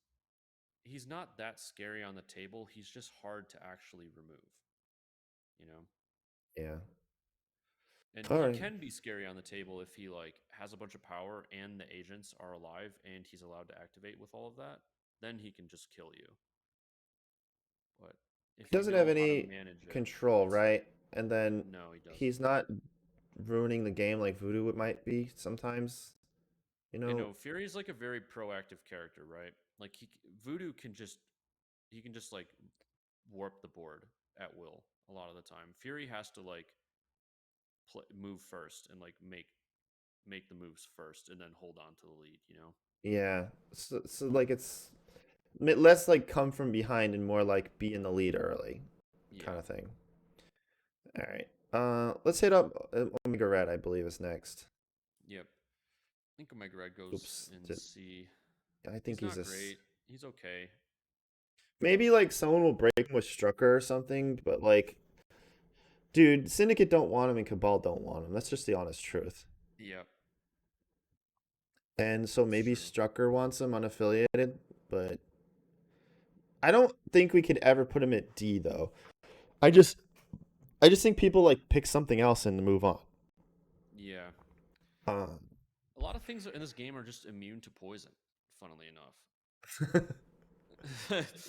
not that scary on the table. He's just hard to actually remove. You know, yeah. and All he right. can be scary on the table if he like has a bunch of power and the agents are alive and he's allowed to activate with all of that. Then he can just kill you. But He if you doesn't have know how to any manage it, control, it's right? And then no, he doesn't. he's not ruining the game like Voodoo might be sometimes. You You know? know, Fury is like a very proactive character, right? Like Voodoo can just he can just like warp the board at will a lot of the time. Fury has to like move first and like make the moves first and then hold on to the lead. You know? Yeah. So like it's less like come from behind and more like be in the lead early kind Yeah. of thing. All right. Let's hit up Omega Red, I believe is next. Yep. I think Omega Red goes Oops. in C. I think He's he's not a great. He's okay. maybe like someone will break him with Strucker or something, but like dude, Syndicate don't want him and Cabal don't want him. That's just the honest truth. Yep. And so It's maybe true. Strucker wants him unaffiliated, but I don't think we could ever put him at D though. I just I just think people like pick something else and move on. Yeah. Um, A lot of things in this game are just immune to poison, funnily enough.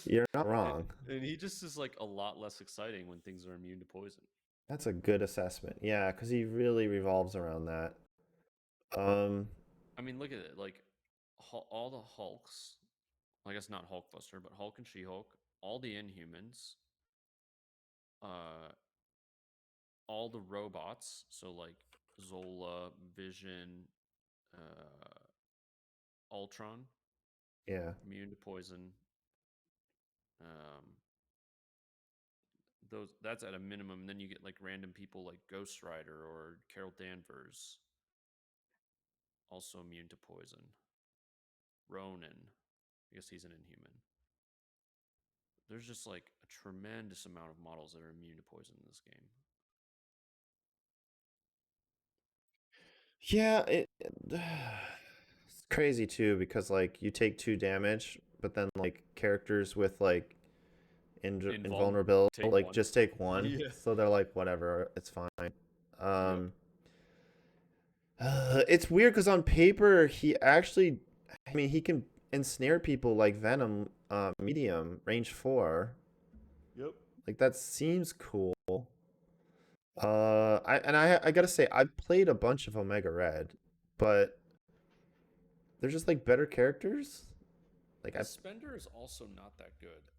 you're not and, wrong. and he just is like a lot less exciting when things are immune to poison. That's a good assessment. Yeah, because he really revolves around that. Um, I mean, look at it. Like all the Hulks, I guess not Hulkbuster, but Hulk and She-Hulk, all the Inhumans, uh, all the robots. So like Zola, Vision, uh, Ultron, yeah. immune to poison. Um, that's at a minimum. And then you get like random people like Ghost Rider or Carol Danvers, also immune to poison. Ronin, I guess he's an Inhuman. There's just like a tremendous amount of models that are immune to poison in this game. Yeah, it's crazy too because like you take 2 damage, but then like characters with like invulnerability Take like one. just take one, Yeah. so they're like whatever, it's fine. Yep. Um, it's weird because on paper he actually, I mean, he can ensnare people like Venom, medium range 4. Yep. Like that seems cool. I gotta say I've played a bunch of Omega Red, but they're just like better characters. Like I His spender is also not that good.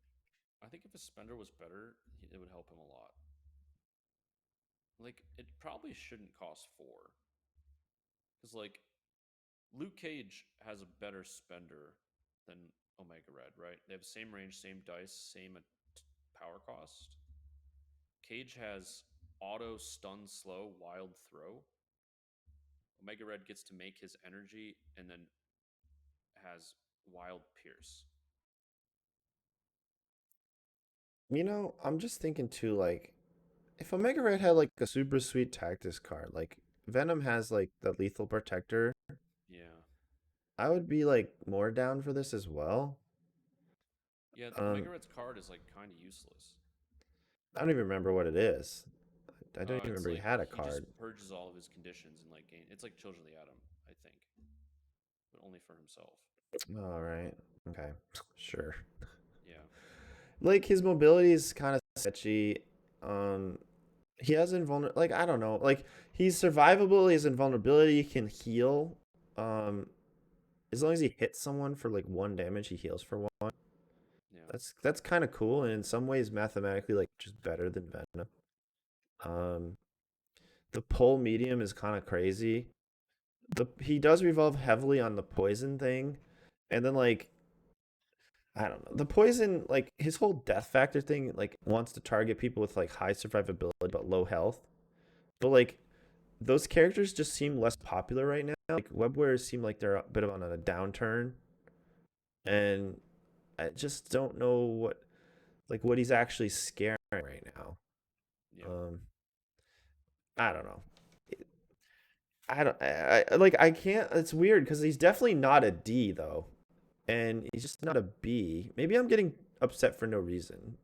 I think if his spender was better, it would help him a lot. Like it probably shouldn't cost 4 because like Luke Cage has a better spender than Omega Red, right? They have the same range, same dice, same power cost. Cage has auto stun slow wild throw. Omega Red gets to make his energy and then has wild pierce. I'm just thinking too, like if Omega Red had like a super sweet tactics card, like Venom has like the lethal protector, Yeah. I would be like more down for this as well. Yeah, Um, Omega Red's card is like kind of useless. I don't even remember what it is. I don't even It's remember he like had a he just card. purges all of his conditions and like gain. It's like Children of the Atom, I think, but only for himself. All right. Okay. Sure. Yeah. Like his mobility is kind of sketchy. Um, he has invulnerable. Like I don't know. Like he's survivable. He has invulnerability. He can heal. Um, as long as he hits someone for like 1 damage, he heals for one. Yeah. That's kind of cool, and in some ways, mathematically, like just better than Venom. Um, the pole medium is kind of crazy. He does revolve heavily on the poison thing, and then like I don't know the poison like his whole death factor thing like wants to target people with like high survivability but low health. But like those characters just seem less popular right now. Like web wearers seem like they're a bit of on a downturn, and I just don't know what he's actually scaring right now. Yeah. Um, I don't know. I don't. Like I can't. It's weird because he's definitely not a D though, and he's just not a B. Maybe I'm getting upset for no reason.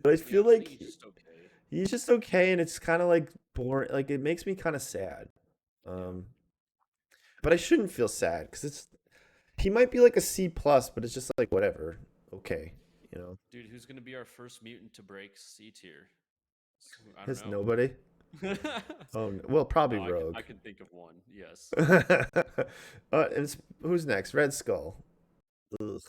But I Yeah, feel I think like he's just okay. he's just okay, and it's kind of like boring. Like it makes me kind of sad. Yeah. Um, but I shouldn't feel sad because it's he might be like a C plus, but it's just like whatever. Okay, you know, Dude, who's gonna be our first mutant to break C tier? I don't there's know. nobody. Oh, well, probably Oh, Rogue. I can think of one. Yes. Who's next? Red Skull. Ugh.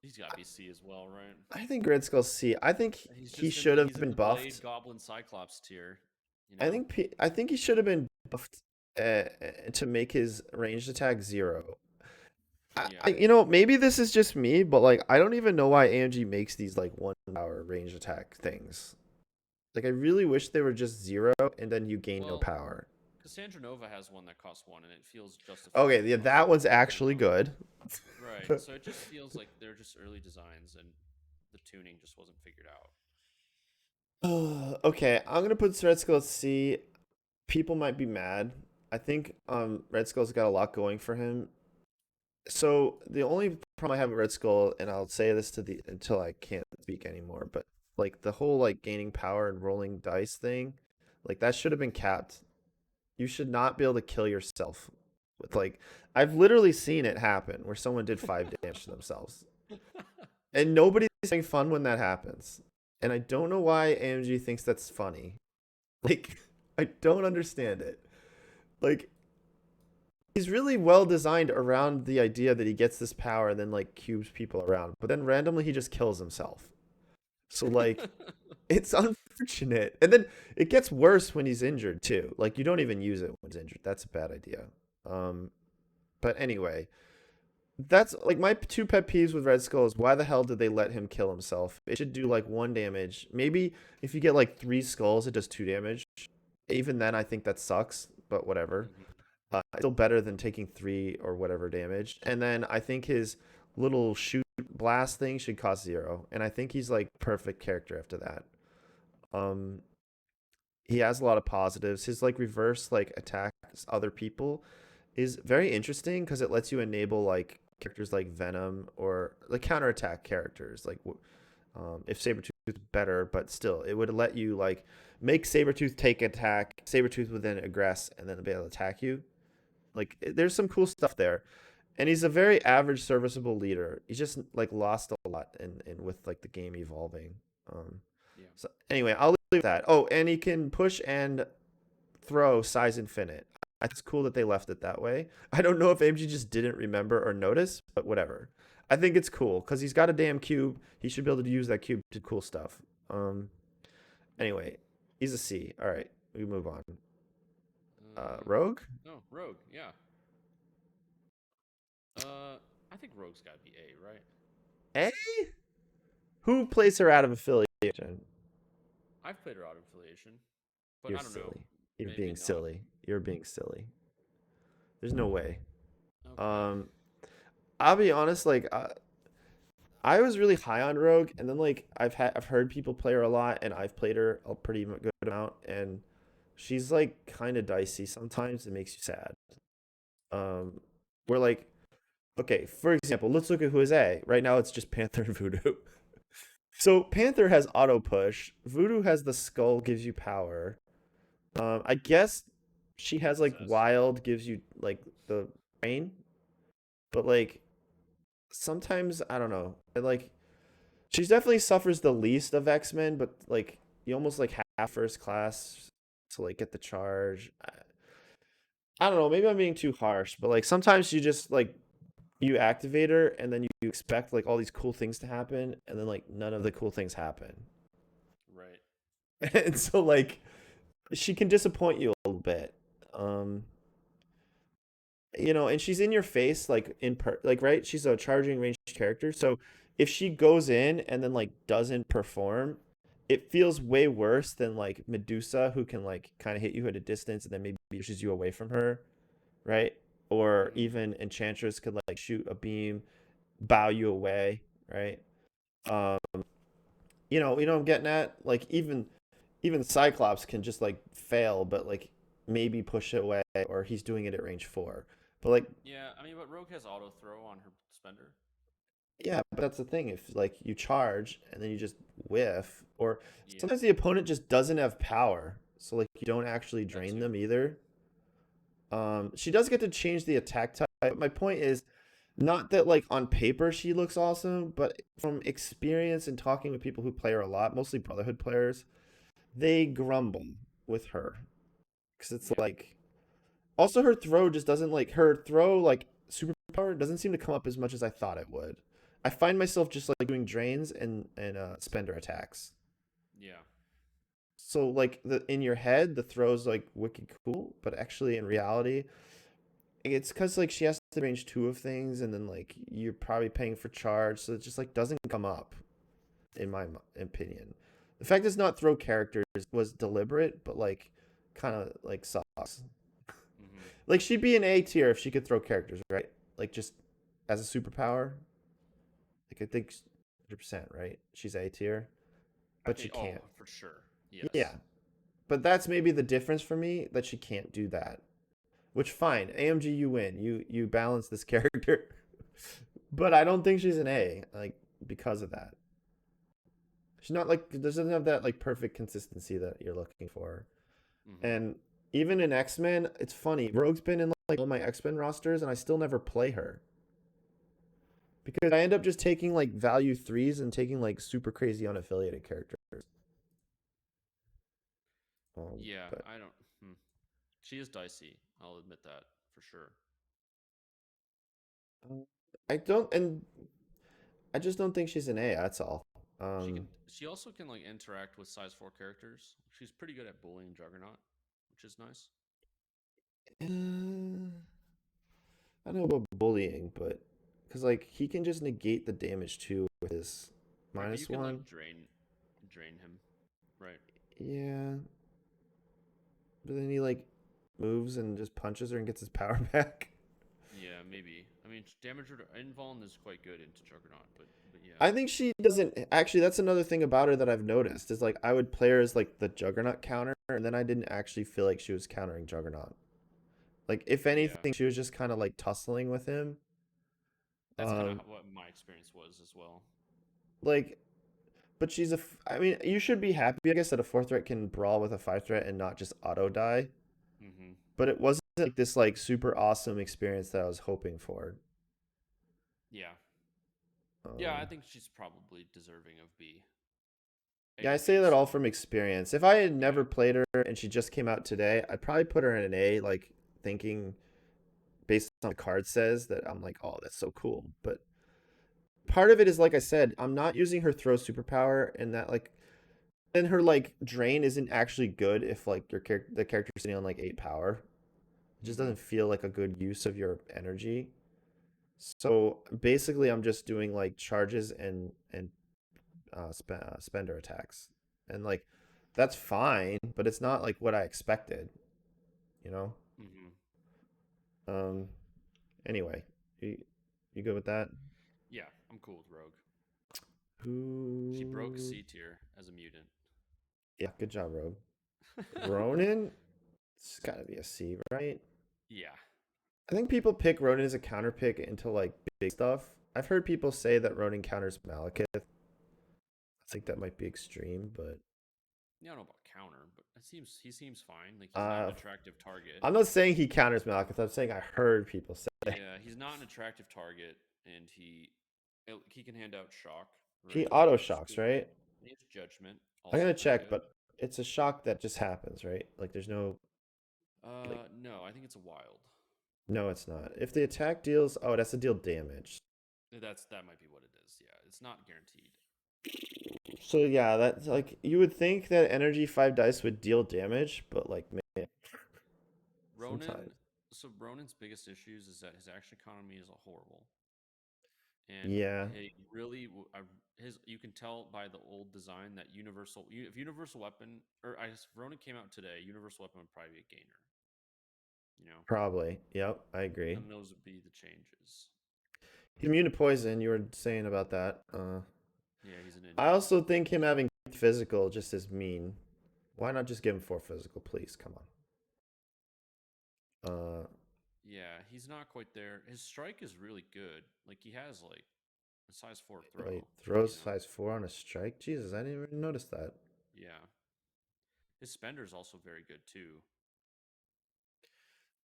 He's got to be C as well, right? I think Red Skull C. I think he should have He's in been the Blade buffed. Goblin Cyclops tier. You know. I think he should have been buffed to make his ranged attack 0. Yeah. Maybe this is just me, but like I don't even know why AMG makes these like 1 hour range attack things. Like I really wish they were just 0 and then you gain no Well, power. Cassandra Nova has one that costs 1, and it feels justified Okay, to yeah, cost that 1. one's actually good. Right. So it just feels like they're just early designs, and the tuning just wasn't figured out. Okay, I'm gonna put Red Skull at C. People might be mad. I think Red Skull's got a lot going for him. So the only problem I have with Red Skull, and I'll say this to the until I can't speak anymore, but like the whole like gaining power and rolling dice thing, like that should have been capped. You should not be able to kill yourself with like I've literally seen it happen where someone did 5 damage to themselves. And nobody's having fun when that happens. And I don't know why AMG thinks that's funny. Like I don't understand it. Like he's really well designed around the idea that he gets this power and then like cubes people around, but then randomly he just kills himself. So like it's unfortunate. And then it gets worse when he's injured too. Like you don't even use it when he's injured. That's a bad idea. Um but anyway, that's like my two pet peeves with Red Skull is why the hell did they let him kill himself? It should do like 1 damage. Maybe if you get like 3 skulls, it does 2 damage. Even then, I think that sucks, but whatever. Hmm. Still better than taking 3 or whatever damage. And then I think his little shoot blast thing should cost 0. And I think he's like perfect character after that. Um, he has a lot of positives. His like reverse like attacks other people is very interesting because it lets you enable like characters like Venom or like counterattack characters. Like if Sabretooth is better, but still, it would let you like make Sabretooth take attack, Sabretooth would then aggress and then be able to attack you. Like there's some cool stuff there. And he's a very average serviceable leader. He's just like lost a lot in with like the game evolving. Um Yeah. so anyway, I'll leave that. Oh, and he can push and throw size infinite. It's cool that they left it that way. I don't know if AMG just didn't remember or notice, but whatever. I think it's cool because he's got a damn cube. He should be able to use that cube to do cool stuff. Anyway, he's a C. All right, we move on. Uh, Rogue? no, Rogue. Yeah. I think Rogue's got to be A, right? A? Who plays her out of affiliation? I've played her out of affiliation, but You're I don't know. silly. You're Maybe being not. silly. You're being silly. There's no way. Okay. Um, I'll be honest. I was really high on Rogue, and then like I've heard people play her a lot, and I've played her a pretty good amount, and she's like kind of dicey sometimes. It makes you sad. Um, we're like, okay, for example, let's look at who is A. Right now, it's just Panther and Voodoo. So Panther has auto push. Voodoo has the skull gives you power. I guess she has like Possess. wild gives you like the rain, but like sometimes I don't know. Like she's definitely suffers the least of X-Men, but like you almost like have first class to like get the charge. I don't know, maybe I'm being too harsh, but like sometimes you just like you activate her and then you expect like all these cool things to happen and then like none of the cool things happen. Right. And so like she can disappoint you a little bit. Um, and she's in your face like like right, she's a charging ranged character. So if she goes in and then like doesn't perform, it feels way worse than like Medusa, who can like kind of hit you at a distance and then maybe pushes you away from her, right? Or Hmm. even Enchantress could like shoot a beam, bow you away, right? um I'm getting at, like, even Cyclops can just like fail, but like maybe push it away, or he's doing it at range 4. But like, Yeah, I mean, but Rogue has auto throw on her spender. yeah, but that's the thing. If like you charge and then you just whiff, or Yeah, sometimes the opponent just doesn't have power, so like you don't actually that drain too. them either. She does get to change the attack type. But my point is not that like on paper she looks awesome, but from experience and talking with people who play her a lot, mostly Brotherhood players, they grumble with her because it's Yeah. like, also her throw like superpower doesn't seem to come up as much as I thought it would. I find myself just like doing drains and spender attacks. Yeah. So like the in your head the throw's like wicked cool, but actually in reality it's because like she has to range 2 of things, and then like you're probably paying for charge, so it just like doesn't come up in my opinion. The fact it's not throw characters was deliberate, but like kind of like sucks. Hmm. Like she'd be an A tier if she could throw characters, right? Like just as a superpower. Like I think 100%, right? She's A tier, I but she think. Oh, can't. for sure. Yeah, Yes. but that's maybe the difference for me, that she can't do that. Which fine, AMG, you win. You balance this character, but I don't think she's an A, like, because of that. She's not like, doesn't have that like perfect consistency that you're looking for. Hmm. And even in X-Men, it's funny. Rogue's been in like all my X-Men rosters, and I still never play her because I end up just taking like value threes and taking like super crazy unaffiliated characters. Yeah, But I don't. Hmm. She is dicey. I'll admit that for sure. I don't, and I just don't think she's an A. That's all. She Um, can. She also can like interact with size 4 characters. She's pretty good at bullying Juggernaut, which is nice. uh, I don't know about bullying, but because like he can just negate the damage too with his Right, but you can -1. like drain him. Right. Yeah, but then he like moves and just punches her and gets his power back. Yeah, maybe. I mean, damage invuln is quite good into Juggernaut, but yeah. I think she doesn't actually. That's another thing about her that I've noticed is like I would play her as like the Juggernaut counter, and then I didn't actually feel like she was countering Juggernaut. Like if Yeah. anything, she was just kind of like tussling with him. That's kind of Um, what my experience was as well. like, but I mean, you should be happy, I guess, that a 4 threat can brawl with a 5 threat and not just auto die. Hmm. But it wasn't like this like super awesome experience that I was hoping for. Yeah. Yeah, I Um, think she's probably deserving of B. A yeah, I or say B that all still. from experience. If I had Yeah. never played her and she just came out today, I'd probably put her in an A, like thinking based on the card says that I'm like, oh, that's so cool. But part of it is like I said, I'm not using her throw superpower, and that like then her like drain isn't actually good if like the character's sitting on like 8 power. It just Hmm. doesn't feel like a good use of your energy. So basically, I'm just doing like charges and spender attacks, and like that's fine, but it's not like what I expected, you know. Hmm. Um. Anyway, you you good with that? Yeah, I'm cool with Rogue. She broke Who? C tier as a mutant. Yeah, good job, Rogue. Ronin, it's got to be a C, right? Yeah. I think people pick Ronin as a counter pick into like big stuff. I've heard people say that Ronin counters Malekith. I think that might be extreme, but Yeah, I don't know about counter, but he seems fine. Like he's not an uh, attractive target. I'm not saying he counters Malekith. I'm saying I heard people say Yeah, he's not an attractive target, and he can hand out shock, he right? auto Which is shocks, good. right? He has judgment, I'm also gonna pretty check, good. but it's a shock that just happens, right? Like there's no like, No, I think it's a wild. no, it's not. If the attack deals, oh, it has to deal damage. That might be what it is. Yeah, it's not guaranteed. So yeah, that's like you would think that energy 5 dice would deal damage, but like man, Ronin. sometimes. So Ronin's biggest issues is that his action economy is horrible, and Yeah, he really his you can tell by the old design that if Universal Weapon, or I guess if Ronin came out today, Universal Weapon would probably be a gainer. You know, probably. Yep, I agree. and those would be the changes. Immune to poison, you were saying about that. Yeah, he's a I ninja. also think him having physical just is mean. Why not just give him 4 physical, please? Come on. Yeah, he's not quite there. His strike is really good. Like he has like a size 4 Wait, throw, you throws know. size 4 on a strike? Jesus, I didn't even notice that. Yeah. His spender is also very good too.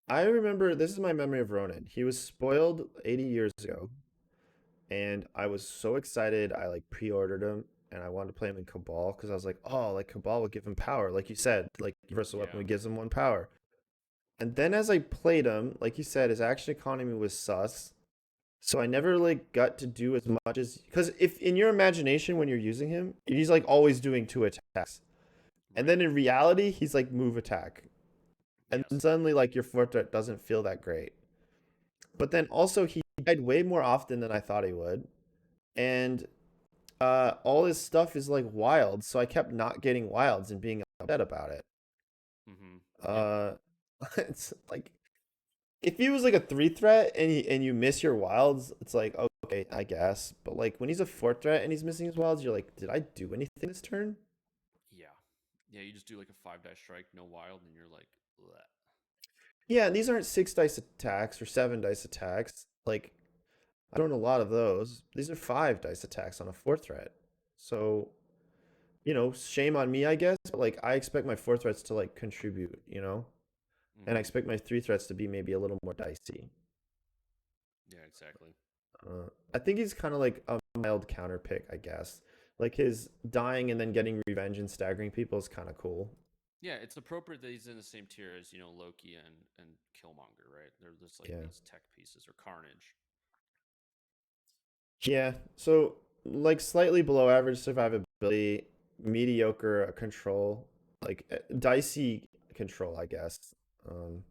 I remember this is my memory of Ronin. He was spoiled 80 years ago, and I was so excited. I like pre-ordered him, and I wanted to play him in Cabal because I was like, oh, like Cabal would give him power, like you said, like Universal Weapon Yeah. would gives him 1 power. And then as I played him, like you said, his action economy was sus. So I never like got to do as much as because if in your imagination when you're using him, he's like always doing 2 attacks. And Right. then in reality, he's like move attack. And then Yes. suddenly like your fourth threat doesn't feel that great. But then also he died way more often than I thought he would. And all his stuff is like wild, so I kept not getting wilds and being upset about it. Mm-hmm. Yep. Uh it's like if he was like a 3 threat and you miss your wilds, it's like okay, I guess. But like when he's a 4 threat and he's missing his wilds, you're like, did I do anything this turn? Yeah. Yeah, you just do like a 5 die strike, no wild, and you're like, bleh. Yeah, and these aren't 6 dice attacks or 7 dice attacks. Like I don't a lot of those. These are 5 dice attacks on a 4 threat. So shame on me, I guess. But like I expect my 4 threats to like contribute, and I Mm-hmm. expect my 3 threats to be maybe a little more dicey. Yeah, exactly. I think he's kind of like a mild counter pick, I guess. Like his dying and then getting revenge and staggering people is kind of cool. Yeah, it's appropriate that he's in the same tier as, Loki and Killmonger, right? They're just like Yeah. these tech pieces or Carnage. Yeah. So like slightly below average survivability, mediocre control, like dicey control, I guess. Um,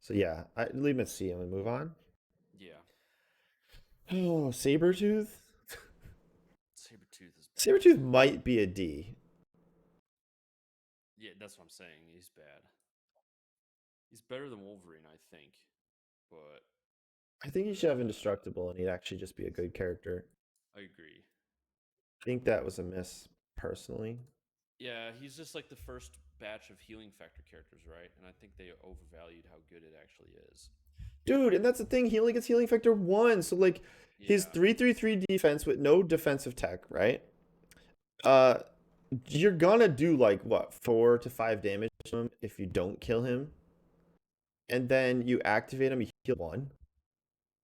so yeah, I leave him at C and move on. Yeah. Oh, Sabretooth. Sabretooth is bad. Sabretooth might be a D. Yeah, that's what I'm saying. He's bad. He's better than Wolverine, I think. But I think he should have indestructible and he'd actually just be a good character. I agree. I think that was a miss personally. Yeah, he's just like the first batch of healing factor characters, right? And I think they overvalued how good it actually is. Dude, and that's the thing. He only gets healing factor 1. So like his Yeah. 3/3/3 defense with no defensive tech, right? Uh you're gonna do like what, 4 to 5 damage to him if you don't kill him. And then you activate him, you heal 1.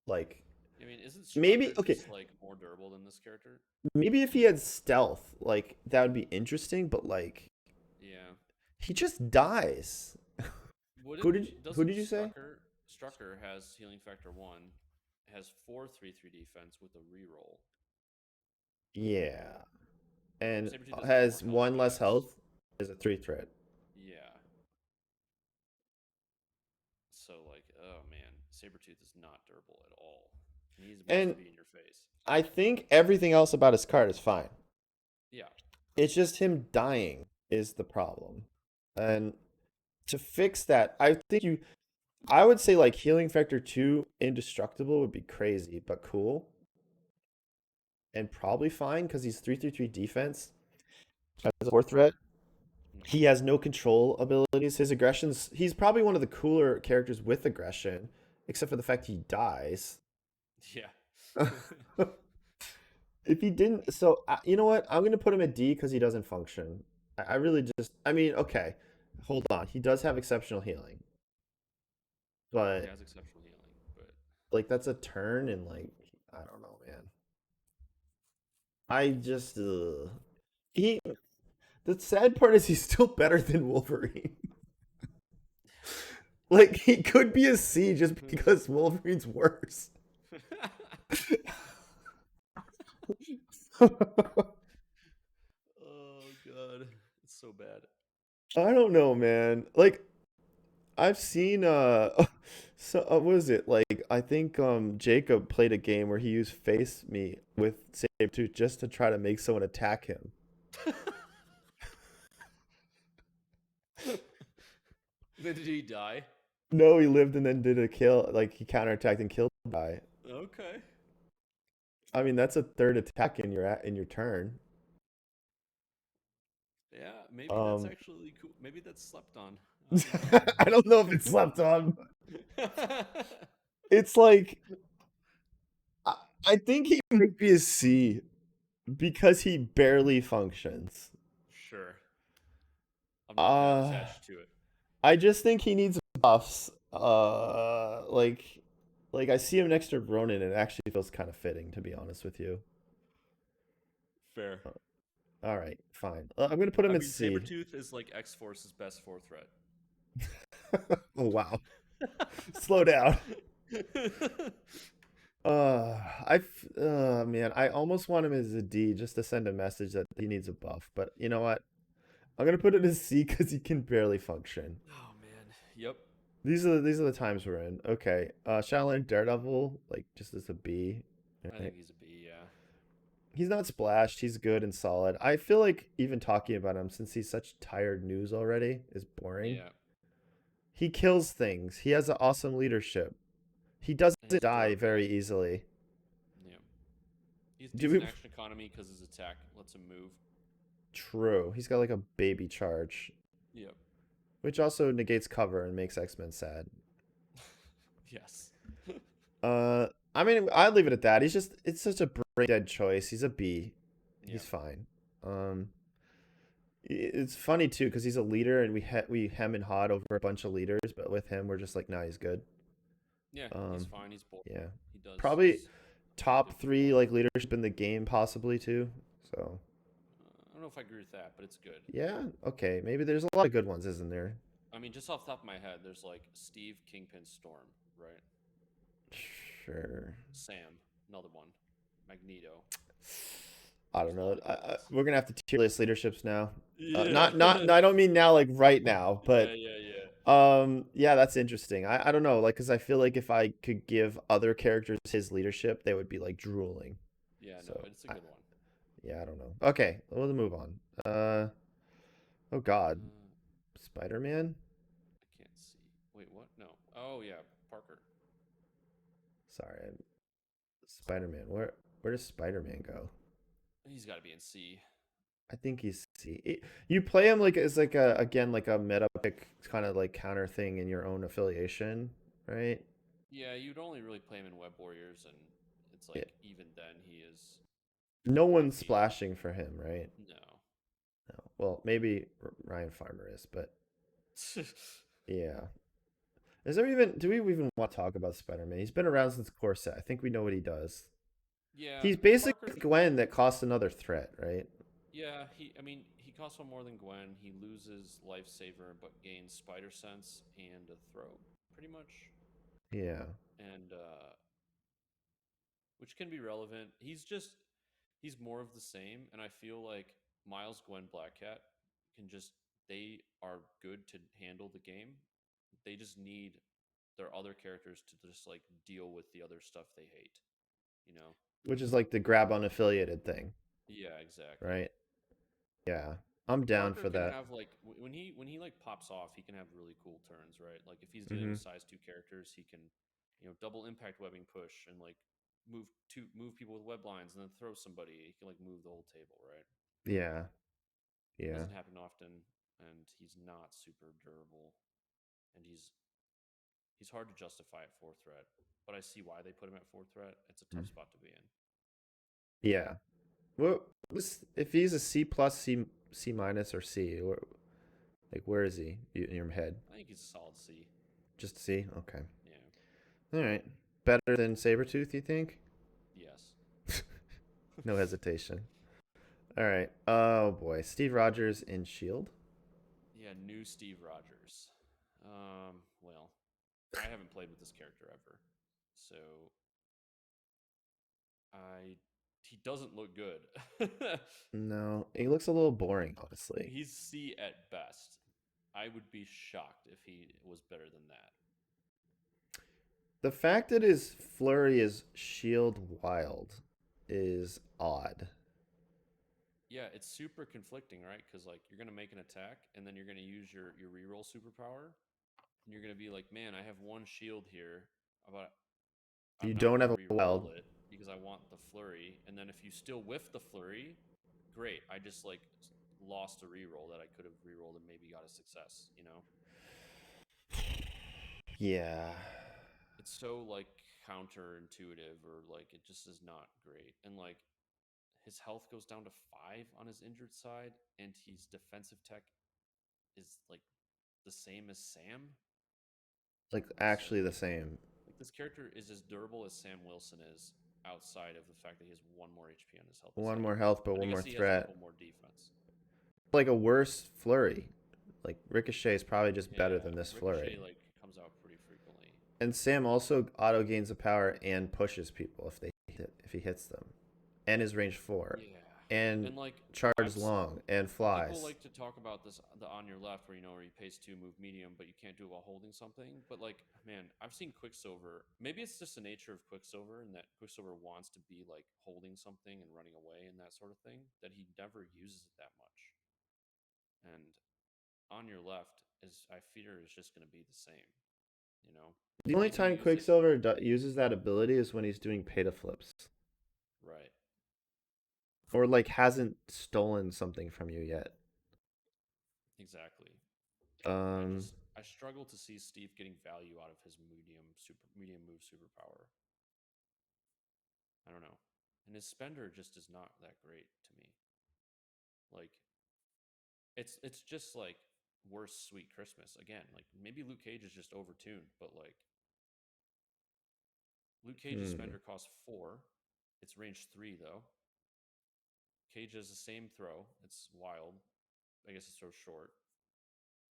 Like I mean, isn't maybe Strucker okay, just like more durable than this character? maybe if he had stealth, like that would be interesting, but like Yeah. he just dies. Wouldn't Who did you say? Strucker has healing factor 1, has 4/3/3 defense with a reroll. Yeah. And Sabretooth has more has health 1 less stacks. health as a 3 threat. Yeah. So like, oh man, Sabretooth is not durable at all. And he wants to And be in your face. I think everything else about his card is fine. Yeah. It's just him dying is the problem. And to fix that, I would say like healing factor 2 indestructible would be crazy, but cool. And probably fine because he's 3/3/3 defense as a 4 threat. He Hmm. has no control abilities. His aggressions, he's probably one of the cooler characters with aggression, except for the fact he dies. Yeah. If he didn't, so you know what? I'm gonna put him at D because he doesn't function. I really just, I mean, okay, hold on. He does have exceptional healing, He but has exceptional healing, but like that's a turn and like I don't know, man. I just he. The sad part is he's still better than Wolverine. Like he could be a C just because Wolverine's worse. so bad. I don't know, man. Like I've seen so what is it? Like I think Jacob played a game where he used face me with Sabretooth just to try to make someone attack him. Then did he die? No, he lived and then did a kill, like he counterattacked and killed the guy. Okay. I mean, that's a third attack in your turn. Yeah, maybe that's Um actually cool. Maybe that's slept on. I don't know. I don't know if it's slept on. It's like I, I think he might be a C because he barely functions. Sure. I'm not that Uh attached to it. I just think he needs buffs. Like I see him next to Ronin, and it actually feels kind of fitting, to be honest with you. Fair. All right, fine. I'm gonna put I him at mean, C. Sabretooth is like X Force's best four threat. Oh wow, slow down. Man, I almost want him as a D just to send a message that he needs a buff. But you know what? I'm gonna put it as C because he can barely function. Oh man. Yep. These are the times we're in. Okay, Shadowland Daredevil, like just as a B. I Right? think he's a B, yeah. He's not splashed. He's good and solid. I feel like even talking about him, since he's such tired news already, is boring. Yeah. He kills things. He has an awesome leadership. He doesn't And he's die durable. very easily. Yeah. He's Do decent we? action economy because his attack lets him move. True. He's got like a baby charge, Yep. which also negates cover and makes X-Men sad. Yes. I mean, I'd leave it at that. It's such a brain dead choice. He's a B. Yeah. He's fine. Um, it's funny too because he's a leader and we hem and hawed over a bunch of leaders, but with him we're just like, nah, he's good. Yeah, he's Um, fine. He's bored. yeah, He does. probably He's top effective for three one like hit. leadership in the game possibly too. So I don't know if I agree with that, but it's good. yeah, okay, maybe there's a lot of good ones, isn't there? I mean, just off the top of my head, there's like Steve, Kingpin, Storm, right? Sure. Sam, another one. Magneto. I There's don't a lot know. of good ones. We're gonna have to tier list leaderships now. Yeah. Not. I don't mean now, like right now, Yeah, but yeah, yeah. yeah, that's interesting. I don't know, like, because I feel like if I could give other characters his leadership, they would be like drooling. Yeah, no, So it's a good one. yeah, I don't know. Okay, we'll move on. Oh God, Uh, Spider Man. I can't see. Wait, what? No. Oh, yeah, Parker. Sorry, Spider Man. Where does Spider Man go? He's got to be in C. I think he's C. You play him like as like a again like a meta pick kind of like counter thing in your own affiliation, right? Yeah, you'd only really play him in Web Warriors, and it's Yeah. like even then he is No one's OP. splashing for him, right? No. No. Well, maybe Ryan Farmer is, but yeah. Is there even? Do we even want to talk about Spider Man? He's been around since Corset. I think we know what he does. Yeah, He's basically Parker. Gwen that costs another threat, right? Yeah, I mean, he costs one more than Gwen. He loses Lifesaver, but gains Spider Sense and a throw, pretty much. Yeah. And which can be relevant. He's more of the same, and I feel like Miles, Gwen, Black Cat can just they are good to handle the game. They just need their other characters to just like deal with the other stuff they hate. You know? Which is like the grab unaffiliated thing, Yeah, exactly. right? Yeah. I'm down Parker for can that. have like when he like pops off, he can have really cool turns, right? Like if he's dealing Hmm. with size 2 characters, he can, double impact webbing push and like move people with web lines and then throw somebody. He can like move the whole table, right? Yeah. Yeah. Doesn't happen often, and he's not super durable, and he's hard to justify at fourth threat. But I see why they put him at fourth threat. It's a tough Mm. spot to be in. Yeah. Well, if he's a C plus, C minus, or C, like where is he in your head? I think he's a solid C. Just C. Okay. Yeah. All right. Better than Sabretooth, you think? Yes. No hesitation. All right. Oh boy, Steve Rogers in Shield. Yeah, new Steve Rogers. Well, I haven't played with this character ever, so I he doesn't look good. No, he looks a little boring, honestly. He's C at best. I would be shocked if he was better than that. The fact that his flurry is shield wild is odd. Yeah, it's super conflicting, right? Because like you're gonna make an attack and then you're gonna use your reroll superpower, and you're gonna be like, man, I have one shield here, but You I'm not don't gonna have a re-roll wild. it because I want the flurry. And then if you still whiff the flurry, great. I just like lost a re-roll that I could have re-rolled and maybe got a success. You know, Yeah. it's so like counterintuitive, or like it just is not great. And like his health goes down to 5 on his injured side, and his defensive tech is like the same as Sam. Like So actually the same. like this character is as durable as Sam Wilson is, outside of the fact that he has one more HP on his health One stat. more health, but And I one guess more he has a threat. couple more defense. Like a worse flurry. Like Ricochet is probably just better Yeah, than this Ricochet flurry. like comes out pretty frequently. And Sam also auto gains the power and pushes people if he hits them, and is range 4, Yeah. and And like charges long and people flies. like to talk about this the on your left where where he pays 2 move medium but you can't do it while holding something, but like man, I've seen Quicksilver, maybe it's just the nature of Quicksilver and that Quicksilver wants to be like holding something and running away and that sort of thing, that he never uses it that much. And on your left is, I fear, is just going to be the same, you know. The only Maybe you time use it Quicksilver uses that ability is when he's doing pay to flips right. or like hasn't stolen something from you yet. Exactly. Um, I struggle to see Steve getting value out of his medium move superpower. I don't know. And his spender just is not that great to me. Like it's just like worse Sweet Christmas again. Like maybe Luke Cage is just overtuned, but like Luke Cage's hmm. spender costs 4. It's range 3 though. Cage has the same throw. It's wild. I guess it's so short.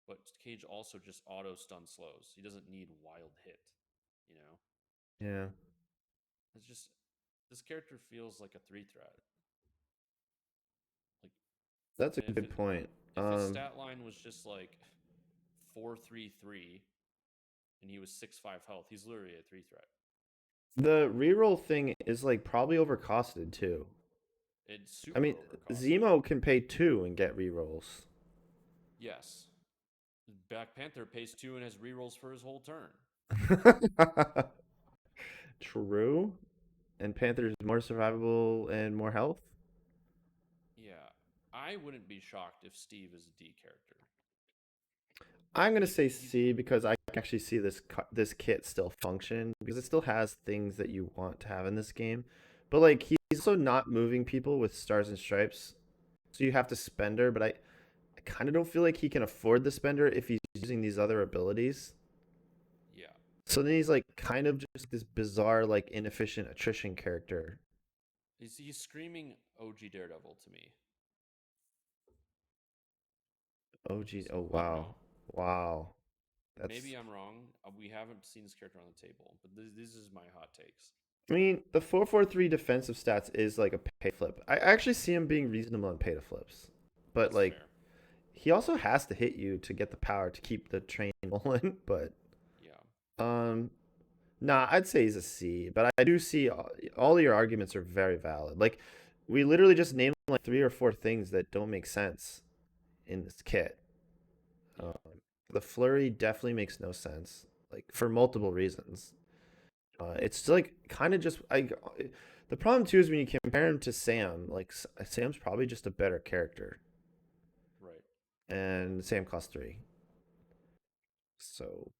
But Cage also just auto stun slows. He doesn't need wild hit, you know? Yeah, It's just this character feels like a 3 threat. Like, that's a and good point. if his stat line was just like 4-3-3 and he was 6-5 health, he's literally a 3 threat. The reroll thing is like probably overcosted too. It's I super mean, overcosted. Zemo can pay 2 and get rerolls. Yes. Black Panther pays 2 and has rerolls for his whole turn. True. And Panther's more survivable and more health. Yeah. I wouldn't be shocked if Steve is a D character. I'm gonna Like say he's C because I can actually see this kit still function because it still has things that you want to have in this game, but like he's also not moving people with stars and stripes, so you have to spender. But I kind of don't feel like he can afford the spender if he's using these other abilities. yeah. So then he's like kind of just this bizarre like inefficient attrition character. He's screaming OG Daredevil to me. Oh geez, So oh I don't wow, know. wow, Maybe that's. I'm wrong. We haven't seen this character on the table, but this is my hot takes. I mean, the 443 defensive stats is like a pay flip. I actually see him being reasonable on pay to flips, but That's like fair. he also has to hit you to get the power to keep the train rolling. But Yeah. um, nah, I'd say he's a C. But I do see all your arguments are very valid. Like we literally just named like 3 or 4 things that don't make sense in this kit. Um, Yeah. the flurry definitely makes no sense, like for multiple reasons. It's like kind of just I. The problem too is when you compare him to Sam. Like Sam's probably just a better character, Right. and Sam costs 3. So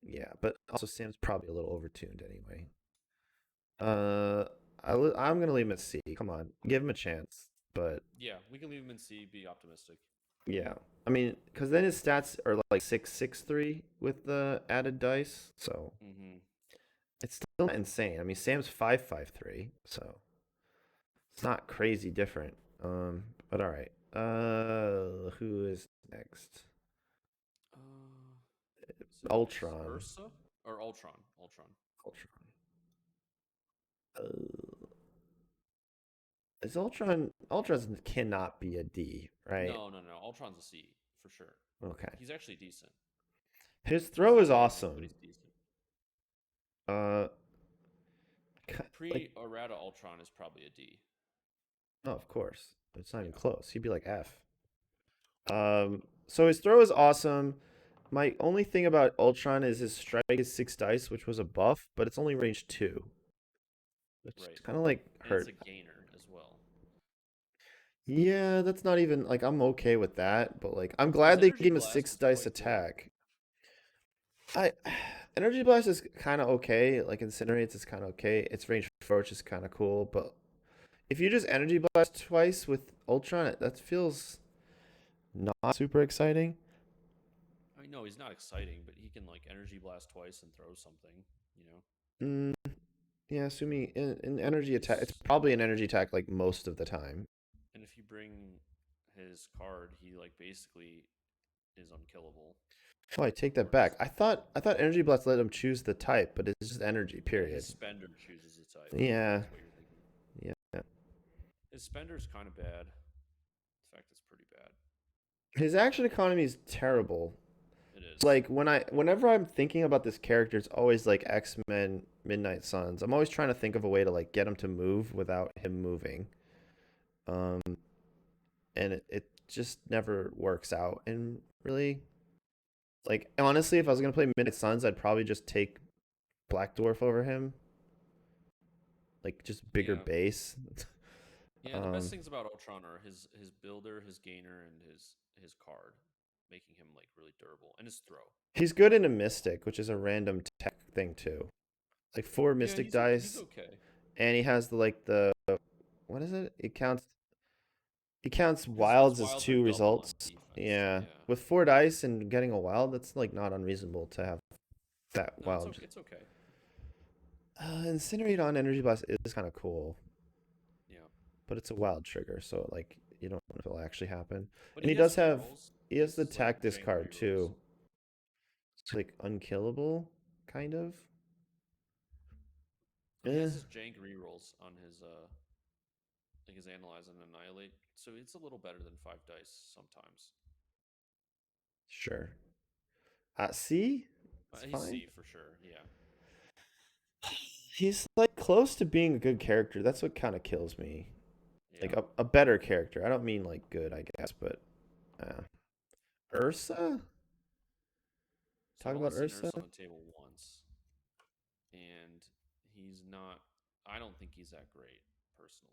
yeah, but also Sam's probably a little overtuned anyway. Uh, I'm gonna leave him at C. Come on, give him a chance. But Yeah, we can leave him in C, be optimistic. yeah, I mean, because then his stats are like 663 with the added dice, so Mm-hmm. it's still not insane. I mean, Sam's 553, so it's not crazy different. But all right. Who is next? Is it Ultron. Ursa or Ultron? Ultron. Ultron. Uh, Is Ultron cannot be a D, right? No, no, no. Ultron's a C for sure. Okay. He's actually decent. His He's throw not is amazing, but awesome. he's decent. Uh, like, Pre errata Ultron is probably a D. oh, of course. It's not even Yeah. close. He'd be like F. So his throw is awesome. My only thing about Ultron is his strike is 6 dice, which was a buff, but it's only range 2, which Right. kind of like And it's hurt. a gainer as well. Yeah, that's not even like I'm okay with that, but like I'm His glad they energy gave him a blast six is dice quite good. attack. I Energy Blast is kind of okay. Like Incinerates is kind of okay. Its range for which is kind of cool, but if you just Energy Blast twice with Ultron, that feels not super exciting. I mean, no, he's not exciting, but he can like energy blast twice and throw something. You know, Mm, yeah, assuming in energy attack, it's he's probably an energy attack like most of the time. and if you bring his card, he like basically is unkillable. Oh, I take that Or his back. I thought Energy Blast let him choose the type, but it's just energy. yeah, his Period. spender chooses a type. If Yeah, that's what you're thinking. yeah. His spender's kind of bad. In fact, it's pretty bad. His action economy is terrible. It is. Like whenever I'm thinking about this character, it's always like X-Men Midnight Suns. I'm always trying to think of a way to like get him to move without him moving. Um and it just never works out. And really, like honestly, if I was gonna play Midnight Suns, I'd probably just take Black Dwarf over him. Like just bigger Yeah, base. yeah. The best um things about Ultron are his builder, his gainer, and his card, making him like really durable, and his throw. he's good in a Mystic, which is a random tech thing too. Like four Yeah, Mystic he's dice, okay. and he has the what is it? He counts His wilds as wilds are two double on results. defense. Yeah. Yeah, With 4 dice and getting a wild, that's like not unreasonable to have that no, it's wild. okay. It's okay. Incinerate on Energy Blast is kind of cool, Yeah, but it's a wild trigger, so like you don't know if it'll actually happen. but And he he has does have rerolls. he He has has the his like attack jank discard rerolls. too. It's like unkillable, kind of. He Eh, has his jank rerolls on his like his analyze and annihilate, so it's a little better than 5 dice sometimes. sure. C, it's He's fine. C for sure. Yeah, He's like close to being a good character. That's what kind of kills me. Like yeah. a better character. I don't mean like good, I guess, but uh, Ursa? So I've Talk only about seen Ursa? Ursa on the table once, and he's not. I don't think he's that great personally.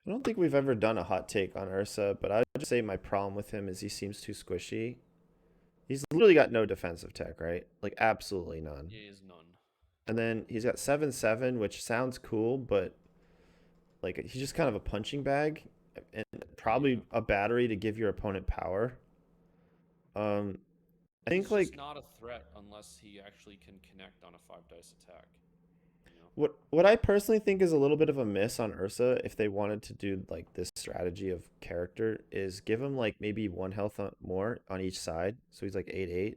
I don't think we've ever done a hot take on Ursa, but I'd just say my problem with him is he seems too squishy. He's literally got no defensive tech, right? Like absolutely none. Yeah, he has none. And then he's got 7/7, which sounds cool, but like he's just kind of a punching bag and Yeah, probably a battery to give your opponent power. Um, I think he's just like not a threat unless he actually can connect on a 5 dice attack. You know. what I personally think is a little bit of a miss on Ursa if they wanted to do like this strategy of character is give him like maybe 1 health more on each side, so he's like 8/8,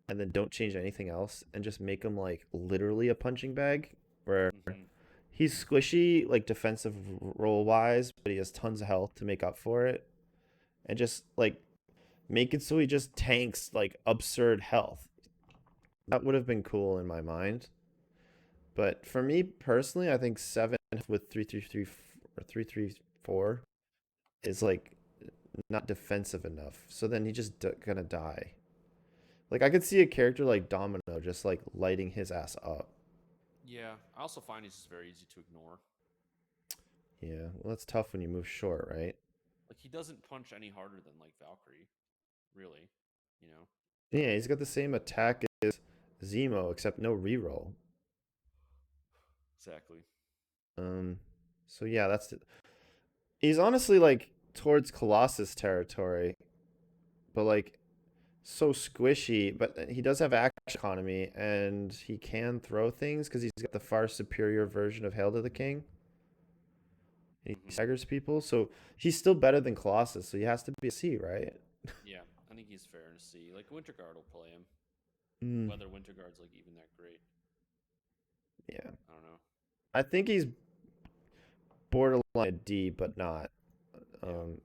and then don't change anything else and just make him like literally a punching bag where Hmm. he's squishy like defensive role wise, but he has tons of health to make up for it, and just like make it so he just tanks like absurd health. That would have been cool in my mind. But for me personally, I think 7 with 333 or 334 is like not defensive enough. So then he just gonna die. Like I could see a character like Domino just like lighting his ass up. Yeah, I also find he's just very easy to ignore. Yeah, well that's tough when you move short, right? Like he doesn't punch any harder than like Valkyrie, really. You know. Yeah, he's got the same attack as Zemo except no reroll. Exactly. Um, so yeah, that's it. He's honestly like towards Colossus territory, but like so squishy, but he does have action economy and he can throw things because he's got the far superior version of Hail to the King. And he Hmm. staggers people, so he's still better than Colossus. So he has to be a C, right? Yeah, I think he's fair to see. Like Winter Guard will play him. Mm, Whether Winter Guard's like even that great, yeah, I don't know. I think he's borderline D, but not. Yeah. Um,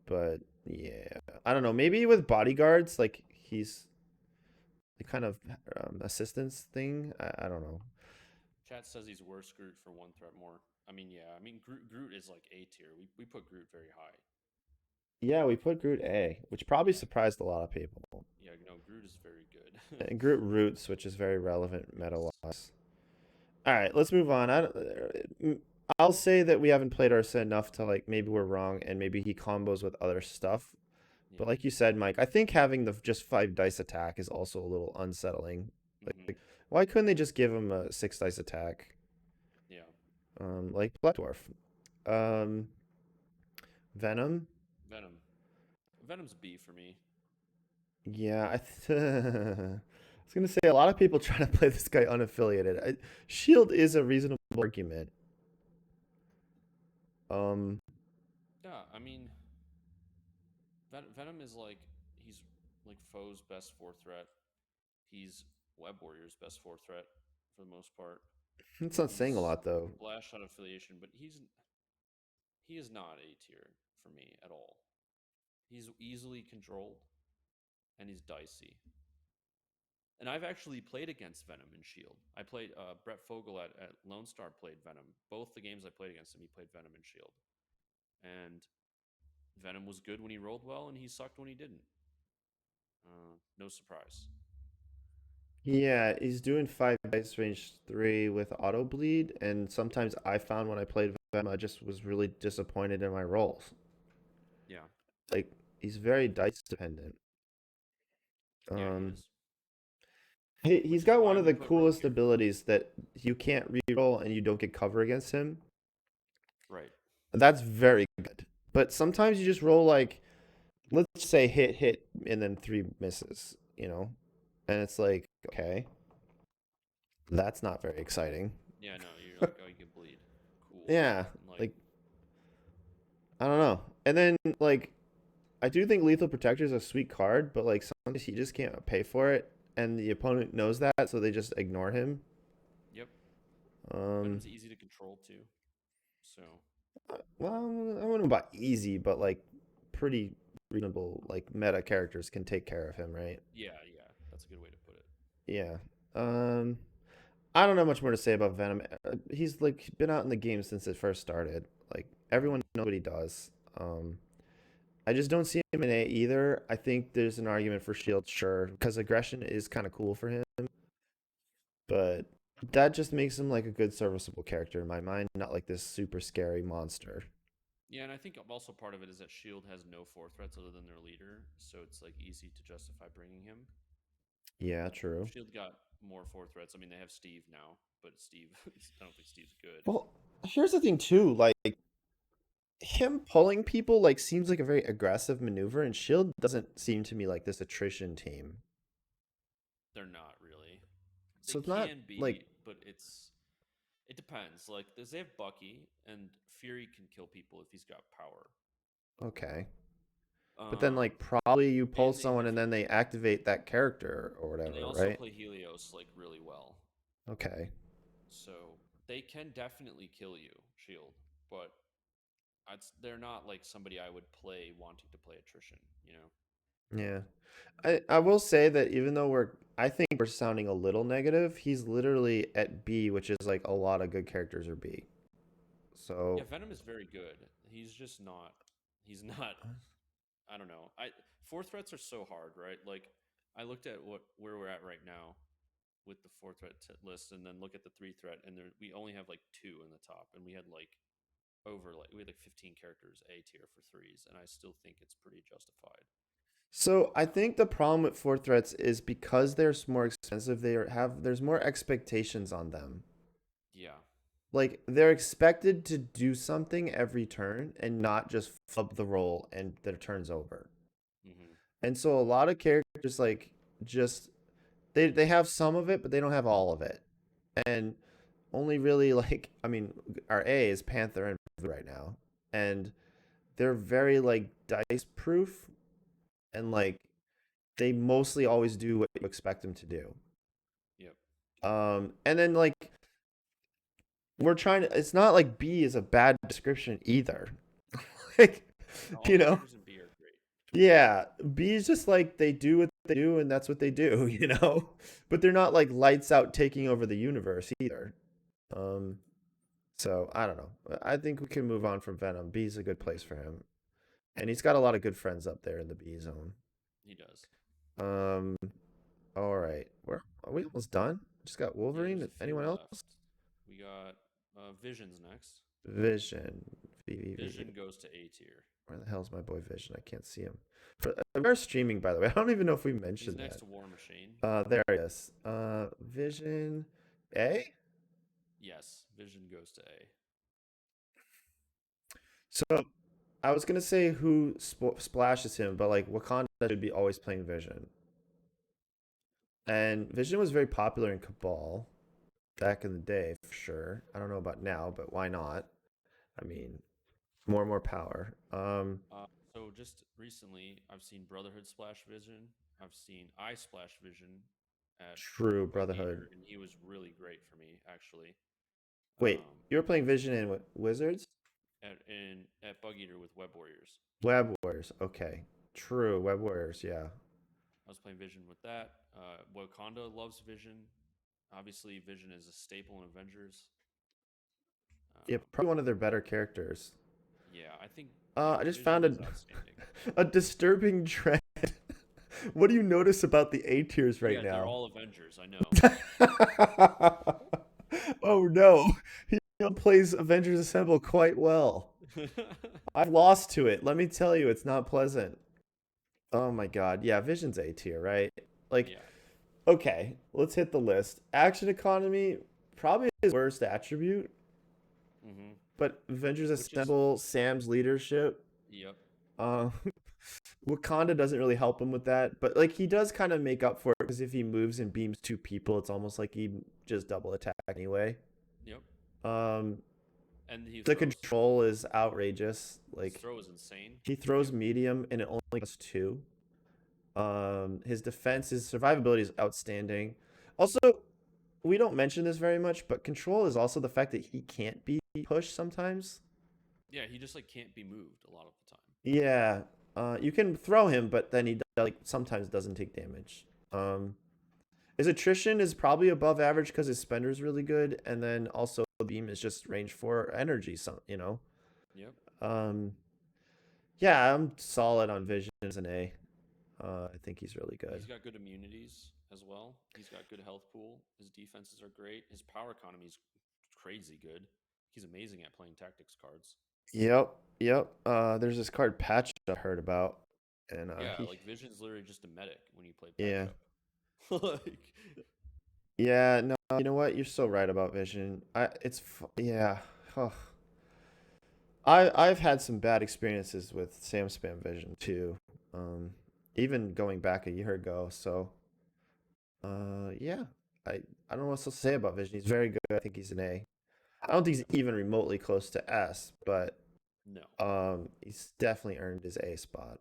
but yeah, I don't know. Maybe with bodyguards, like he's the kind of assistance thing. I don't know. Chat says he's worse Groot for one threat more. I mean, yeah. I mean, Groot is like A tier. We put Groot very high. Yeah, we put Groot A, which probably Yeah. surprised a lot of people. Yeah. No, Groot is very good. And Groot Roots, which is very relevant meta Yes. wise. All right, let's move on. I'll say that we haven't played Ursa enough to like maybe we're wrong and maybe he combos with other stuff. But Yeah. like you said, Mike, I think having the just 5 dice attack is also a little unsettling. Hmm. Like why couldn't they just give him a 6 dice attack? Yeah. Like Black Dwarf. Um, Venom. Venom. Venom's B for me. Yeah, I was gonna say a lot of people trying to play this guy unaffiliated. Shield is a reasonable argument. Um, Yeah. I mean, Venom is like he's like foe's best four threat. He's Web Warrior's best four threat for the most part. it's not saying a He's lot though. Blast Shot affiliation, but he is not A tier for me at all. He's easily controlled and he's dicey. And I've actually played against Venom in Shield. I played Brett Fogel at Lone Star played Venom. Both the games I played against him, he played Venom in Shield. And Venom was good when he rolled well, and he sucked when he didn't. No surprise. Yeah, he's doing 5 dice range 3 with auto bleed, and sometimes I found when I played Venom, I just was really disappointed in my rolls. Yeah, Like he's very dice dependent. yeah, he Um, is. he's Which is got why one of we the put Rogue coolest here. abilities that you can't reroll and you don't get cover against him. Right. That's very good. But sometimes you just roll like, let's say hit, and then 3 misses, and it's like, okay, that's not very exciting. Yeah, no, you're like, oh, you can bleed. Cool. Yeah, And like, like I don't know. And then like I do think Lethal Protector is a sweet card, but like sometimes you just can't pay for it, and the opponent knows that, so they just ignore him. yep. Um, Venom's easy to control too. So, well, I don't know about easy, but like pretty reasonable. Like meta characters can take care of him, right? yeah, yeah, that's a good way to put it. Yeah. Um, I don't know much more to say about Venom. He's like been out in the game since it first started. Like everyone Hmm. knows what he does. I just don't see him in A either. I think there's an argument for Shield, sure, because aggression is kind of cool for him, but that just makes him like a good serviceable character in my mind, not like this super scary monster. Yeah, and I think also part of it is that Shield has no four threats other than their leader, so it's like easy to justify bringing him. Yeah, true. Shield got more four threats. I mean, they have Steve now, but Steve, I don't think Steve's good. Well, here's the thing too, like him pulling people like seems like a very aggressive maneuver, and Shield doesn't seem to me like this attrition team. They're not really. They So it's not can like be, but it depends. Like they have Bucky, and Fury can kill people if he's got power. okay. But then Um, like probably you pull and they someone have and then they activate that character or and they whatever, also right? play Helios like really well. Okay. So they can definitely kill you, Shield, but they're not like somebody I would play wanting to play attrition. You know? Yeah. I will say that even though I think we're sounding a little negative, he's literally at B, which is like a lot of good characters are B. Yeah, So Venom is very good. He's just not. He's not. I don't know. I four threats are so hard, right? Like I looked at where we're at right now with the four threat list, and then look at the three threat, and we only have like two in the top, and we had like we had like 15 characters A tier for threes, and I still think it's pretty justified. so I think the problem with four threats is because they're more expensive, there's more expectations on them. Yeah. Like they're expected to do something every turn and not just flub the roll and their turns over. Hmm. And so a lot of characters like just they have some of it, but they don't have all of it. And only really like I mean our A is Panther and Voodoo right now. And they're very like dice proof and like they mostly always do what you expect them to do. Yep. And then like we're trying to. It's not like B is a bad description either. Like, All you the know, characters in B are great. yeah, B is just like they do what they do, and that's what they do, But they're not like lights out taking over the universe either. Um, so I don't know. I think we can move on from Venom. B is a good place for him, and he's got a lot of good friends up there in the B zone. He does. Um, all right, where are we almost done? Just got Yeah, there's Wolverine. a few Anyone else? left. We got Visions next. Vision. Vision goes to A tier. Where the hell's my boy Vision? I can't see him. We are streaming, by the way. I don't even know if we He's mentioned next that. to War Machine. There he is. Vision. A. Yes, Vision goes to A. So I was gonna say who splashes him, but like Wakanda should be always playing Vision, and Vision was very popular in Cabal back in the day for sure. I don't know about now, but why not? I mean, more and more power. So just recently, I've seen Brotherhood splash Vision. I've seen I splash Vision at True Bug Brotherhood. Eater, and he was really great for me actually. Wait, Um, you were playing Vision in Wizards? at Bug Eater with Web Warriors. Web Warriors. Okay. True. Web Warriors. Yeah. I was playing Vision with that. Wakanda loves Vision. Obviously, Vision is a staple in Avengers. Yeah. Um, Probably one of their better characters. yeah, I think I just Vision found is outstanding. a disturbing trend. What do you notice about the A tiers right Yeah, they're now? all Avengers. I know. Oh no. He plays Avengers Assemble quite well. I've lost to it. Let me tell you, it's not pleasant. Oh my god. Yeah, Vision's A tier, right? Like, Yeah. okay, let's hit the list. Action economy, probably his worst attribute, Hmm. but Avengers Which is, Assemble, Sam's leadership, yep, uh, Wakanda doesn't really help him with that, but like he does kind of make up for it because if he moves and beams two people, it's almost like he just double attack anyway. yep. Um, And he the throws. control is outrageous. His Like throw is insane. he throws Yep, medium and it only does two. His defense, his survivability is outstanding. Also, we don't mention this very much, but control is also the fact that he can't be pushed sometimes. yeah. He just like can't be moved a lot of the time. Yeah, you can throw him, but then he like sometimes doesn't take damage. His attrition is probably above average because his spender is really good, and then also the beam is just range 4 energy. Yep. Um, yeah, I'm solid on Vision as an A. I think he's really good. He's got good immunities as well. He's got good health pool. His defenses are great. His power economy is crazy good. He's amazing at playing tactics cards. Yep, yep. There's this card Patch I heard about, and Yeah, like Vision's literally just a medic when you play patch yeah, up. Like, yeah. No, you know what? You're so right about Vision. Yeah. Huh. I've had some bad experiences with Sam Spam Vision too. Um, even going back a year ago. So, yeah. I don't know what else to say about Vision. He's very good. I think he's an A. I don't think he's even remotely close to S, but no. he's definitely earned his A spot.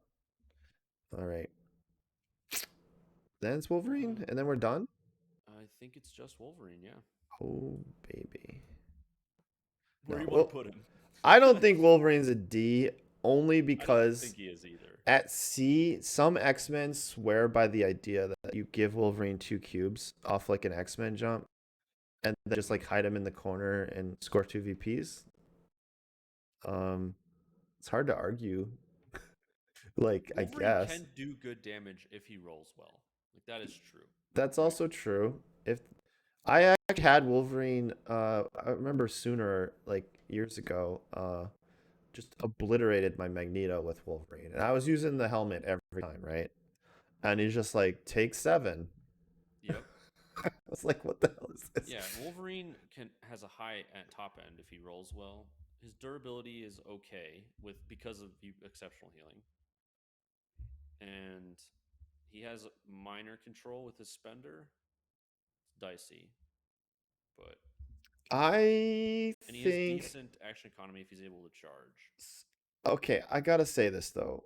All right. Then it's Wolverine, Uh, and then we're done. I think it's just Wolverine. Yeah. Oh baby. Where do No, you want to well, put him? I don't think Wolverine's a D, only I don't because think he is either. at C, some X-Men swear by the idea that you give Wolverine 2 cubes off like an X-Men jump, and then just Mhm. like hide him in the corner and score 2 VPs. Um, it's hard to argue. Like, I Wolverine guess can do good damage if he rolls well. Like that is true, that's right? also true. If I actually had Wolverine, I remember sooner, like years ago, just obliterated my Magneto with Wolverine, and I was using the helmet every time, right? And he's just like, take 7. Yep. I was like, what the hell is this? Yeah, Wolverine can has a high at top end if he rolls well. His durability is okay with because of exceptional healing, and he has minor control with his spender. It's dicey, but I and he has think, decent action economy if he's able to charge. okay, I gotta say this though.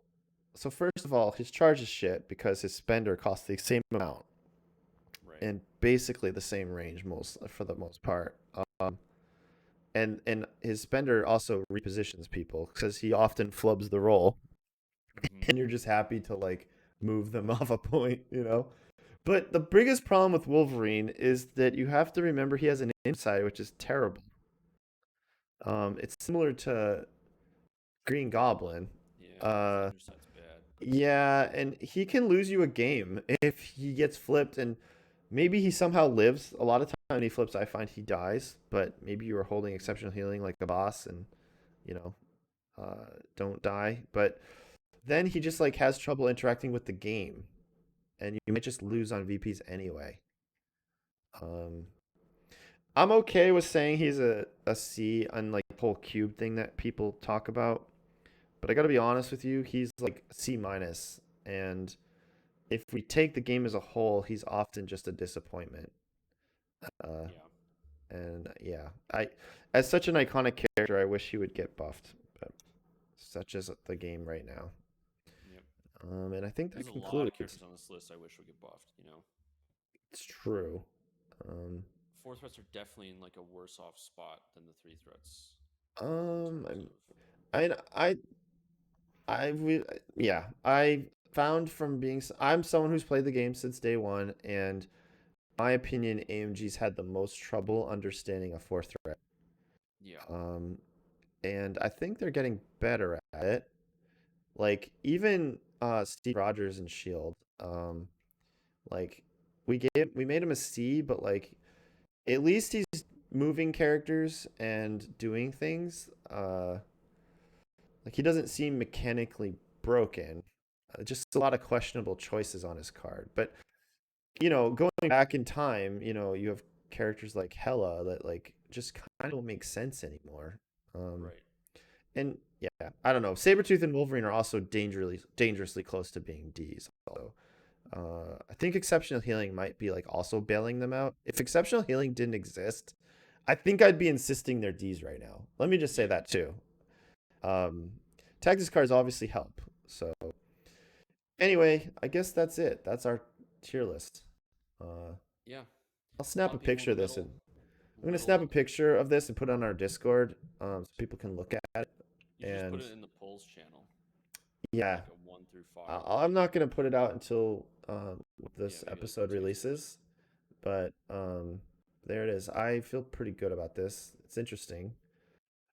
So first of all, his charge is shit because his spender costs the same amount Right. and basically the same range most for the most part. and his spender also repositions people because he often flubs the roll, Hmm. and you're just happy to like move them off a point, you know. But the biggest problem with Wolverine is that you have to remember he has an inside, which is terrible. It's similar to Green Goblin. Yeah, his Uh, underside's bad. yeah, and he can lose you a game if he gets flipped, and maybe he somehow lives. A lot of times when he flips, I find he dies, but maybe you were holding Hmm. exceptional healing like a boss, and you know, don't die. But then he just like has trouble interacting with the game, and you might just Right. lose on VPs anyway. Um, I'm okay with saying he's a C on like the whole cube thing that people talk about. But I got to be honest with you, he's like C minus. And if we take the game as a whole, he's often just a disappointment. Uh, Yeah. and yeah, I as such an iconic character, I wish he would get buffed. But such as the game right now. Yep. And I think There's that a lot of concludes. characters on this list I wish would get buffed. You know, It's true. Um, four threats are definitely in like a worse off spot than the three threats in um, terms I'm, of. I, I, yeah, I found from being, I'm someone who's played the game since day one, and my opinion, AMG's had the most trouble understanding a fourth threat. Yeah. Um, and I think they're getting better at it. Like even Steve Rogers and Shield, like we made him a C, but like at least he's moving characters and doing things. Like he doesn't seem mechanically broken. Just a lot of questionable choices on his card. But going back in time, you have characters like Hela that like just kind of don't make sense anymore. Um, Right. and yeah, I don't know. Sabretooth and Wolverine are also dangerously close to being D's. Also, I think exceptional healing might be like also bailing them out. If exceptional healing didn't exist, I think I'd be insisting they're D's right now. Let me just say Yeah. that too. Um, Tactics cards obviously help. So anyway, I guess that's it. That's our tier list. Uh, Yeah. I'll A snap lot a of people in picture the of this, and middle. I'm gonna snap a We'll. picture of this and put it on our Discord, so people can look at it. You should just put And it in the polls channel for yeah, like a 1 through 5. I'm not gonna put it out until Yeah, this maybe like episode Tuesday. releases, but there it is. I feel pretty good about this. It's interesting.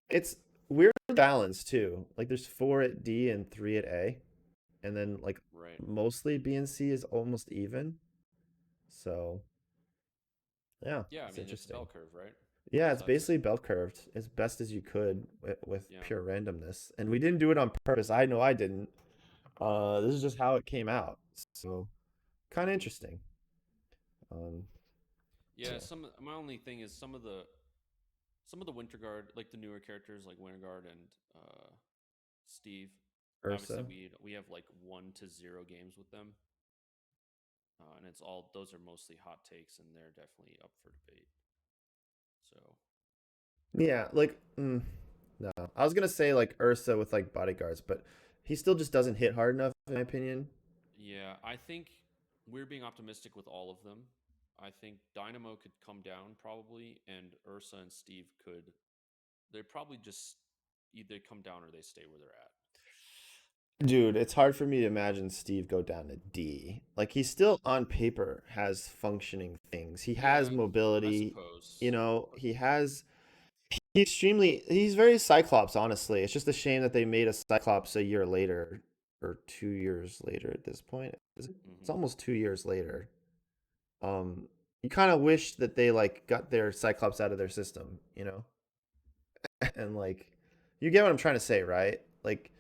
It's weird balance too. Like there's four at D and three at A, and then like Right. mostly B and C is almost even. So yeah, Yeah. I it's mean, it's a interesting. bell curve, right? Yeah, Because it's that's. basically bell curved as best as you could with Yeah. pure randomness, and we didn't do it on purpose. I know I didn't. This is just how it came out. So kind of Hmm. interesting. Um, Yeah. yeah. My only thing is some of the Winter Guard, like the newer characters like Winter Guard and Steve. Obviously, Ursa. we have like 1 to 0 games with them, and it's all those are mostly hot takes, and they're definitely up for debate. So Yeah, like no. I was gonna say like Ursa with like bodyguards, but he still just doesn't hit hard enough, in my opinion. yeah, I think we're being optimistic with all of them. I think Dynamo could come down probably, and Ursa and Steve could. They probably just either come down or they stay where they're at. Dude, it's hard for me to imagine Steve go down to D. Like he still on paper has functioning things. He has Yeah, I mobility, suppose. he has he's very Cyclops, honestly. It's just a shame that they made a Cyclops a year later or 2 years later at this point. It's Hmm. almost 2 years later. You kind of wish that they like got their Cyclops out of their system, and like you get what I'm trying to say, right? Like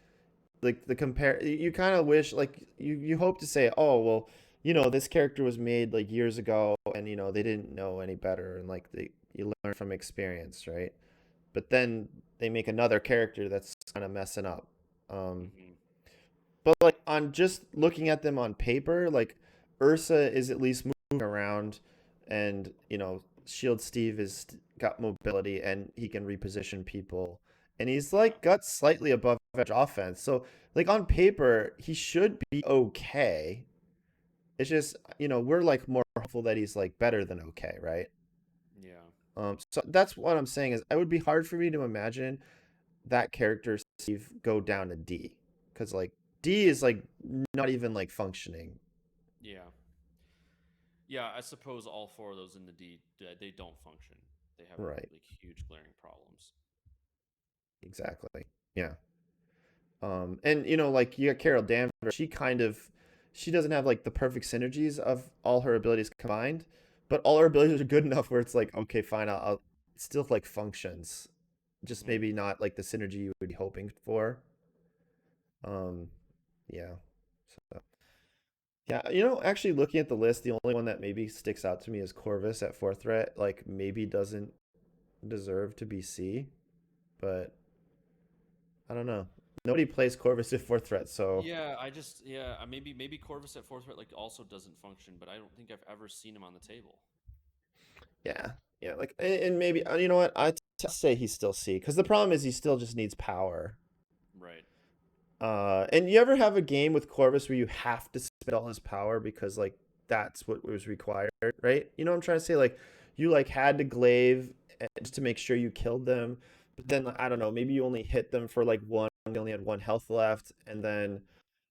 the compare you kind of wish like you hope to say, oh well, this character was made like years ago, and they didn't know any better, and like you learn from experience, right? But then they make another character that's kind of messing up. Um, Hmm. but like on just looking at them on paper, like Ursa is at least moving around, and Shield Steve is got mobility and he can reposition people, and he's Yeah, like got slightly above average offense. So like on paper, he should be okay. It's just we're like more hopeful that he's like better than okay, right? yeah. So that's what I'm saying is it would be hard for me to imagine that character Steve go down to D because like D is like not even like functioning. Yeah. Yeah, I suppose all four of those in the D, they don't function. They have Right. like huge glaring problems. Exactly. Yeah. And you know, like you got Carol Danvers, she doesn't have like the perfect synergies of all her abilities combined, but all her abilities are good enough where it's like, okay, fine, I'll it still like functions, just Hmm. maybe not like the synergy you would be hoping for. Um, yeah. So yeah, you know, actually looking at the list, the only one that maybe sticks out to me is Corvus at fourth threat. Like maybe doesn't deserve to be C, but I don't know. Nobody plays Corvus at fourth threat, so Yeah, maybe Corvus at fourth threat like also doesn't function, but I don't think I've ever seen him on the table. yeah, yeah. Like, and maybe you know what? Say he's still C because the problem is he still just needs power. Right. And you ever have a game with Corvus where you have to spend all his power because like that's what was required, right? You know what I'm trying to say? Like you like had to glaive just to make sure you killed them, but then I don't know, maybe you only hit them for like one, they only had one health left, and then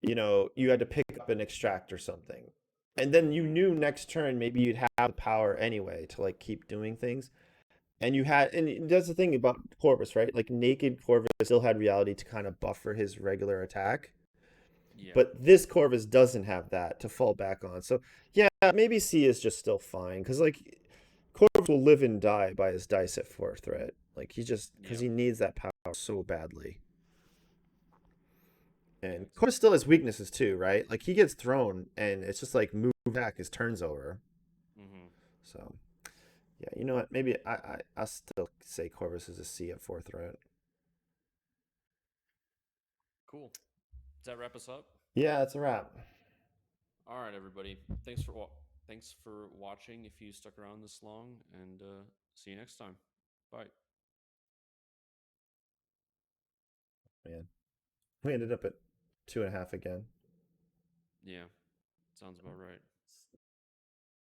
you know you had to pick up an extract or something, and then you Hmm. knew next turn maybe you'd have the power anyway to like keep doing things. And you had, and that's the thing about Corvus, right? Like naked Corvus still had reality to kind of buffer his regular attack, Yeah. but this Corvus doesn't have that to fall back on. So yeah, maybe C is just still fine because like Corvus will live and die by his dice at fourth threat. Like he just because Yep. he needs that power so badly. Yeah, And Corvus exactly. still has weaknesses too, right? Like he gets thrown and it's just like move back, his turn's over. Hmm. So yeah, you know what? Maybe I'll still say Corvus is a C at fourth threat. Cool. Does that wrap us up? Yeah, that's a wrap. All right, everybody. Thanks for watching. If you stuck around this long, and see you next time. Bye. Man, we ended up at 2.5 again. Yeah, sounds about right.